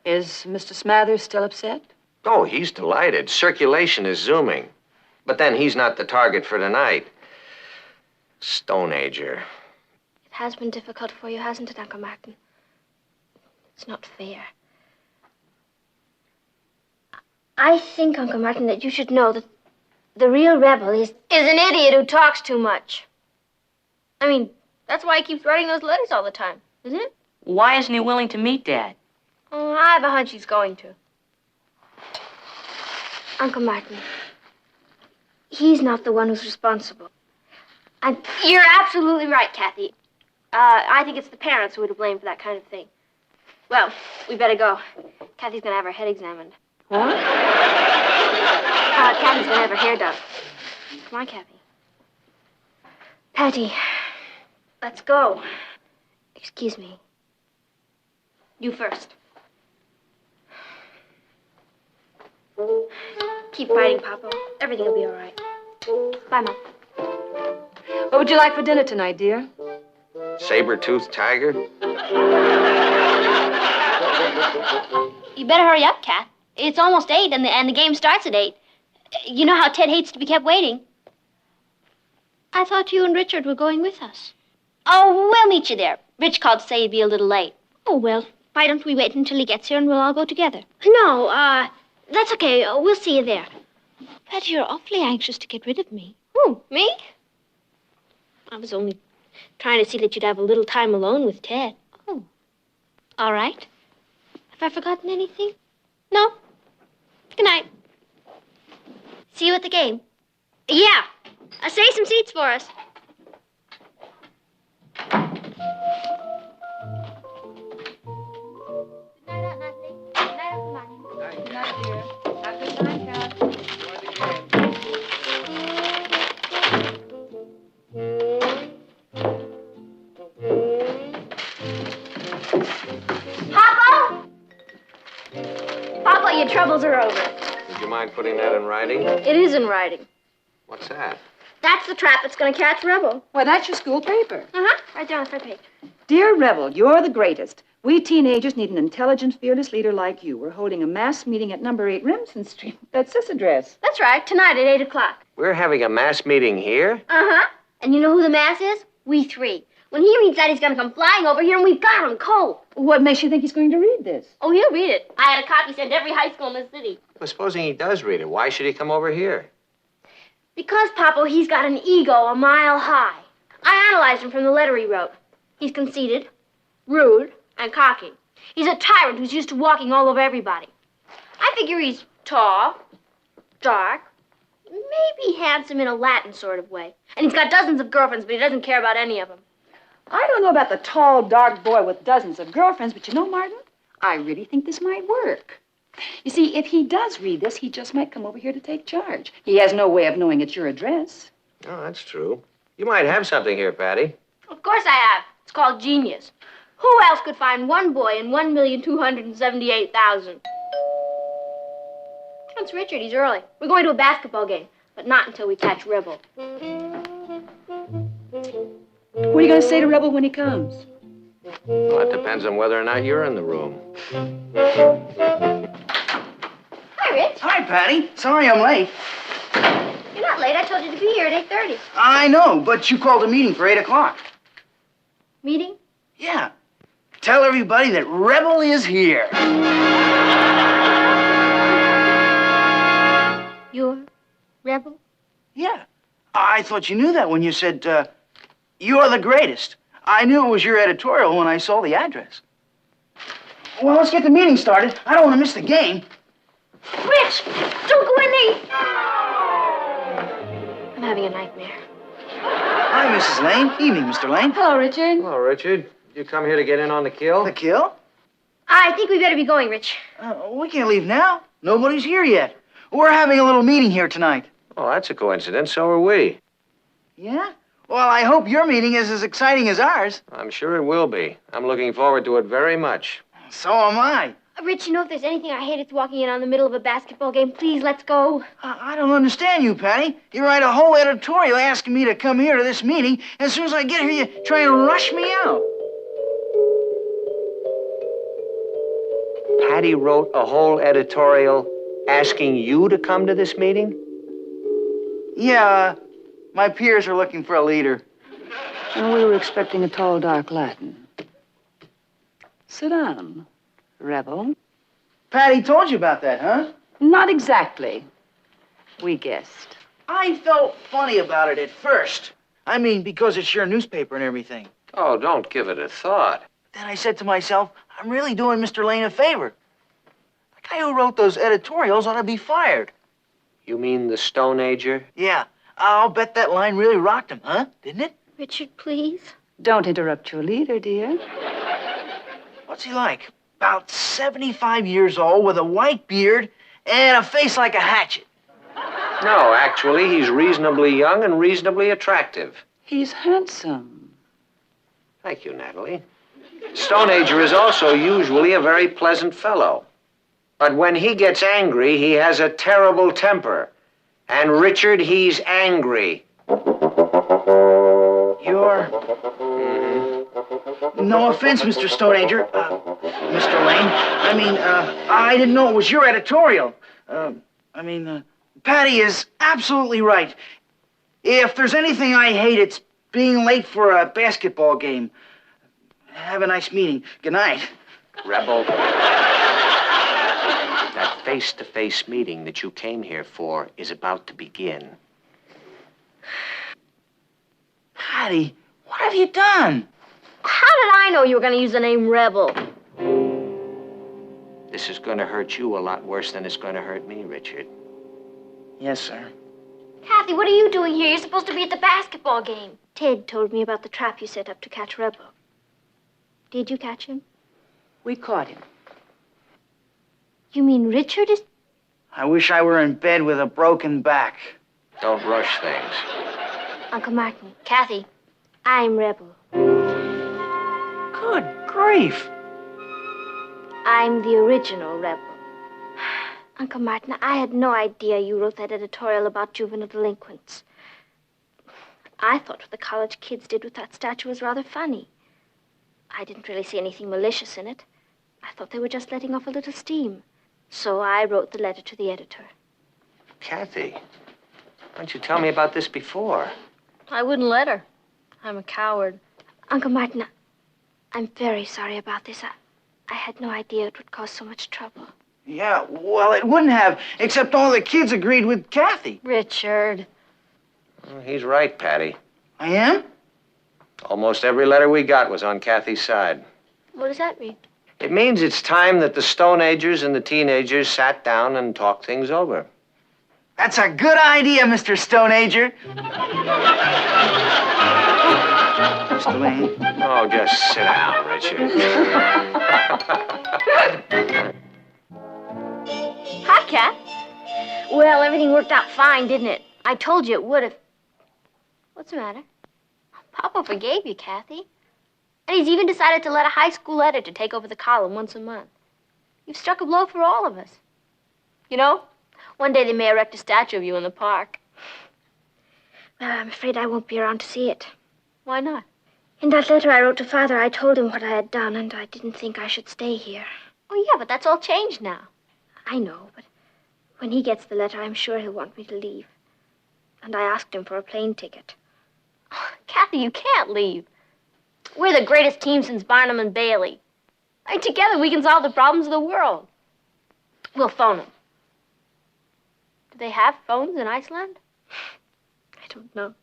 Speaker 13: Is Mr. Smathers still upset?
Speaker 6: Oh, he's delighted. Circulation is zooming. But then he's not the target for tonight. Stone Ager.
Speaker 7: It has been difficult for you, hasn't it, Uncle Martin? It's not fair. I think, Uncle Martin, that you should know that the real rebel is an idiot who talks too much. I mean, that's why he keeps writing those letters all the time, isn't it?
Speaker 2: Why isn't he willing to meet Dad?
Speaker 7: Oh, I have a hunch he's going to. Uncle Martin, he's not the one who's responsible. You're absolutely right, Kathy. I think it's the parents who are to blame for that kind of thing. Well, we better go. Kathy's going to have her head examined.
Speaker 13: What?
Speaker 7: Kathy's going to have her hair done. Come on, Kathy. Patty, let's go. Excuse me. You first. Keep fighting, Papa. Everything will be all right. Bye, Mom.
Speaker 13: What would you like for dinner tonight, dear?
Speaker 6: Saber-toothed tiger?
Speaker 7: You better hurry up, Kat. It's almost 8, and the game starts at 8. You know how Ted hates to be kept waiting. I thought you and Richard were going with us. Oh, we'll meet you there. Rich called to say he'd be a little late. Oh, well, why don't we wait until he gets here and we'll all go together? No, that's okay. We'll see you there. Patty, you're awfully anxious to get rid of me. Who, me? I was only trying to see that you'd have a little time alone with Ted. Oh, all right. Have I forgotten anything? No. Good night. See you at the game. Yeah. Save some seats for us.
Speaker 6: mind putting that in writing?
Speaker 1: It is in writing.
Speaker 6: What's that?
Speaker 1: That's the trap that's going to catch Rebel.
Speaker 13: Why, that's your school paper.
Speaker 1: Uh-huh. Right there on the front page.
Speaker 13: Dear Rebel, you're the greatest. We teenagers need an intelligent, fearless leader like you. We're holding a mass meeting at number 8 Remsen Street. That's this address.
Speaker 1: That's right. Tonight at 8 o'clock.
Speaker 6: We're having a mass meeting here?
Speaker 1: Uh-huh. And you know who the mass is? We three. When he reads that, he's going to come flying over here, and we've got him cold.
Speaker 13: What makes you think he's going to read this?
Speaker 1: Oh, he'll read it. I had a copy sent to every high school in the city.
Speaker 6: Well, supposing he does read it, why should he come over here?
Speaker 1: Because, Papa, he's got an ego a mile high. I analyzed him from the letter he wrote. He's conceited, rude, and cocky. He's a tyrant who's used to walking all over everybody. I figure he's tall, dark, maybe handsome in a Latin sort of way. And he's got dozens of girlfriends, but he doesn't care about any of them.
Speaker 13: I don't know about the tall, dark boy with dozens of girlfriends, but you know, Martin, I really think this might work. You see, if he does read this, he just might come over here to take charge. He has no way of knowing it's your address.
Speaker 6: Oh, that's true. You might have something here, Patty.
Speaker 1: Of course I have. It's called genius. Who else could find one boy in 1,278,000? It's Richard. He's early. We're going to a basketball game, but not until we catch Rebel.
Speaker 13: What are you going to say to Rebel when he comes?
Speaker 6: Well, it depends on whether or not you're in the room.
Speaker 1: Hi, Rich.
Speaker 8: Hi, Patty. Sorry I'm late.
Speaker 1: You're not late. I told you to be here at 8:30.
Speaker 8: I know, but you called a meeting for 8 o'clock.
Speaker 1: Meeting?
Speaker 8: Yeah. Tell everybody that Rebel is here.
Speaker 1: You're Rebel?
Speaker 8: Yeah. I thought you knew that when you said, you're the greatest. I knew it was your editorial when I saw the address. Well, let's get the meeting started. I don't want to miss the game.
Speaker 1: Rich, don't go in there. I'm having a nightmare.
Speaker 8: Hi, Mrs. Lane. Evening, Mr. Lane.
Speaker 13: Hello, Richard.
Speaker 6: Hello, Richard. You come here to get in on the kill?
Speaker 8: The kill?
Speaker 1: I think we better be going, Rich.
Speaker 8: We can't leave now. Nobody's here yet. We're having a little meeting here tonight.
Speaker 6: Oh, that's a coincidence. So are we.
Speaker 8: Yeah? Well, I hope your meeting is as exciting as ours.
Speaker 6: I'm sure it will be. I'm looking forward to it very much.
Speaker 8: So am I.
Speaker 1: Rich, you know, if there's anything I hate, it's walking in on the middle of a basketball game. Please, let's go.
Speaker 8: I don't understand you, Patty. You write a whole editorial asking me to come here to this meeting. As soon as I get here, you try and rush me out.
Speaker 6: Patty wrote a whole editorial asking you to come to this meeting?
Speaker 8: Yeah, my peers are looking for a leader.
Speaker 13: And we were expecting a tall, dark Latin. Sit down, Rebel.
Speaker 8: Patty told you about that, huh?
Speaker 13: Not exactly. We guessed.
Speaker 8: I felt funny about it at first. I mean, because it's your newspaper and everything.
Speaker 6: Oh, don't give it a thought.
Speaker 8: Then I said to myself, I'm really doing Mr. Lane a favor. The guy who wrote those editorials ought to be fired.
Speaker 6: You mean the Stone Ager?
Speaker 8: Yeah, I'll bet that line really rocked him, huh? Didn't it?
Speaker 1: Richard, please.
Speaker 13: Don't interrupt your leader, dear.
Speaker 8: What's he like? About 75 years old with a white beard and a face like a hatchet.
Speaker 6: No, actually, he's reasonably young and reasonably attractive.
Speaker 13: He's handsome.
Speaker 6: Thank you, Natalie. Stone Ager is also usually a very pleasant fellow. But when he gets angry, he has a terrible temper. And Richard, he's angry.
Speaker 8: You're... No offense, Mr. Stone Ager. Mr. Lane. I didn't know it was your editorial. Patty is absolutely right. If there's anything I hate, it's being late for a basketball game. Have a nice meeting. Good night.
Speaker 6: Rebel. That face-to-face meeting that you came here for is about to begin.
Speaker 8: Patty, what have you done?
Speaker 1: How did I know you were going to use the name Rebel?
Speaker 6: This is going to hurt you a lot worse than it's going to hurt me, Richard.
Speaker 8: Yes, sir.
Speaker 1: Kathy, what are you doing here? You're supposed to be at the basketball game. Ted told me about the trap you set up to catch Rebel. Did you catch him?
Speaker 13: We caught him.
Speaker 1: You mean Richard is...
Speaker 8: I wish I were in bed with a broken back.
Speaker 6: Don't rush things.
Speaker 1: Uncle Martin, Kathy, I'm Rebel.
Speaker 8: Good grief.
Speaker 1: I'm the original Rebel. Uncle Martin, I had no idea you wrote that editorial about juvenile delinquents. I thought what the college kids did with that statue was rather funny. I didn't really see anything malicious in it. I thought they were just letting off a little steam. So I wrote the letter to the editor.
Speaker 6: Kathy, why didn't you tell me about this before?
Speaker 1: I wouldn't let her. I'm a coward. Uncle Martin, I'm very sorry about this. I had no idea it would cause so much trouble.
Speaker 8: Yeah, well, it wouldn't have, except all the kids agreed with Kathy.
Speaker 1: Richard.
Speaker 6: Well, he's right, Patty.
Speaker 8: I am?
Speaker 6: Almost every letter we got was on Kathy's side.
Speaker 1: What does that mean?
Speaker 6: It means it's time that the Stone Agers and the teenagers sat down and talked things over.
Speaker 8: That's a good idea, Mr. Stone Ager. Mr. Lane.
Speaker 6: Oh, just sit down, Richard.
Speaker 1: Hi, Kat. Well, everything worked out fine, didn't it? I told you it would have. What's the matter? Papa forgave you, Kathy. And he's even decided to let a high school editor take over the column once a month. You've struck a blow for all of us. You know, one day they may erect a statue of you in the park. Well, I'm afraid I won't be around to see it. Why not? In that letter I wrote to Father, I told him what I had done, and I didn't think I should stay here. Oh, yeah, but that's all changed now. I know, but when he gets the letter, I'm sure he'll want me to leave. And I asked him for a plane ticket. Oh, Kathy, you can't leave. We're the greatest team since Barnum and Bailey. Right, together we can solve the problems of the world. We'll phone them. Do they have phones in Iceland? I don't know.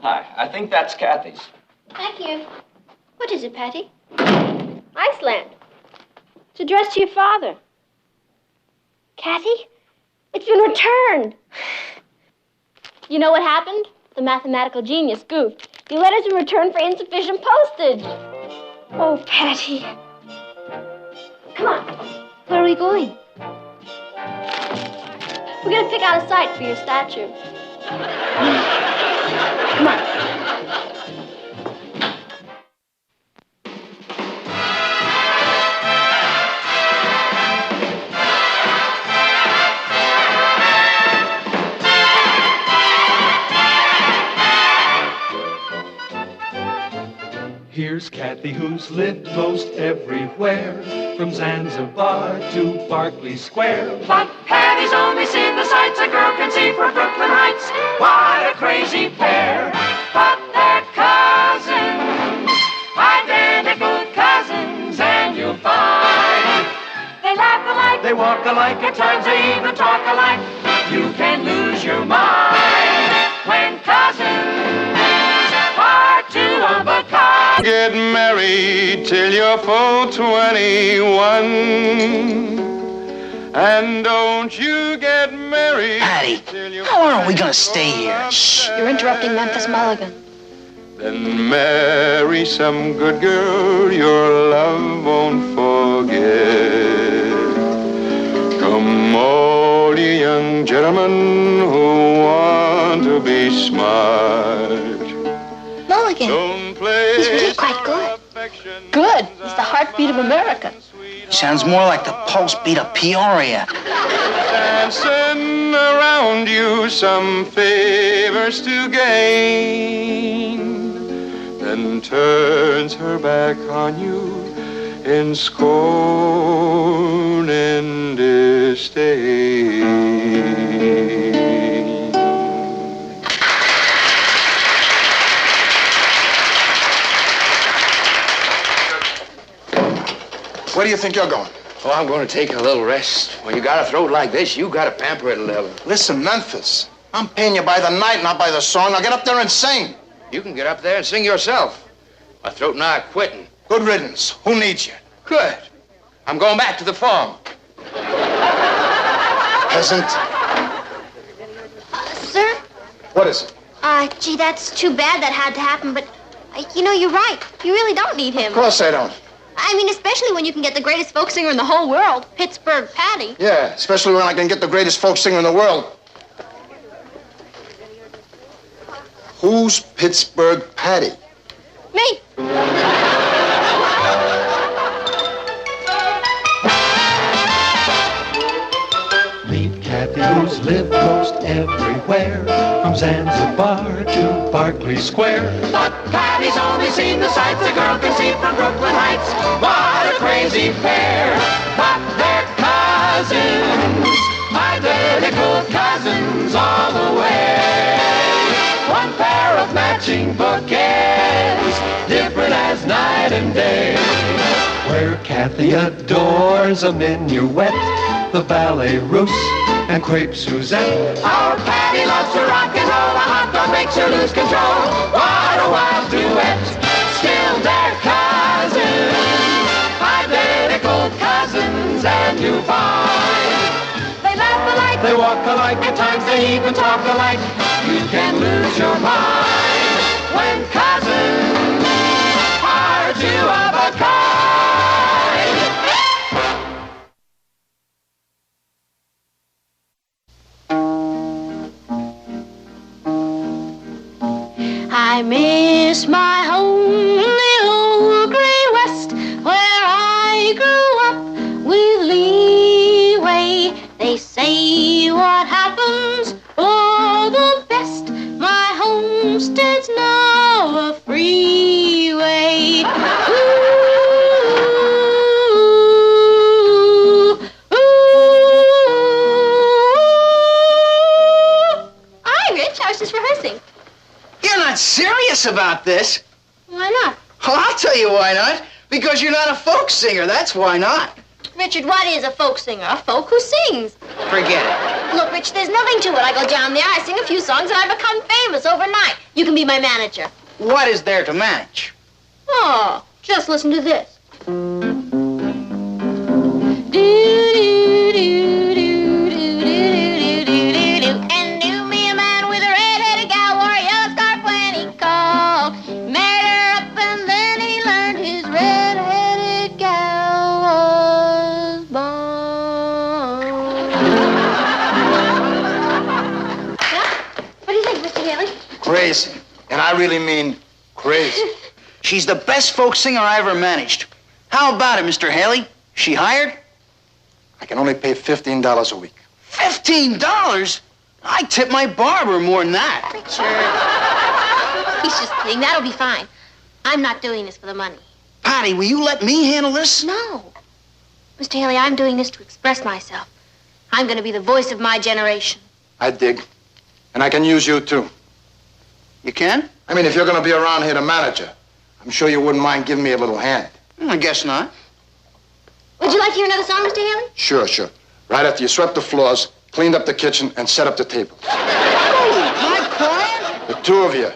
Speaker 16: Hi, I think that's Kathy's.
Speaker 1: Thank you. What is it, Patty? Iceland. It's addressed to your father. Kathy, it's been returned. You know what happened? The mathematical genius goofed. The letter's been returned for insufficient postage. Oh, Patty. Come on. Where are we going? We're going to pick out a site for your statue. Come on.
Speaker 3: Here's Kathy, who's lived most everywhere, from Zanzibar to Berkeley Square.
Speaker 4: But Patty's only seen the sights a girl can see from Brooklyn Heights. What a crazy pair. But they're cousins, identical cousins, and you'll find they laugh alike, they walk alike, at times they even talk alike. You can lose your mind when cousins are two of a kind.
Speaker 10: Get married till you're full 21. And don't you get married.
Speaker 8: Patty, how long are we gonna stay here?
Speaker 1: Shh, you're interrupting Memphis Mulligan.
Speaker 10: Then marry some good girl your love won't forget. Come all you young gentlemen who want to be smart.
Speaker 1: Mulligan.
Speaker 10: Don't play.
Speaker 1: He's really quite good. Good. He's the heartbeat of America.
Speaker 8: Sounds more like the pulse beat of Peoria.
Speaker 10: Dancing around you, some favors to gain, then turns her back on you in scorn and disdain.
Speaker 17: Where do you think you're going?
Speaker 18: Oh, I'm going to take a little rest. When you got a throat like this, you got to pamper it a little.
Speaker 17: Listen, Memphis, I'm paying you by the night, not by the song. Now get up there and sing.
Speaker 18: You can get up there and sing yourself. My throat and I are quitting.
Speaker 17: Good riddance. Who needs you?
Speaker 18: Good. I'm going back to the farm.
Speaker 17: Peasant.
Speaker 1: Sir?
Speaker 17: What is it?
Speaker 1: Gee, that's too bad that had to happen, but, you know, you're right. You really don't need him.
Speaker 17: Of course I don't.
Speaker 1: I mean, especially when you can get the greatest folk singer in the whole world, Pittsburgh Patty.
Speaker 17: Yeah, especially when I can get the greatest folk singer in the world. Who's Pittsburgh Patty?
Speaker 1: Me.
Speaker 3: Meet Kathy, who's lived most everywhere, from Zanzibar to Berkeley Square.
Speaker 4: But Patty's only seen the sights a girl can see from Brooklyn Heights. What a crazy pair, but they're cousins, identical cousins all the way. One pair of matching bookends, different as night and day.
Speaker 3: Where Kathy adores a minuet, the ballet russe, and crepe Suzette.
Speaker 4: Our Patty loves to rock and roll, a hot dog makes her lose control. What a wild duet, still they're cousins, identical cousins, and you find they laugh alike,
Speaker 3: They walk alike,
Speaker 4: at times they even talk alike. You can lose your mind when cousins are two of a kind.
Speaker 1: I miss my home in the old gray west, where I grew up with leeway. They say what happens for the best. My homestead's now a freeway. Ooh, ooh. Hi, Rich. I was just rehearsing.
Speaker 8: You're not serious about this.
Speaker 1: Why not?
Speaker 8: Well, I'll tell you why not. Because you're not a folk singer, that's why not.
Speaker 1: Richard, what is a folk singer? A folk who sings.
Speaker 8: Forget it.
Speaker 1: Look, Rich, there's nothing to it. I go down there, I sing a few songs, and I become famous overnight. You can be my manager.
Speaker 8: What is there to manage?
Speaker 1: Oh, just listen to this. And knew me a man with a red-headed gal, wore a yellow scarf when he called. Married her up and then he learned his red-headed gal was born. What do you think, Mr. Haley?
Speaker 17: Crazy. And I really mean crazy.
Speaker 8: She's the best folk singer I ever managed. How about it, Mr. Haley? She hired?
Speaker 17: I can only pay $15 a week.
Speaker 8: $15? I tip my barber more than that.
Speaker 1: Richard. He's just kidding. That'll be fine. I'm not doing this for the money.
Speaker 8: Patty, will you let me handle this?
Speaker 1: No. Mr. Haley, I'm doing this to express myself. I'm going to be the voice of my generation.
Speaker 17: I dig. And I can use you, too.
Speaker 8: You can?
Speaker 17: I mean, if you're going to be around here to manage her, I'm sure you wouldn't mind giving me a little hand.
Speaker 8: I guess not.
Speaker 1: Would you like to hear another song, Mr. Haley?
Speaker 17: Sure, sure. Right after you swept the floors, cleaned up the kitchen, and set up the table.
Speaker 8: My client?
Speaker 17: The two of you.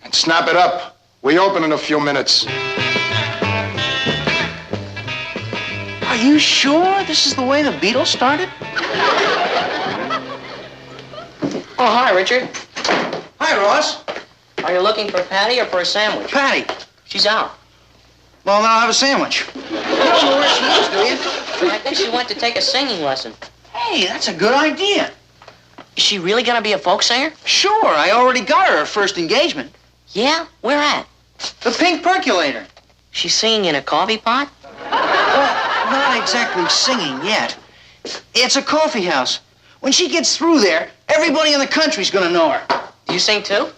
Speaker 17: And snap it up. We open in a few minutes.
Speaker 8: Are you sure this is the way the Beatles started?
Speaker 2: Oh, hi, Richard.
Speaker 8: Hi, Ross.
Speaker 2: Are you looking for Patty or for a sandwich?
Speaker 8: Patty.
Speaker 2: She's out.
Speaker 8: Well, then I'll have a sandwich. You don't know where she is, do you?
Speaker 2: I think she went to take a singing lesson.
Speaker 8: Hey, that's a good idea.
Speaker 2: Is she really gonna be a folk singer?
Speaker 8: Sure, I already got her first engagement.
Speaker 2: Yeah? Where at?
Speaker 8: The Pink Percolator.
Speaker 2: She's singing in a coffee pot?
Speaker 8: Well, not exactly singing yet. It's a coffee house. When she gets through there, everybody in the country's gonna know her.
Speaker 2: Do you sing too?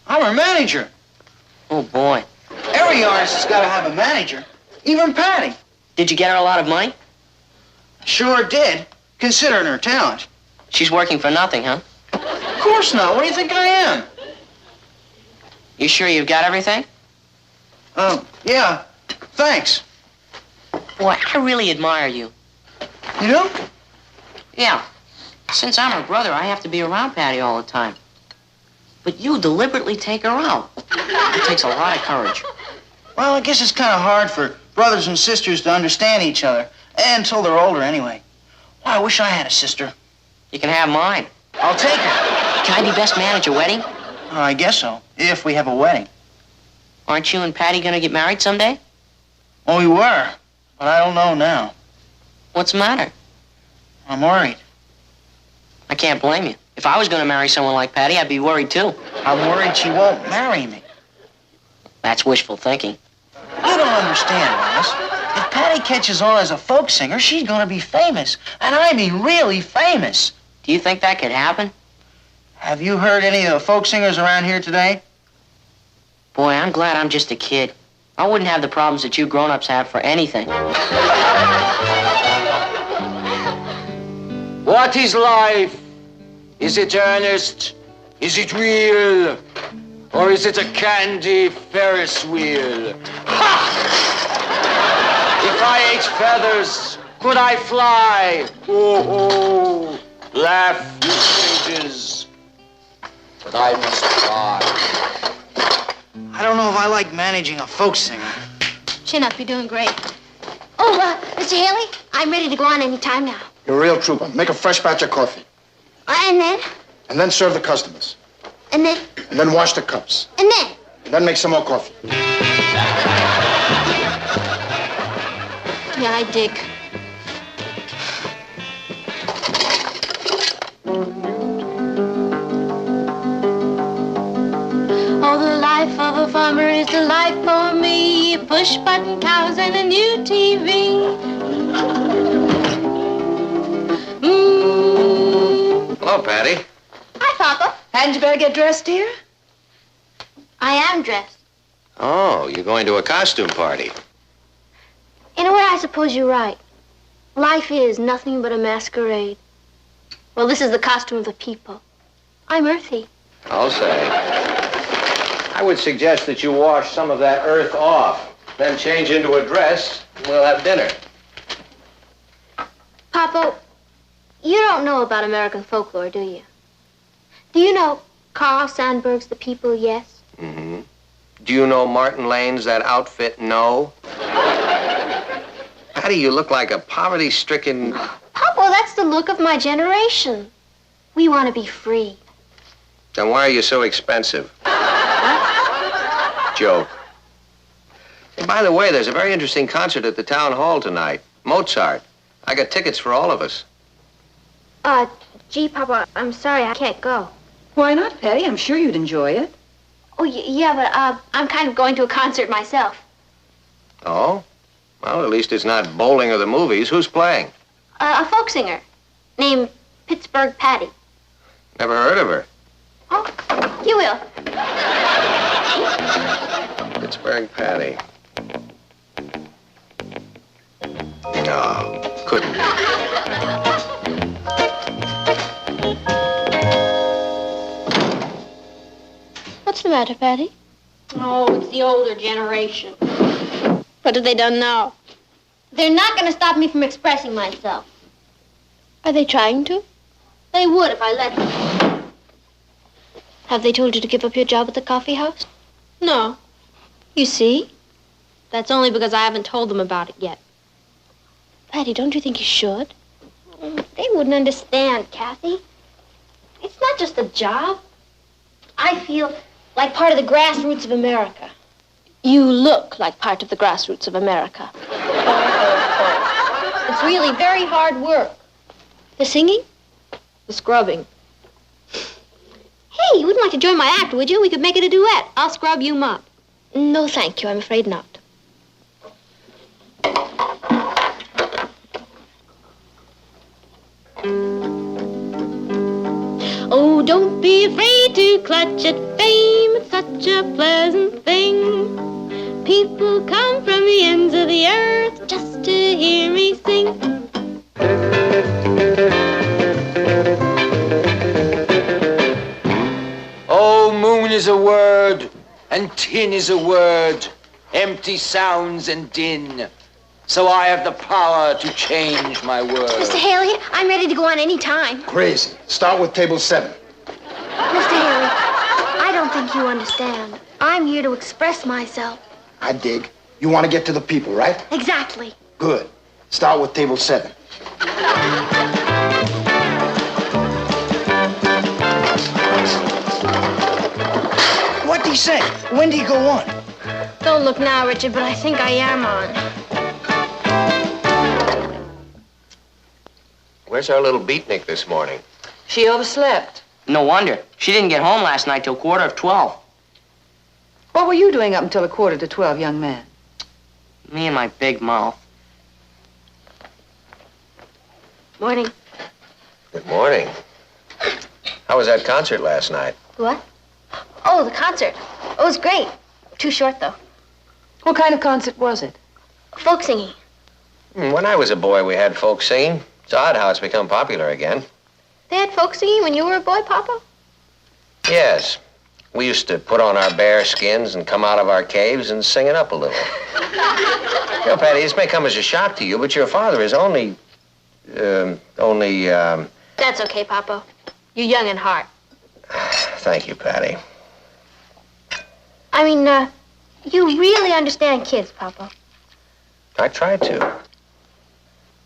Speaker 8: I'm her manager.
Speaker 2: Oh, boy.
Speaker 8: Every artist has got to have a manager. Even Patty.
Speaker 2: Did you get her a lot of money?
Speaker 8: Sure did, considering her talent.
Speaker 2: She's working for nothing, huh?
Speaker 8: Of course not. What do you think I am?
Speaker 2: You sure you've got everything?
Speaker 8: Yeah. Thanks.
Speaker 2: Boy, I really admire you.
Speaker 8: You do?
Speaker 2: Yeah. Since I'm her brother, I have to be around Patty all the time. But you deliberately take her out. It takes a lot of courage.
Speaker 8: Well, I guess it's kind of hard for brothers and sisters to understand each other. Until they're older, anyway. Well, I wish I had a sister.
Speaker 2: You can have mine.
Speaker 8: I'll take her.
Speaker 2: Can I be best man at your wedding?
Speaker 8: I guess so, if we have a wedding.
Speaker 2: Aren't you and Patty gonna get married someday?
Speaker 8: Oh, we were, but I don't know now.
Speaker 2: What's the matter?
Speaker 8: I'm worried.
Speaker 2: I can't blame you. If I was going to marry someone like Patty, I'd be worried too.
Speaker 14: I'm worried she won't marry me.
Speaker 2: That's wishful thinking.
Speaker 14: You don't understand, Amos. If Patty catches on as a folk singer, she's gonna be famous. And I mean really famous.
Speaker 2: Do you think that could happen?
Speaker 14: Have you heard any of the folk singers around here today?
Speaker 2: Boy, I'm glad I'm just a kid. I wouldn't have the problems that you grown-ups have for anything.
Speaker 18: What is life? Is it earnest? Is it real? Or is it a candy Ferris wheel? Ha! If I ate feathers, could I fly? Oh, oh, laugh, you sages. But I must fly.
Speaker 8: I don't know if I like managing a folk singer.
Speaker 1: Chin up, you're doing great. Oh, Mr. Haley, I'm ready to go on any time now.
Speaker 17: You're a real trooper. Make a fresh batch of coffee.
Speaker 1: And then?
Speaker 17: And then serve the customers.
Speaker 1: And then?
Speaker 17: And then wash the cups.
Speaker 1: And then?
Speaker 17: And then make some more coffee.
Speaker 1: Yeah, I dig. Oh, the life of a farmer is the life for me. Push-button cows and a new TV.
Speaker 6: Hello, Patty.
Speaker 1: Hi, Papa.
Speaker 5: Hadn't you better get dressed, dear?
Speaker 1: I am dressed.
Speaker 6: Oh, you're going to a costume party.
Speaker 1: In a way, I suppose you're right. Life is nothing but a masquerade. Well, this is the costume of the people. I'm earthy.
Speaker 6: I'll say. I would suggest that you wash some of that earth off, then change into a dress, and we'll have dinner.
Speaker 1: Papa, you don't know about American folklore, do you? Do you know Carl Sandburg's The People, Yes?
Speaker 6: Mm-hmm. Do you know Martin Lane's That Outfit, No? Patty, you look like a poverty-stricken...
Speaker 1: Papa, that's the look of my generation. We want to be free.
Speaker 6: Then why are you so expensive? Joke. And by the way, there's a very interesting concert at the town hall tonight. Mozart. I got tickets for all of us.
Speaker 1: Gee, Papa, I'm sorry, I can't go.
Speaker 13: Why not, Patty? I'm sure you'd enjoy it.
Speaker 1: Oh, yeah, but I'm kind of going to a concert myself.
Speaker 6: Oh? Well, at least it's not bowling or the movies. Who's playing?
Speaker 1: A folk singer named Pittsburgh Patty.
Speaker 6: Never heard of her.
Speaker 1: Oh, you will.
Speaker 6: Pittsburgh Patty. No, couldn't.
Speaker 1: What's the matter, Patty? Oh, it's the older generation. What have they done now? They're not going to stop me from expressing myself. Are they trying to? They would if I let them. Have they told you to give up your job at the coffee house? No. You see? That's only because I haven't told them about it yet. Patty, don't you think you should? They wouldn't understand, Kathy. It's not just a job. I feel like part of the grassroots of America. You look like part of the grassroots of America. It's really very hard work. The singing? The scrubbing. Hey, you wouldn't like to join my act, would you? We could make it a duet. I'll scrub, you mop. No, thank you. I'm afraid not. Oh, don't be afraid to clutch at fame. It's such a pleasant thing. People come from the ends of the earth just to hear me sing.
Speaker 18: Oh, moon is a word, and tin is a word, empty sounds and din. So I have the power to change my word.
Speaker 1: Mr. Haley, I'm ready to go on any time.
Speaker 17: Crazy. Start with table 7.
Speaker 1: Mr. Haley, I don't think you understand. I'm here to express myself.
Speaker 17: I dig. You want to get to the people, right?
Speaker 1: Exactly.
Speaker 17: Good. Start with table 7.
Speaker 8: What'd he say? When did he go on?
Speaker 1: Don't look now, Richard, but I think I am on.
Speaker 6: Where's our little beatnik this morning?
Speaker 5: She overslept.
Speaker 2: No wonder. She didn't get home last night till 11:45.
Speaker 13: What were you doing up until 11:45, young man?
Speaker 2: Me and my big mouth.
Speaker 7: Morning.
Speaker 6: Good morning. How was that concert last night?
Speaker 7: What? Oh, the concert. It was great. Too short, though.
Speaker 13: What kind of concert was it?
Speaker 7: Folk singing.
Speaker 6: When I was a boy, we had folk singing. It's odd how it's become popular again.
Speaker 7: They had folk singing when you were a boy, Papa?
Speaker 6: Yes. We used to put on our bear skins and come out of our caves and sing it up a little. You know, Patty, this may come as a shock to you, but your father is only...
Speaker 7: That's okay, Papa. You're young in heart.
Speaker 6: Thank you, Patty.
Speaker 7: I mean, you really understand kids, Papa.
Speaker 6: I try to.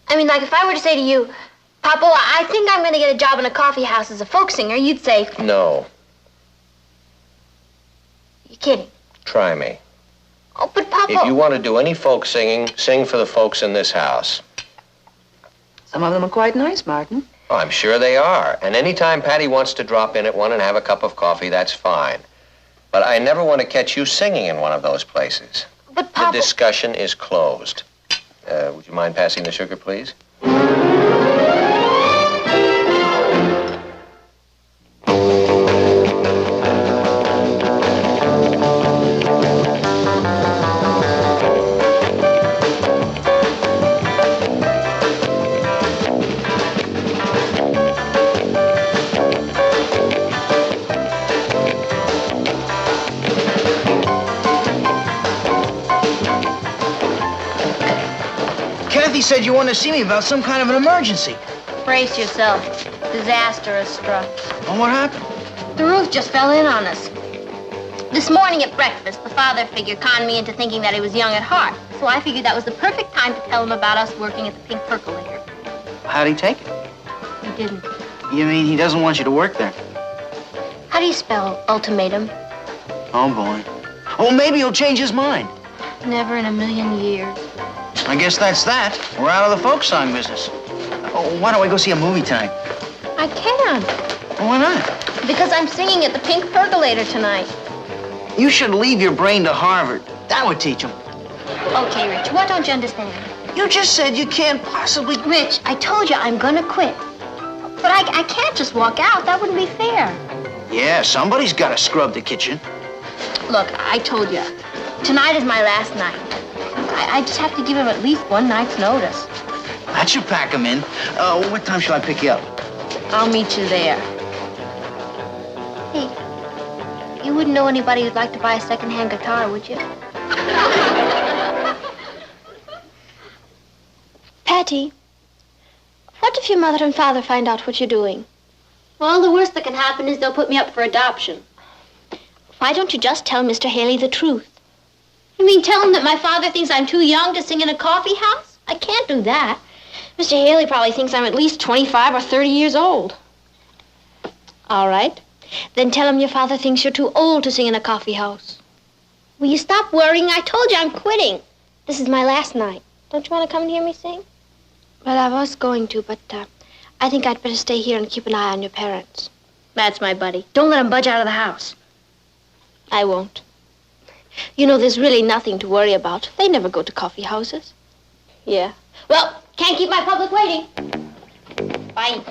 Speaker 7: I mean, like, if I were to say to you, Papa, I think I'm going to get a job in a coffee house as a folk singer, you'd say,
Speaker 6: No.
Speaker 7: You're kidding.
Speaker 6: Try me.
Speaker 7: Oh, but Papa...
Speaker 6: If you want to do any folk singing, sing for the folks in this house.
Speaker 13: Some of them are quite nice, Martin.
Speaker 6: Oh, I'm sure they are. And anytime Patty wants to drop in at one and have a cup of coffee, that's fine. But I never want to catch you singing in one of those places.
Speaker 7: But, Papa...
Speaker 6: The discussion is closed. Would you mind passing the sugar, please?
Speaker 14: Kathy said you wanted to see me about some kind of an emergency.
Speaker 7: Brace yourself. Disaster has struck.
Speaker 14: Well, what happened?
Speaker 7: The roof just fell in on us. This morning at breakfast, the father figure conned me into thinking that he was young at heart. So I figured that was the perfect time to tell him about us working at the Pink Percolator.
Speaker 14: How'd he take it?
Speaker 7: He didn't.
Speaker 14: You mean he doesn't want you to work there?
Speaker 7: How do you spell ultimatum?
Speaker 14: Oh, boy. Well, maybe he'll change his mind.
Speaker 7: Never in a million years.
Speaker 14: I guess that's that. We're out of the folk song business. Oh, why don't we go see a movie tonight?
Speaker 7: I can't.
Speaker 14: Well, why not?
Speaker 7: Because I'm singing at the Pink Percolator tonight.
Speaker 14: You should leave your brain to Harvard. That would teach him.
Speaker 7: Okay, Rich, what don't you understand?
Speaker 14: You just said you can't possibly...
Speaker 7: Rich, I told you I'm gonna quit. But I can't just walk out. That wouldn't be fair.
Speaker 14: Yeah, somebody's got to scrub the kitchen.
Speaker 7: Look, I told you. Tonight is my last night. I just have to give him at least one night's notice.
Speaker 14: That should pack him in. What time shall I pick you up?
Speaker 7: I'll meet you there. Hey, you wouldn't know anybody who'd like to buy a second-hand guitar, would you? Patty, what if your mother and father find out what you're doing? Well, the worst that can happen is they'll put me up for adoption. Why don't you just tell Mr. Haley the truth? You mean tell him that my father thinks I'm too young to sing in a coffee house? I can't do that. Mr. Haley probably thinks I'm at least 25 or 30 years old. All right. Then tell him your father thinks you're too old to sing in a coffee house. Will you stop worrying? I told you I'm quitting. This is my last night. Don't you want to come and hear me sing? Well, I was going to, but I think I'd better stay here and keep an eye on your parents. That's my buddy. Don't let them budge out of the house. I won't. You know, there's really nothing to worry about. They never go to coffee houses. Yeah. Well, can't keep my public waiting. Bye.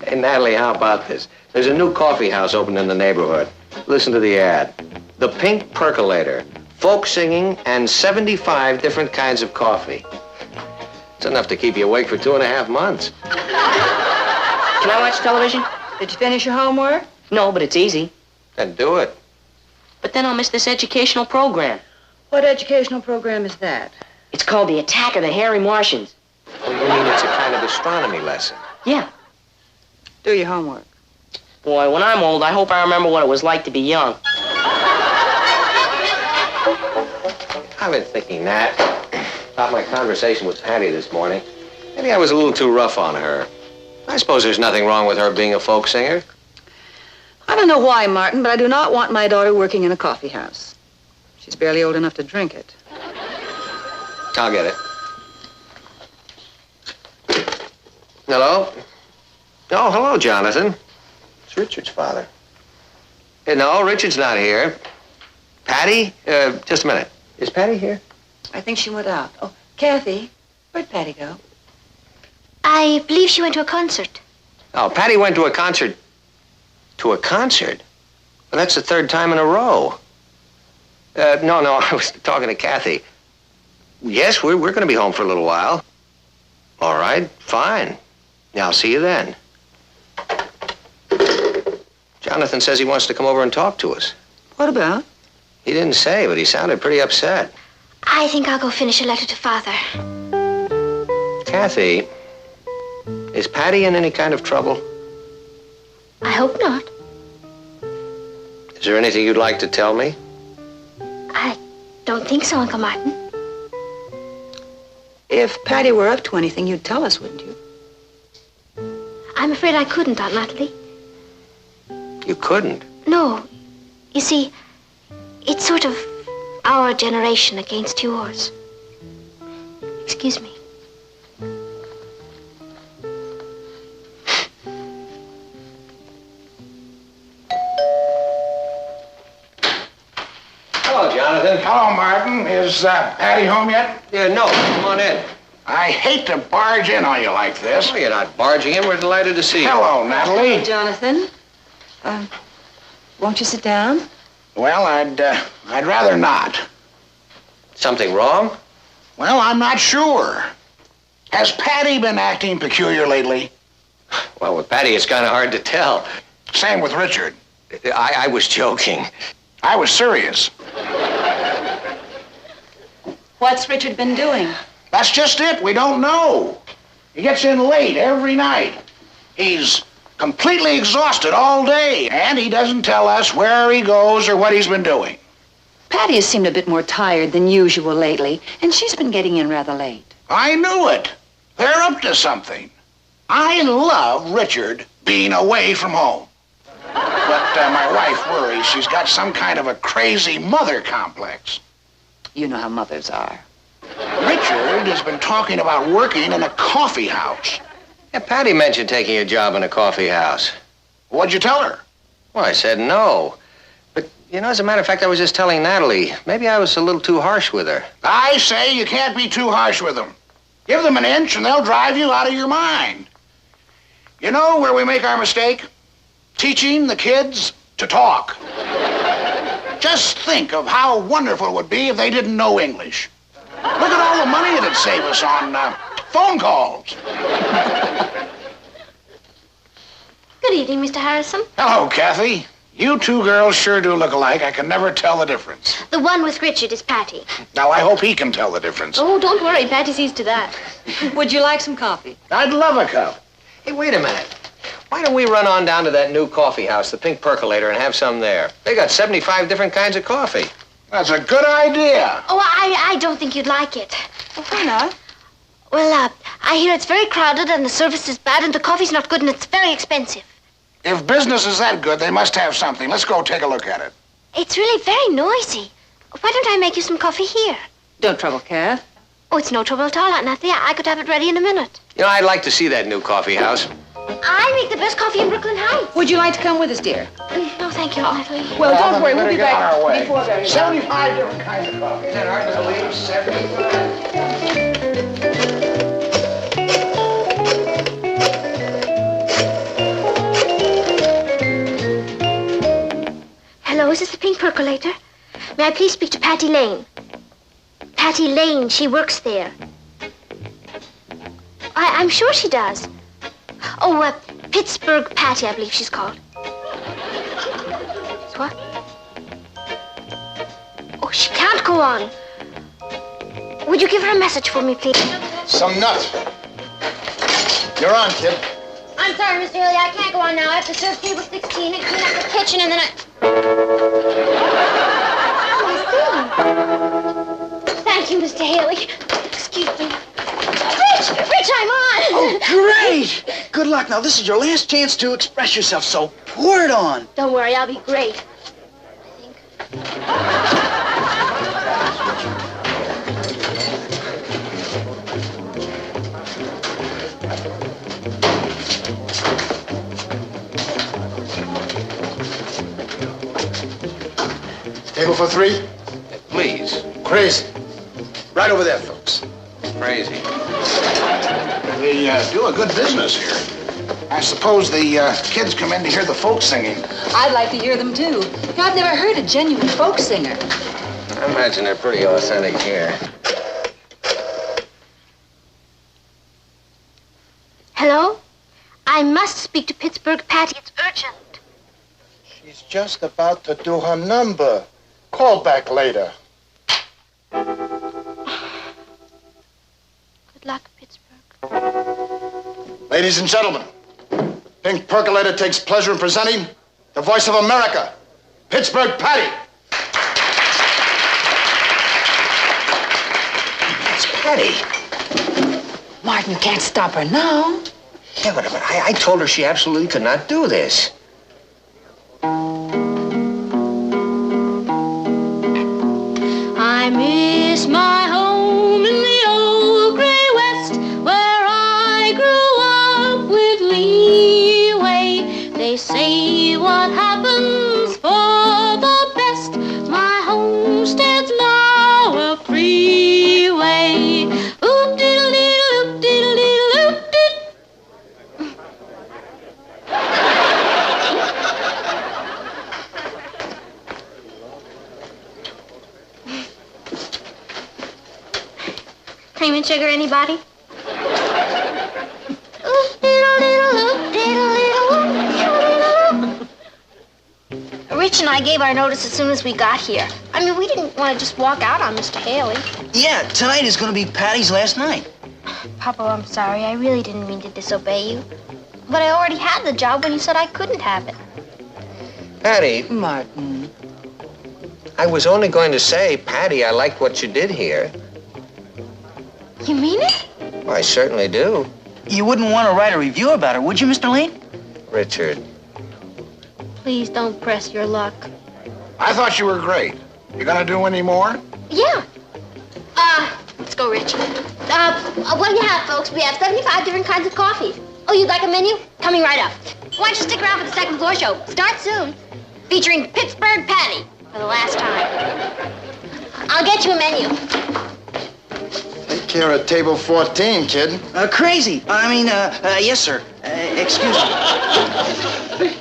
Speaker 6: Hey, Natalie, how about this? There's a new coffee house opened in the neighborhood. Listen to the ad. The Pink Percolator. Folk singing and 75 different kinds of coffee. It's enough to keep you awake for 2.5 months.
Speaker 2: Can I watch television?
Speaker 13: Did you finish your homework?
Speaker 2: No, but it's easy.
Speaker 6: Then do it.
Speaker 2: But then I'll miss this educational program.
Speaker 13: What educational program is that?
Speaker 2: It's called The Attack of the Hairy Martians.
Speaker 6: Oh, you mean it's a kind of astronomy lesson?
Speaker 2: Yeah.
Speaker 13: Do your homework.
Speaker 2: Boy, when I'm old, I hope I remember what it was like to be young.
Speaker 6: I've been thinking that about my conversation with Patty this morning. Maybe I was a little too rough on her. I suppose there's nothing wrong with her being a folk singer.
Speaker 13: I don't know why, Martin, but I do not want my daughter working in a coffee house. She's barely old enough to drink it.
Speaker 6: I'll get it. Hello? Oh, hello, Jonathan. It's Richard's father. No, Richard's not here. Patty? Just a minute. Is Patty here?
Speaker 13: I think she went out. Oh, Kathy, where'd Patty go?
Speaker 7: I believe she went to a concert.
Speaker 6: Oh, Patty went to a concert. To a concert? Well, that's the third time in a row. No, I was talking to Kathy. Yes, we're going to be home for a little while. All right, fine. Now, I'll see you then. Jonathan says he wants to come over and talk to us.
Speaker 13: What about?
Speaker 6: He didn't say, but he sounded pretty upset.
Speaker 7: I think I'll go finish a letter to Father.
Speaker 6: Kathy, is Patty in any kind of trouble?
Speaker 7: I hope not.
Speaker 6: Is there anything you'd like to tell me?
Speaker 7: I don't think so, Uncle Martin.
Speaker 13: If Patty were up to anything, you'd tell us, wouldn't you?
Speaker 7: I'm afraid I couldn't, Aunt Natalie.
Speaker 6: You couldn't?
Speaker 7: No. You see, it's sort of our generation against yours. Excuse me.
Speaker 6: Hello, Jonathan.
Speaker 17: Hello, Martin. Is Patty home yet?
Speaker 6: Yeah, no. Come on in.
Speaker 17: I hate to barge in on you like this.
Speaker 6: Oh, you're not barging in. We're delighted to see you.
Speaker 17: Hello, Natalie.
Speaker 13: Hello, Jonathan. Won't you sit down?
Speaker 17: Well, I'd rather not.
Speaker 6: Something wrong?
Speaker 17: Well, I'm not sure. Has Patty been acting peculiar lately?
Speaker 6: Well, with Patty, it's kind of hard to tell.
Speaker 17: Same with Richard.
Speaker 6: I was joking.
Speaker 17: I was serious.
Speaker 13: What's Richard been doing?
Speaker 17: That's just it. We don't know. He gets in late every night. He's completely exhausted all day, and he doesn't tell us where he goes or what he's been doing.
Speaker 13: Patty has seemed a bit more tired than usual lately, and she's been getting in rather late.
Speaker 17: I knew it. They're up to something. I love Richard being away from home. But my wife worries she's got some kind of a crazy mother complex.
Speaker 13: You know how mothers are.
Speaker 17: Richard has been talking about working in a coffee house.
Speaker 6: Yeah, Patty mentioned taking a job in a coffee house.
Speaker 17: What'd you tell her?
Speaker 6: Well, I said no. But, you know, as a matter of fact, I was just telling Natalie, maybe I was a little too harsh with her.
Speaker 17: I say you can't be too harsh with them. Give them an inch and they'll drive you out of your mind. You know where we make our mistake? Teaching the kids to talk. Just think of how wonderful it would be if they didn't know English. Look at all the money it'd save us on phone calls.
Speaker 7: Good evening, Mr. Harrison.
Speaker 17: Hello, Kathy. You two girls sure do look alike. I can never tell the difference.
Speaker 7: The one with Richard is Patty.
Speaker 17: Now, I hope he can tell the difference.
Speaker 7: Oh, don't worry. Patty sees to that.
Speaker 13: Would you like some coffee?
Speaker 17: I'd love a cup.
Speaker 6: Hey, wait a minute. Why don't we run on down to that new coffee house, the Pink Percolator, and have some there? They got 75 different kinds of coffee.
Speaker 17: That's a good idea.
Speaker 7: Oh, I don't think you'd like it.
Speaker 13: Well, why not?
Speaker 7: Well, I hear it's very crowded and the service is bad and the coffee's not good and it's very expensive.
Speaker 17: If business is that good, they must have something. Let's go take a look at it.
Speaker 7: It's really very noisy. Why don't I make you some coffee here?
Speaker 13: Don't trouble, Kath.
Speaker 7: Oh, it's no trouble at all, Aunt Natalie. I could have it ready in a minute.
Speaker 6: You know, I'd like to see that new coffee house.
Speaker 7: I make the best coffee in Brooklyn Heights.
Speaker 13: Would you like to come with us, dear?
Speaker 7: No, thank you, Aunt Natalie.
Speaker 13: Well, don't worry. We'll be
Speaker 17: Get on
Speaker 13: back
Speaker 17: our way.
Speaker 13: before very long.
Speaker 17: 75 different kinds of coffee.
Speaker 6: Isn't that hard to believe? 75.
Speaker 7: Hello, is this the Pink Percolator? May I please speak to Patty Lane? Patty Lane, she works there. I'm sure she does. Oh, Pittsburgh Patty, I believe she's called. What? Oh, she can't go on. Would you give her a message for me, please?
Speaker 17: Some nut. You're on, kid.
Speaker 1: I'm sorry, Mr. Haley. I can't go on now. I have to serve table 16 and clean up the kitchen, and then I... Thank you, Mr. Haley. Excuse me. Rich, I'm on!
Speaker 14: Oh, great! Good luck. Now, this is your last chance to express yourself, so pour it on.
Speaker 1: Don't worry, I'll be great.
Speaker 17: Table for three?
Speaker 6: Please.
Speaker 17: Crazy. Right over there, folks.
Speaker 6: Crazy.
Speaker 17: They do a good business here. I suppose the kids come in to hear the folk singing.
Speaker 13: I'd like to hear them too. I've never heard a genuine folk singer.
Speaker 6: I imagine they're pretty authentic here.
Speaker 1: Hello? I must speak to Pittsburgh Patty. It's urgent.
Speaker 17: She's just about to do her number. Call back later.
Speaker 1: Good luck, Pittsburgh.
Speaker 17: Ladies and gentlemen, Pink Percolator takes pleasure in presenting the voice of America, Pittsburgh Patty.
Speaker 14: It's Patty.
Speaker 13: Martin, you can't stop her now.
Speaker 6: Yeah, but I told her she absolutely could not do this.
Speaker 1: I miss my home in the old gray west, where I grew up with leeway. They say what happens for the best. My homestead's now a freeway. Oop diddle diddle oop diddle diddle oop diddle. Cream and sugar, anybody? Rich and I gave our notice as soon as we got here. I mean, we didn't want to just walk out on Mr. Haley.
Speaker 14: Yeah, tonight is going to be Patty's last night.
Speaker 1: Papa, I'm sorry. I really didn't mean to disobey you. But I already had the job when you said I couldn't have it.
Speaker 6: Patty,
Speaker 13: Martin.
Speaker 6: I was only going to say, Patty, I liked what you did here.
Speaker 1: You mean it?
Speaker 6: I certainly do.
Speaker 14: You wouldn't want to write a review about her, would you, Mr. Lane?
Speaker 6: Richard.
Speaker 1: Please don't press your luck.
Speaker 17: I thought you were great. You gonna do any more?
Speaker 1: Yeah. Let's go, Rich. What do you have, folks? We have 75 different kinds of coffee. Oh, you'd like a menu? Coming right up. Why don't you stick around for the second floor show? Start soon. Featuring Pittsburgh Patty for the last time. I'll get you a menu.
Speaker 17: Take care of table 14, kid.
Speaker 14: Crazy. Yes, sir. Excuse me.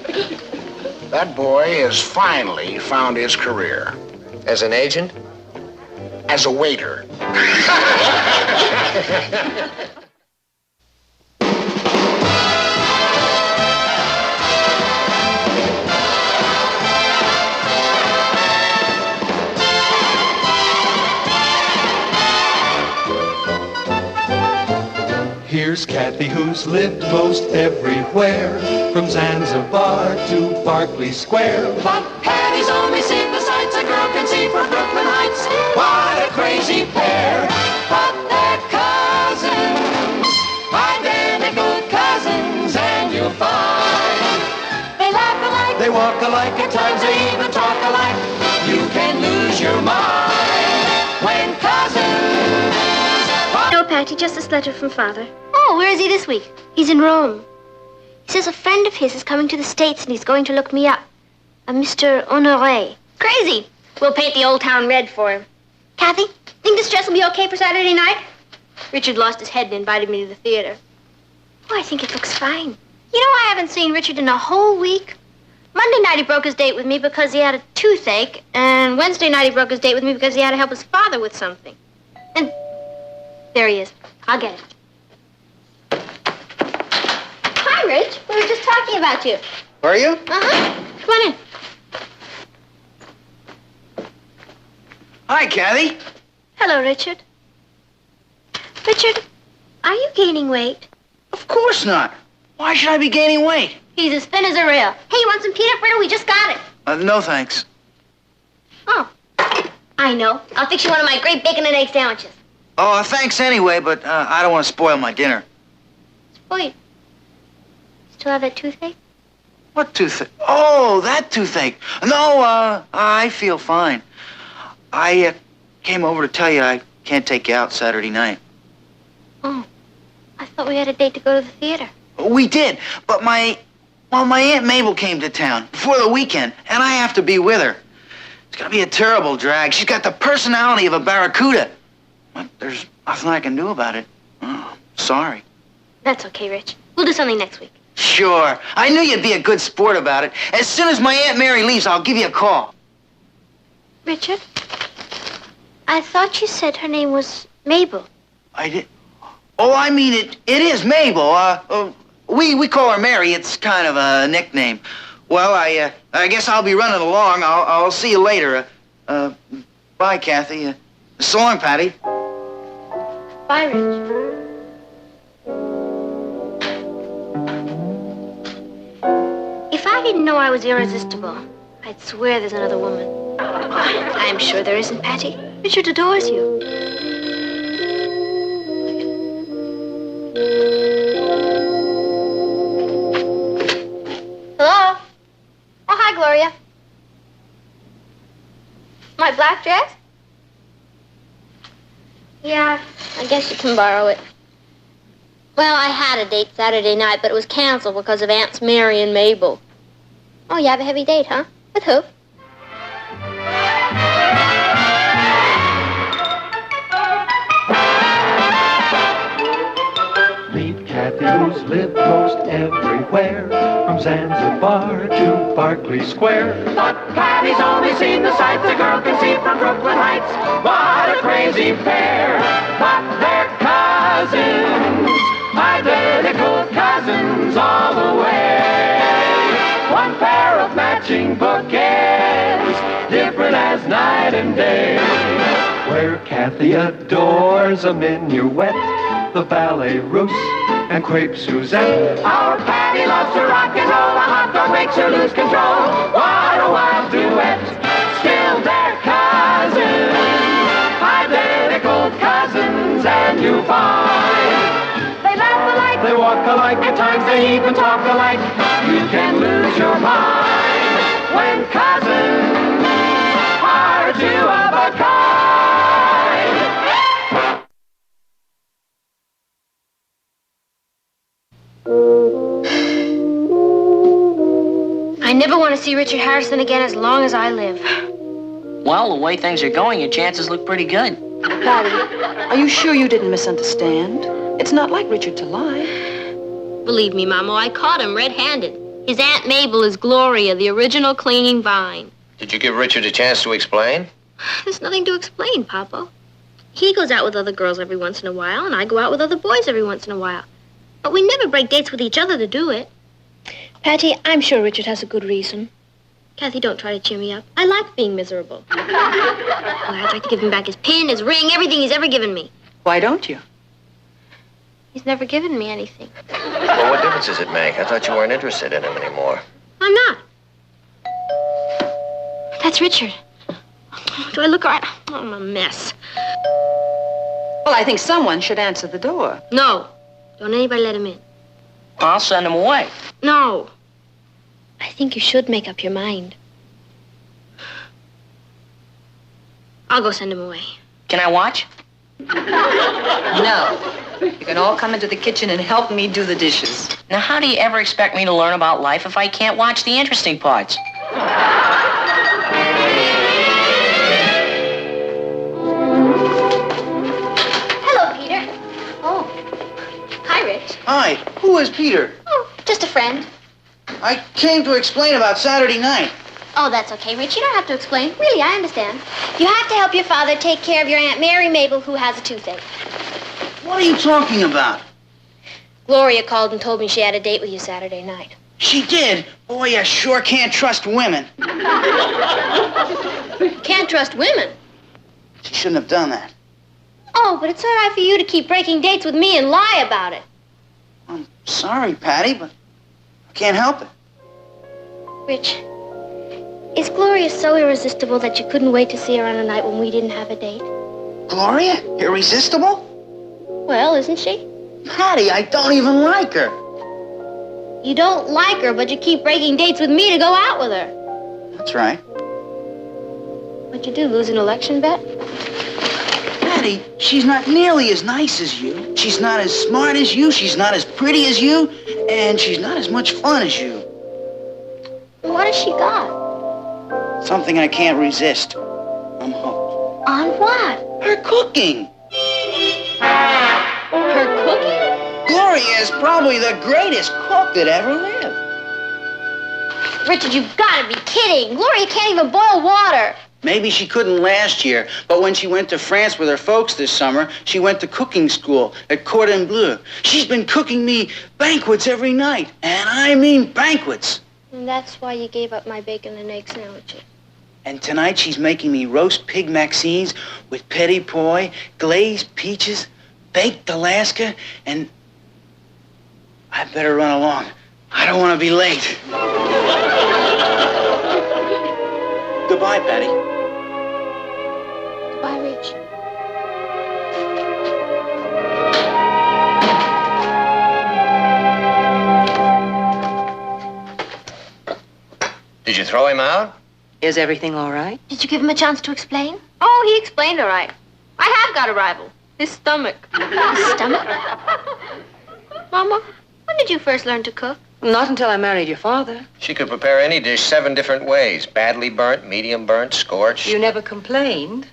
Speaker 17: That boy has finally found his career.
Speaker 6: As an agent?
Speaker 17: As a waiter.
Speaker 3: Here's Kathy, who's lived most everywhere, from Zanzibar to Berkeley Square.
Speaker 4: But Patty's only seen the sights a girl can see from Brooklyn Heights. What a crazy pair, but they're cousins, identical cousins, and you'll find they laugh alike,
Speaker 3: They walk alike,
Speaker 4: at times they even talk alike. You can lose your mind when cousins.
Speaker 1: No, Patty, just this letter from Father. Oh, where is he this week? He's in Rome. He says a friend of his is coming to the States and he's going to look me up. A Mr. Honoré. Crazy. We'll paint the old town red for him. Kathy, think this dress will be okay for Saturday night? Richard lost his head and invited me to the theater. Oh, I think it looks fine. You know, I haven't seen Richard in a whole week. Monday night he broke his date with me because he had a toothache, and Wednesday night he broke his date with me because he had to help his father with something. And there he is. I'll get it. Hi, Rich. We were just talking about you.
Speaker 6: Were you?
Speaker 1: Uh-huh. Come on in.
Speaker 14: Hi, Kathy.
Speaker 1: Hello, Richard. Richard, are you gaining weight?
Speaker 14: Of course not. Why should I be gaining weight?
Speaker 1: He's as thin as a rail. Hey, you want some peanut brittle? We just got it.
Speaker 14: No, thanks.
Speaker 1: Oh, I know. I'll fix you one of my great bacon and egg sandwiches.
Speaker 14: Oh, thanks anyway, but I don't want to spoil my dinner.
Speaker 1: Wait. Still have that toothache?
Speaker 14: What toothache? Oh, that toothache. No, I feel fine. I came over to tell you I can't take you out Saturday night.
Speaker 1: Oh, I thought we had a date to go to the theater.
Speaker 14: We did, but my Aunt Mabel came to town for the weekend, and I have to be with her. It's gonna be a terrible drag. She's got the personality of a barracuda. But there's nothing I can do about it. Oh, sorry.
Speaker 7: That's okay, Rich. We'll do something next week.
Speaker 14: Sure. I knew you'd be a good sport about it. As soon as my Aunt Mary leaves, I'll give you a call.
Speaker 7: Richard, I thought you said her name was Mabel.
Speaker 14: I did. Oh, I mean it. It is Mabel. We call her Mary. It's kind of a nickname. Well, I guess I'll be running along. I'll see you later. Bye, Kathy. So long, Patty.
Speaker 7: Bye, Rich. If I didn't know I was irresistible, I'd swear there's another woman. I'm sure there isn't, Patty. Richard adores you. Hello? Oh, hi, Gloria. My black dress? Yeah, I guess you can borrow it. Well, I had a date Saturday night, but it was canceled because of Aunts Mary and Mabel. Oh, you have a heavy date, huh? With who?
Speaker 3: Meet Kathy, who's lived most everywhere, from Zanzibar to Berkeley Square.
Speaker 4: But Patty's only seen the sights a girl can see from Brooklyn Heights. What a crazy pair, but they're cousins, identical cousins all the way. One pair of matching bookends, different as night and day.
Speaker 3: Where Kathy adores a minuet, the ballet russe, and crepe Suzette.
Speaker 4: Our Patty loves to rock and roll, a hot dog makes her lose control. What a wild duet, still they're cousins, identical cousins, and you find they laugh alike,
Speaker 3: They walk alike,
Speaker 4: at times they even talk alike. You can lose your mind when cousins are two of a kind.
Speaker 7: I never want to see Richard Harrison again as long as I live.
Speaker 2: Well, the way things are going, your chances look pretty good.
Speaker 5: Patty, are you sure you didn't misunderstand? It's not like Richard to lie.
Speaker 7: Believe me, Mamo, I caught him red-handed. His Aunt Mabel is Gloria, the original clinging vine.
Speaker 6: Did you give Richard a chance to explain?
Speaker 7: There's nothing to explain, Papa. He goes out with other girls every once in a while, and I go out with other boys every once in a while. But we never break dates with each other to do it. Patty, I'm sure Richard has a good reason. Kathy, don't try to cheer me up. I like being miserable. Well, I'd like to give him back his pin, his ring, everything he's ever given me.
Speaker 5: Why don't you?
Speaker 7: He's never given me anything.
Speaker 6: Well, what difference does it make? I thought you weren't interested in him anymore.
Speaker 7: I'm not. That's Richard. Do I look all right? Oh, I'm a mess.
Speaker 5: Well, I think someone should answer the door.
Speaker 7: No. Don't anybody let him in.
Speaker 2: I'll send him away.
Speaker 7: No. I think you should make up your mind. I'll go send him away.
Speaker 2: Can I watch?
Speaker 5: No. You can all come into the kitchen and help me do the dishes.
Speaker 2: Now, how do you ever expect me to learn about life if I can't watch the interesting parts?
Speaker 7: Hello, Peter. Oh. Hi, Rich.
Speaker 14: Hi, who is Peter?
Speaker 7: Oh, just a friend.
Speaker 14: I came to explain about Saturday night.
Speaker 7: Oh, that's okay, Rich. You don't have to explain. Really, I understand. You have to help your father take care of your Aunt Mary Mabel, who has a toothache.
Speaker 14: What are you talking about?
Speaker 7: Gloria called and told me she had a date with you Saturday night.
Speaker 14: She did? Boy, I sure can't trust women.
Speaker 7: Can't trust women.
Speaker 14: She shouldn't have done that.
Speaker 7: Oh, but it's all right for you to keep breaking dates with me and lie about it.
Speaker 14: I'm sorry, Patty, but I can't help it.
Speaker 7: Rich, is Gloria so irresistible that you couldn't wait to see her on a night when we didn't have a date?
Speaker 14: Gloria? Irresistible?
Speaker 7: Well, isn't she?
Speaker 14: Patty, I don't even like her.
Speaker 7: You don't like her, but you keep breaking dates with me to go out with her.
Speaker 14: That's right.
Speaker 7: What'd you do, lose an election bet?
Speaker 14: Patty, she's not nearly as nice as you. She's not as smart as you. She's not as pretty as you. And she's not as much fun as you.
Speaker 7: Well, what has she got?
Speaker 8: something I can't resist. I'm hooked.
Speaker 7: On what?
Speaker 8: Her cooking.
Speaker 7: Her cooking?
Speaker 8: Gloria is probably the greatest cook that ever lived.
Speaker 7: Richard, you've got to be kidding. Gloria can't even boil water.
Speaker 8: Maybe she couldn't last year, but when she went to France with her folks this summer, she went to cooking school at Cordon Bleu. She's been cooking me banquets every night, and I mean banquets.
Speaker 7: And that's why you gave up my bacon and egg sandwiches.
Speaker 8: And tonight she's making me roast pig Maxines with petit pois, glazed peaches, baked Alaska, and I better run along. I don't want to be late. Goodbye, Patty.
Speaker 7: Goodbye, Rich.
Speaker 6: Did you throw him out?
Speaker 19: Is everything all right?
Speaker 7: Did you give him a chance to explain?
Speaker 1: Oh, he explained all right. I have got a rival. His stomach.
Speaker 7: His stomach?
Speaker 1: Mama, when did you first learn to cook?
Speaker 19: Not until I married your father.
Speaker 6: She could prepare any dish 7 different ways. Badly burnt, medium burnt, scorched.
Speaker 19: You never complained.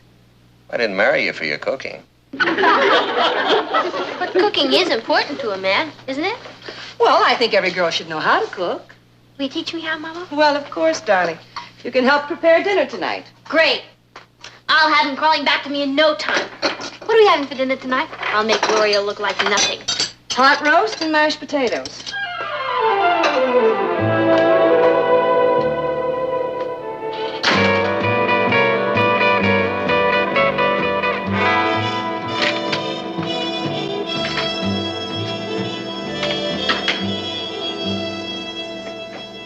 Speaker 6: I didn't marry you for your cooking.
Speaker 1: But cooking is important to a man, isn't it?
Speaker 19: Well, I think every girl should know how to cook.
Speaker 1: Will you teach me how, Mama?
Speaker 19: Well, of course, darling. You can help prepare dinner tonight.
Speaker 1: Great. I'll have him crawling back to me in no time. What are we having for dinner tonight? I'll make Gloria look like nothing.
Speaker 19: Pot roast and mashed potatoes.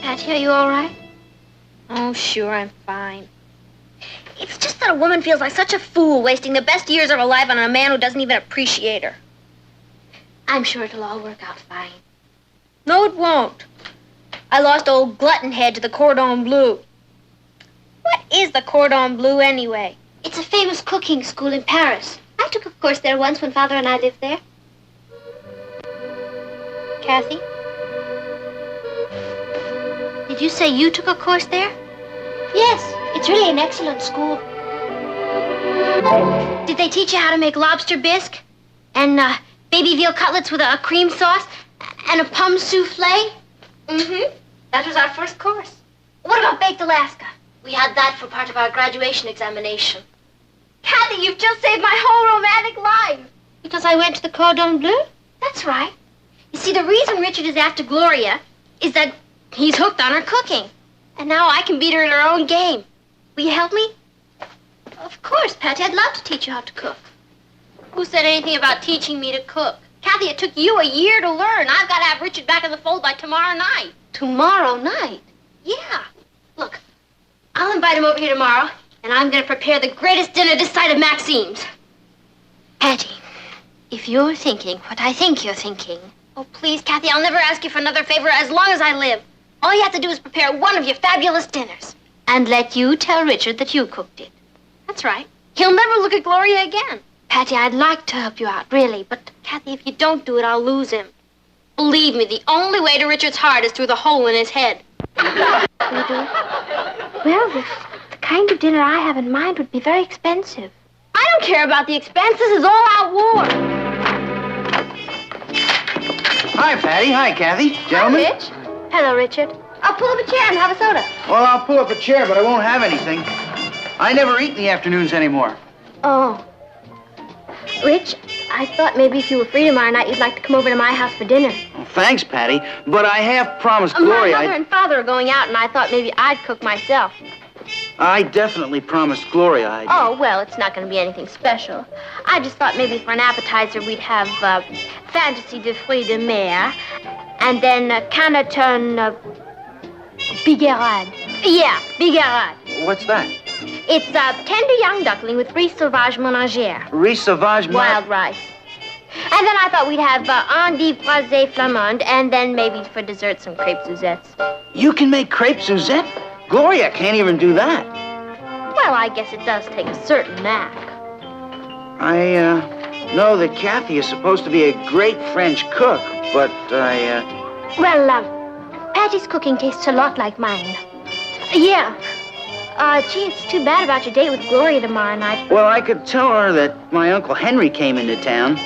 Speaker 1: Patty, are you all right?
Speaker 7: Oh, sure, I'm fine. It's just that a woman feels like such a fool wasting the best years of her life on a man who doesn't even appreciate her. I'm sure it'll all work out fine. No, it won't. I lost old Glutton Head to the Cordon Bleu. What is the Cordon Bleu, anyway?
Speaker 1: It's a famous cooking school in Paris. I took a course there once when Father and I lived there. Kathy? Did you say you took a course there? Yes, it's really an excellent school. Did they teach you how to make lobster bisque? And baby veal cutlets with a cream sauce? And a pomme souffle? Mm-hmm. That was our first course. What about baked Alaska? We had that for part of our graduation examination. Kathy, you've just saved my whole romantic life. Because I went to the Cordon Bleu? That's right. You see, the reason Richard is after Gloria is that he's hooked on her cooking. And now I can beat her in her own game. Will you help me? Of course, Patty. I'd love to teach you how to cook. Who said anything about teaching me to cook? Kathy, it took you a year to learn. I've got to have Richard back in the fold by tomorrow night. Tomorrow night? Yeah. Look, I'll invite him over here tomorrow, and I'm going to prepare the greatest dinner this side of Maxime's. Patty, if you're thinking what I think you're thinking... Oh, please, Kathy, I'll never ask you for another favor as long as I live. All you have to do is prepare one of your fabulous dinners. And let you tell Richard that you cooked it. That's right. He'll never look at Gloria again. Patty, I'd like to help you out, really. But, Kathy, if you don't do it, I'll lose him. Believe me, the only way to Richard's heart is through the hole in his head. You do? Well, the kind of dinner I have in mind would be very expensive. I don't care about the expense. This is all-out war.
Speaker 8: Hi, Patty. Hi, Kathy. Gentlemen.
Speaker 1: Hi, Rich. Hello, Richard. I'll pull up a chair and have a soda.
Speaker 8: Well, I'll pull up a chair, but I won't have anything. I never eat in the afternoons anymore.
Speaker 1: Oh. Rich, I thought maybe if you were free tomorrow night, you'd like to come over to my house for dinner.
Speaker 8: Well, thanks, Patty, but I have promised Gloria...
Speaker 1: My mother and father are going out, and I thought maybe I'd cook myself.
Speaker 8: I definitely promised Gloria I'd...
Speaker 1: Oh, well, it's not going to be anything special. I just thought maybe for an appetizer we'd have fantasy de fruits de mer, and then Canneton bigarade. Yeah, bigarade.
Speaker 8: What's that?
Speaker 1: It's tender young duckling with riz sauvage ménagère.
Speaker 8: Riz sauvage...
Speaker 1: Wild rice. And then I thought we'd have endive braisée flamande, and then maybe for dessert some crepe Suzettes.
Speaker 8: You can make crepe Suzette? Gloria can't even do that.
Speaker 1: Well, I guess it does take a certain knack.
Speaker 8: I know that Kathy is supposed to be a great French cook, but
Speaker 1: Well, Patty's cooking tastes a lot like mine. Yeah.
Speaker 7: Gee, it's too bad about your date with Gloria tomorrow night.
Speaker 8: Well, I could tell her that my Uncle Henry came into town.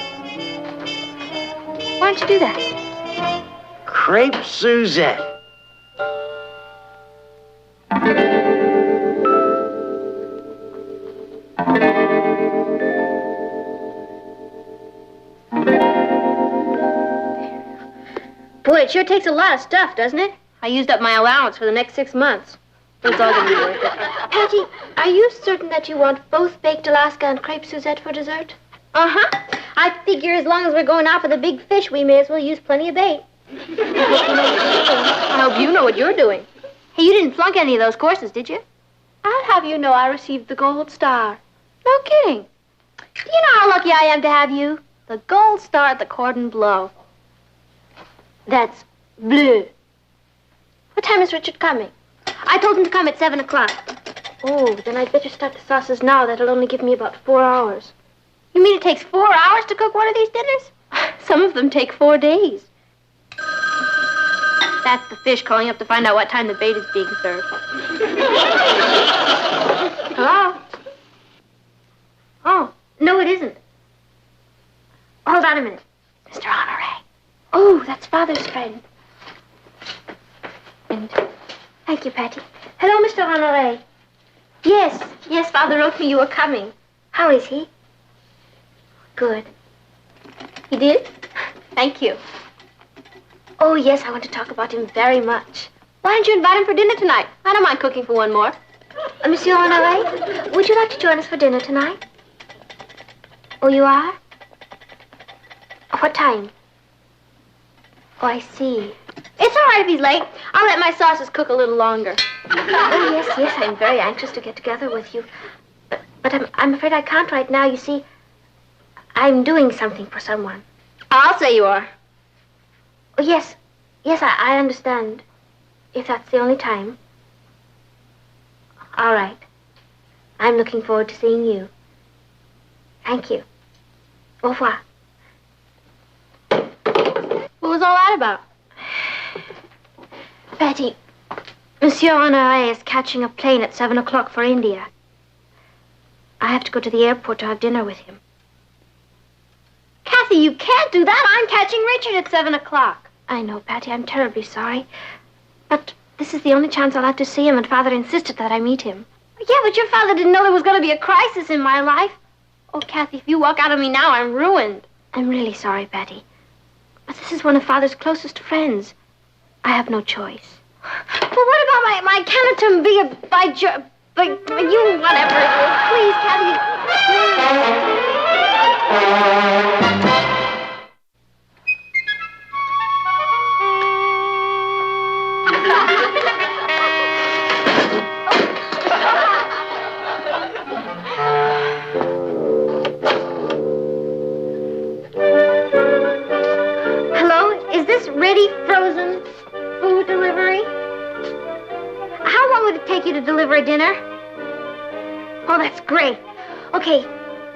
Speaker 7: Why don't you do that?
Speaker 8: Crepe Suzette.
Speaker 1: Boy, it sure takes a lot of stuff, doesn't it? I used up my allowance for the next 6 months. But it's all gonna be worth it.
Speaker 7: Patty, are you certain that you want both baked Alaska and crepe Suzette for dessert?
Speaker 1: Uh-huh. I figure as long as we're going out for the big fish, we may as well use plenty of bait. I hope you know what you're doing. Hey, you didn't flunk any of those courses, did you?
Speaker 7: I'll have you know I received the gold star.
Speaker 1: No kidding. Do you know how lucky I am to have you? The gold star at the cordon bleu. That's bleu. What time is Richard coming? I told him to come at 7 o'clock. Oh, then I'd better start the sauces now. That'll only give me about 4 hours. You mean it takes 4 hours to cook one of these dinners? Some of them take 4 days. That's the fish calling up to find out what time the bait is being served. Hello? Oh, no, it isn't. Hold on a minute. Mr. Honoré. Oh, that's Father's friend. And thank you, Patty. Hello, Mr. Honoré. Yes, Father wrote me you were coming. How is he? Good. He did? Thank you. Oh, yes, I want to talk about him very much. Why don't you invite him for dinner tonight? I don't mind cooking for one more. Monsieur Honoré, would you like to join us for dinner tonight? Oh, you are? What time? Oh, I see. It's all right if he's late. I'll let my sauces cook a little longer. Oh, yes, I'm very anxious to get together with you. But I'm afraid I can't right now. You see, I'm doing something for someone. I'll say you are. Oh, yes, I understand. If that's the only time. All right. I'm looking forward to seeing you. Thank you. Au revoir. What was all that about? Betty, Monsieur Honoré is catching a plane at 7 o'clock for India. I have to go to the airport to have dinner with him. Kathy, you can't do that. I'm catching Richard at 7 o'clock. I know, Patty. I'm terribly sorry. But this is the only chance I'll have to see him, and Father insisted that I meet him. Yeah, but your father didn't know there was going to be a crisis in my life. Oh, Kathy, if you walk out on me now, I'm ruined. I'm really sorry, Patty. But this is one of Father's closest friends. I have no choice. But what about my Canatum you, whatever it is. Please, Kathy. Hello, is this Ready Frozen Food Delivery? How long would it take you to deliver a dinner? Oh, that's great. Okay,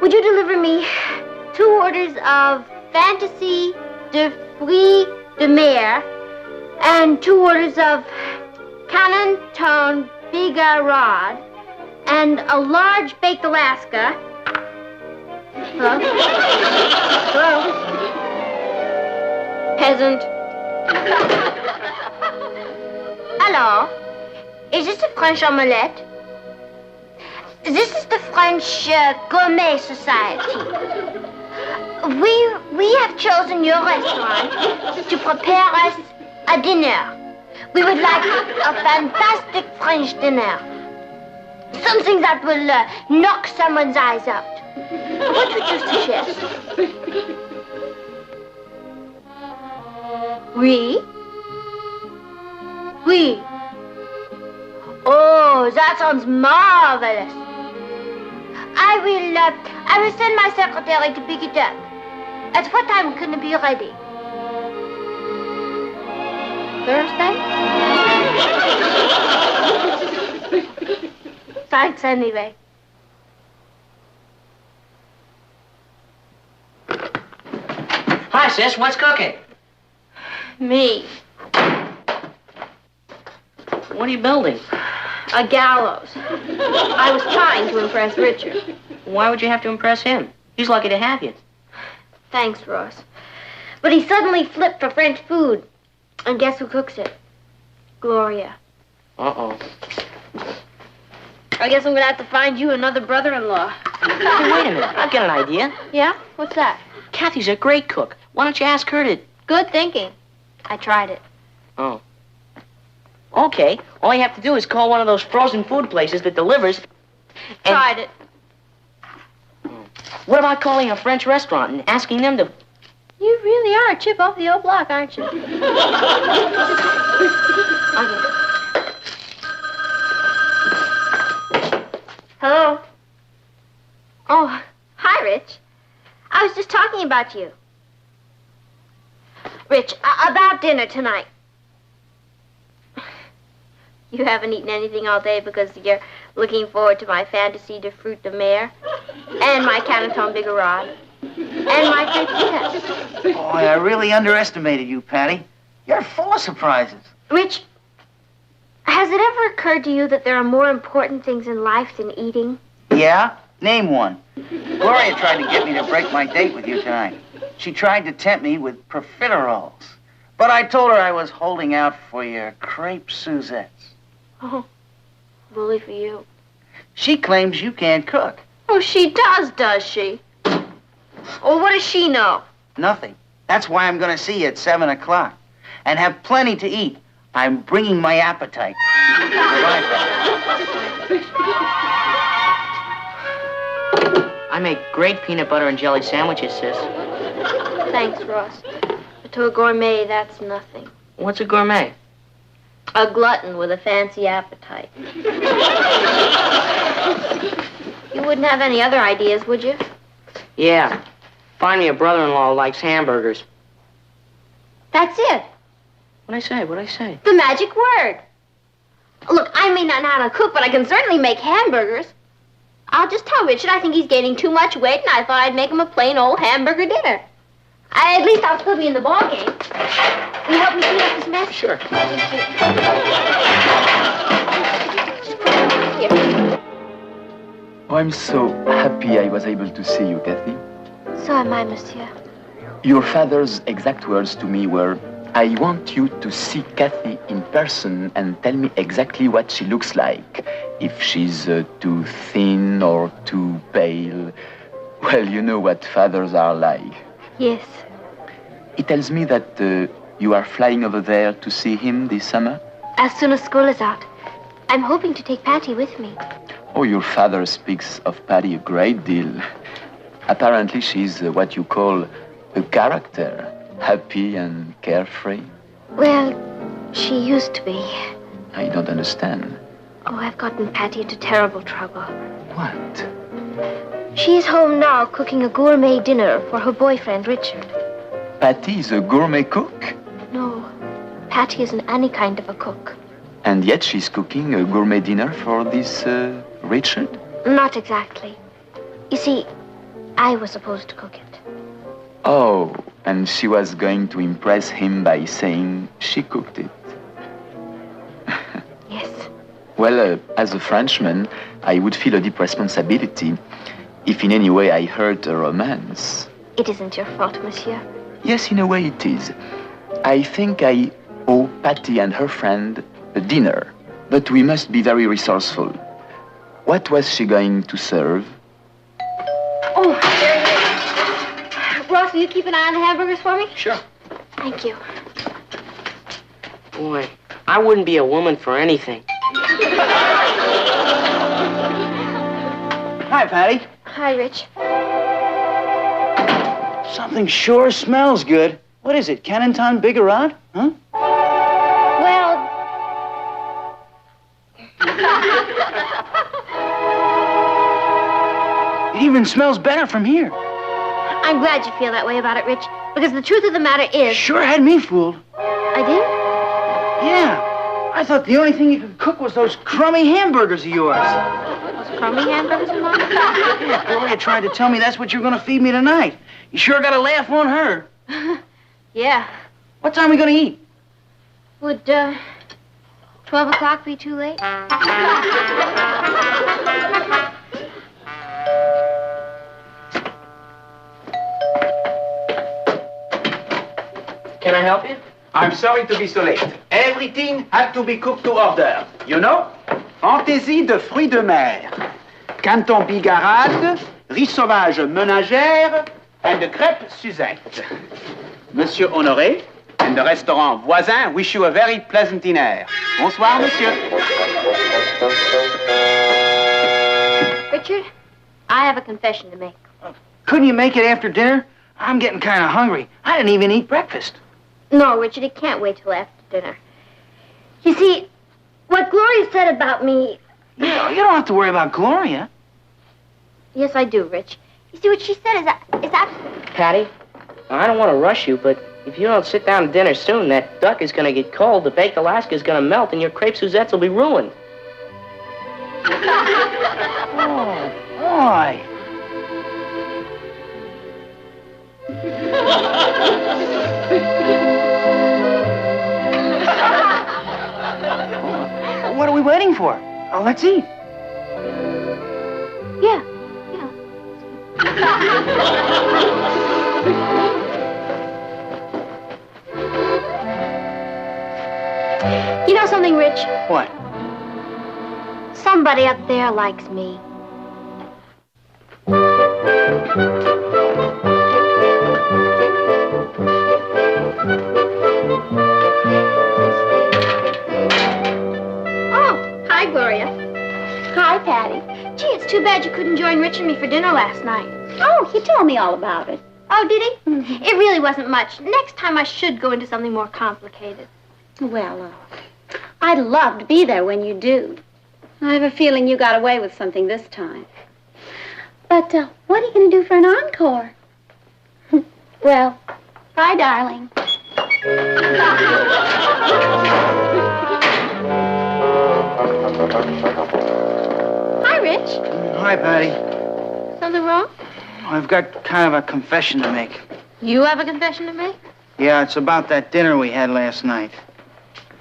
Speaker 1: would you deliver me 2 orders of Fantasy de Fruits de Mer and 2 orders of Canton Bigarade and a large baked Alaska? Hello? Hello? Peasant. Hello? Is this the French omelette? This is the French Gourmet Society. We have chosen your restaurant to prepare us a dinner. We would like a fantastic French dinner. Something that will knock someone's eyes out. What would you suggest? Oui? Oui. Oh, that sounds marvelous. I will send my secretary to pick it up. At what time can it be ready? Thursday? Thanks anyway.
Speaker 2: Hi, sis. What's cooking?
Speaker 1: Me.
Speaker 2: What are you building?
Speaker 1: A gallows. I was trying to impress Richard.
Speaker 2: Why would you have to impress him? He's lucky to have you.
Speaker 1: Thanks, Ross. But he suddenly flipped for French food. And guess who cooks it? Gloria.
Speaker 2: Uh-oh.
Speaker 1: I guess I'm gonna have to find you another brother-in-law.
Speaker 2: Hey, wait a minute. I've got an idea.
Speaker 1: Yeah? What's that?
Speaker 2: Kathy's a great cook. Why don't you ask her to...
Speaker 1: Good thinking. I tried it.
Speaker 2: Oh. Okay. All you have to do is call one of those frozen food places that delivers. And...
Speaker 1: Tried it.
Speaker 2: What about calling a French restaurant and asking them to...
Speaker 1: You really are a chip off the old block, aren't you? Hello? Oh, hi, Rich. I was just talking about you. Rich, about dinner tonight. You haven't eaten anything all day because you're looking forward to my fantasy de fruit de mer, and my Canton Bigarade, and my frites.
Speaker 14: Boy, I really underestimated you, Patty. You're full of surprises.
Speaker 1: Rich, has it ever occurred to you that there are more important things in life than eating?
Speaker 14: Yeah? Name one. Gloria tried to get me to break my date with you tonight. She tried to tempt me with profiteroles. But I told her I was holding out for your crepe Suzettes.
Speaker 1: Oh, bully for you.
Speaker 14: She claims you can't cook.
Speaker 1: Oh, she does she? Oh, what does she know?
Speaker 14: Nothing. That's why I'm going to see you at 7 o'clock. And have plenty to eat. I'm bringing my appetite.
Speaker 2: I make great peanut butter and jelly sandwiches, sis.
Speaker 1: Thanks, Ross. But to a gourmet, that's nothing.
Speaker 2: What's a gourmet?
Speaker 1: A glutton with a fancy appetite. You wouldn't have any other ideas, would you?
Speaker 2: Yeah. Find me a brother-in-law who likes hamburgers.
Speaker 1: That's it.
Speaker 2: What'd I say?
Speaker 1: The magic word. Look, I may not know how to cook, but I can certainly make hamburgers. I'll just tell Richard I think he's gaining too much weight, and I thought I'd make him a plain old hamburger dinner. At least I'll still be in the ballgame. Will you help me clean up this mess?
Speaker 2: Sure.
Speaker 20: Oh, I'm so happy I was able to see you, Kathy.
Speaker 1: So am I, monsieur.
Speaker 20: Your father's exact words to me were, I want you to see Kathy in person and tell me exactly what she looks like. If she's too thin or too pale. Well, you know what fathers are like.
Speaker 1: Yes.
Speaker 20: He tells me that you are flying over there to see him this summer.
Speaker 1: As soon as school is out. I'm hoping to take Patty with me.
Speaker 20: Oh, your father speaks of Patty a great deal. Apparently, she's what you call a character. Happy and carefree?
Speaker 1: Well, she used to be.
Speaker 20: I don't understand.
Speaker 1: Oh, I've gotten Patty into terrible trouble.
Speaker 20: What?
Speaker 1: She's home now cooking a gourmet dinner for her boyfriend, Richard.
Speaker 20: Patty is a gourmet cook?
Speaker 1: No, Patty isn't any kind of a cook.
Speaker 20: And yet she's cooking a gourmet dinner for this Richard?
Speaker 1: Not exactly. You see, I was supposed to cook it.
Speaker 20: Oh, and she was going to impress him by saying she cooked it.
Speaker 1: Yes.
Speaker 20: Well, as a Frenchman, I would feel a deep responsibility if in any way I hurt a romance.
Speaker 1: It isn't your fault, monsieur.
Speaker 20: Yes, in a way it is. I think I owe Patty and her friend a dinner, but we must be very resourceful. What was she going to serve?
Speaker 1: Oh, there it is. Ross, will you keep an eye on the hamburgers for me?
Speaker 2: Sure.
Speaker 1: Thank you.
Speaker 2: Boy, I wouldn't be a woman for anything.
Speaker 14: Hi, Patty.
Speaker 1: Hi, Rich.
Speaker 14: Something sure smells good. What is it, Canton Bigarade? Huh?
Speaker 1: Well...
Speaker 14: It even smells better from here.
Speaker 1: I'm glad you feel that way about it, Rich, because the truth of the matter is...
Speaker 14: Sure had me fooled.
Speaker 1: I did?
Speaker 14: Yeah. I thought the only thing you could cook was those crummy hamburgers of yours.
Speaker 1: Those crummy hamburgers of mine?
Speaker 14: Yeah, Gloria tried to tell me that's what you're going to feed me tonight. You sure got a laugh on her.
Speaker 1: Yeah.
Speaker 14: What time are we going to eat?
Speaker 1: Would 12 o'clock be too late?
Speaker 11: Can I help you?
Speaker 8: I'm sorry to be so late. Everything had to be cooked to order. You know? Fantaisie de fruits de mer, canton bigarade, riz sauvage ménagère, and the crêpe Suzette. Monsieur Honoré and the restaurant voisin wish you a very pleasant dinner. Bonsoir, monsieur.
Speaker 1: Richard, I have a confession to make.
Speaker 8: Couldn't you make it after dinner? I'm getting kind of hungry. I didn't even eat breakfast.
Speaker 1: No, Richard, it can't wait till after dinner. You see, what Gloria said about me...
Speaker 8: You don't have to worry about Gloria.
Speaker 1: Yes, I do, Rich. You see, what she said is absolutely...
Speaker 2: Patty, I don't want to rush you, but if you don't sit down to dinner soon, that duck is going to get cold, the baked Alaska is going to melt, and your crepe Suzettes will be ruined.
Speaker 8: Oh, boy. What are we waiting for? Oh, let's eat.
Speaker 1: Yeah. You know something, Rich?
Speaker 8: What?
Speaker 1: Somebody up there likes me. Oh, hi, Gloria. Hi, Patty. Gee, it's too bad you couldn't join Rich and me for dinner last night.
Speaker 7: Oh, he told me all about it.
Speaker 1: Oh, did he? Mm-hmm. It really wasn't much. Next time I should go into something more complicated.
Speaker 7: Well, I'd love to be there when you do. I have a feeling you got away with something this time. But what are you going to do for an encore? Well, bye, darling.
Speaker 1: Hi, Rich.
Speaker 8: Hi, Patty.
Speaker 1: Something wrong?
Speaker 8: I've got kind of a confession to make.
Speaker 1: You have a confession to make?
Speaker 8: Yeah, it's about that dinner we had last night.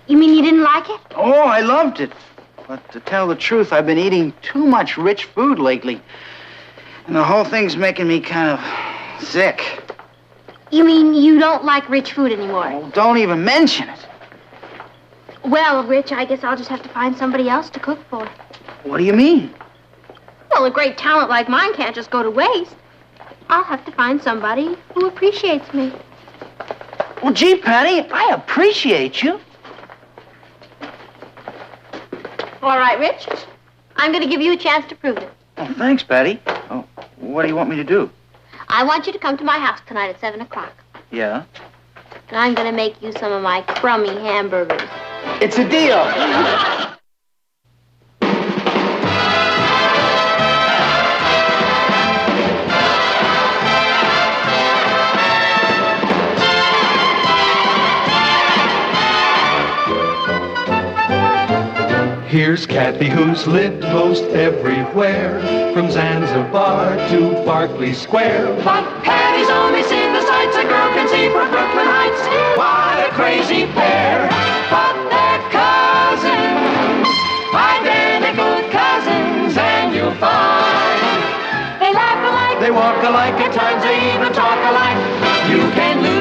Speaker 1: You mean you didn't like it?
Speaker 8: Oh, I loved it. But to tell the truth, I've been eating too much rich food lately. And the whole thing's making me kind of sick.
Speaker 1: You mean you don't like rich food anymore?
Speaker 8: Oh, don't even mention it.
Speaker 1: Well, Rich, I guess I'll just have to find somebody else to cook for.
Speaker 8: What do you mean?
Speaker 1: Well, a great talent like mine can't just go to waste. I'll have to find somebody who appreciates me.
Speaker 8: Well, gee, Patty, I appreciate you.
Speaker 1: All right, Rich. I'm going to give you a chance to prove it.
Speaker 8: Oh, thanks, Patty. Oh, what do you want me to do?
Speaker 1: I want you to come to my house tonight at 7 o'clock.
Speaker 8: Yeah?
Speaker 1: And I'm going to make you some of my crummy hamburgers.
Speaker 8: It's a deal.
Speaker 3: Here's Kathy, who's lived most everywhere, from Zanzibar to Berkeley Square.
Speaker 4: But Patty's only seen the sights a girl can see from Brooklyn Heights. What a crazy pair! But they're cousins, identical cousins, and you'll find they laugh alike,
Speaker 3: They walk alike,
Speaker 4: at times they even talk alike. You can lose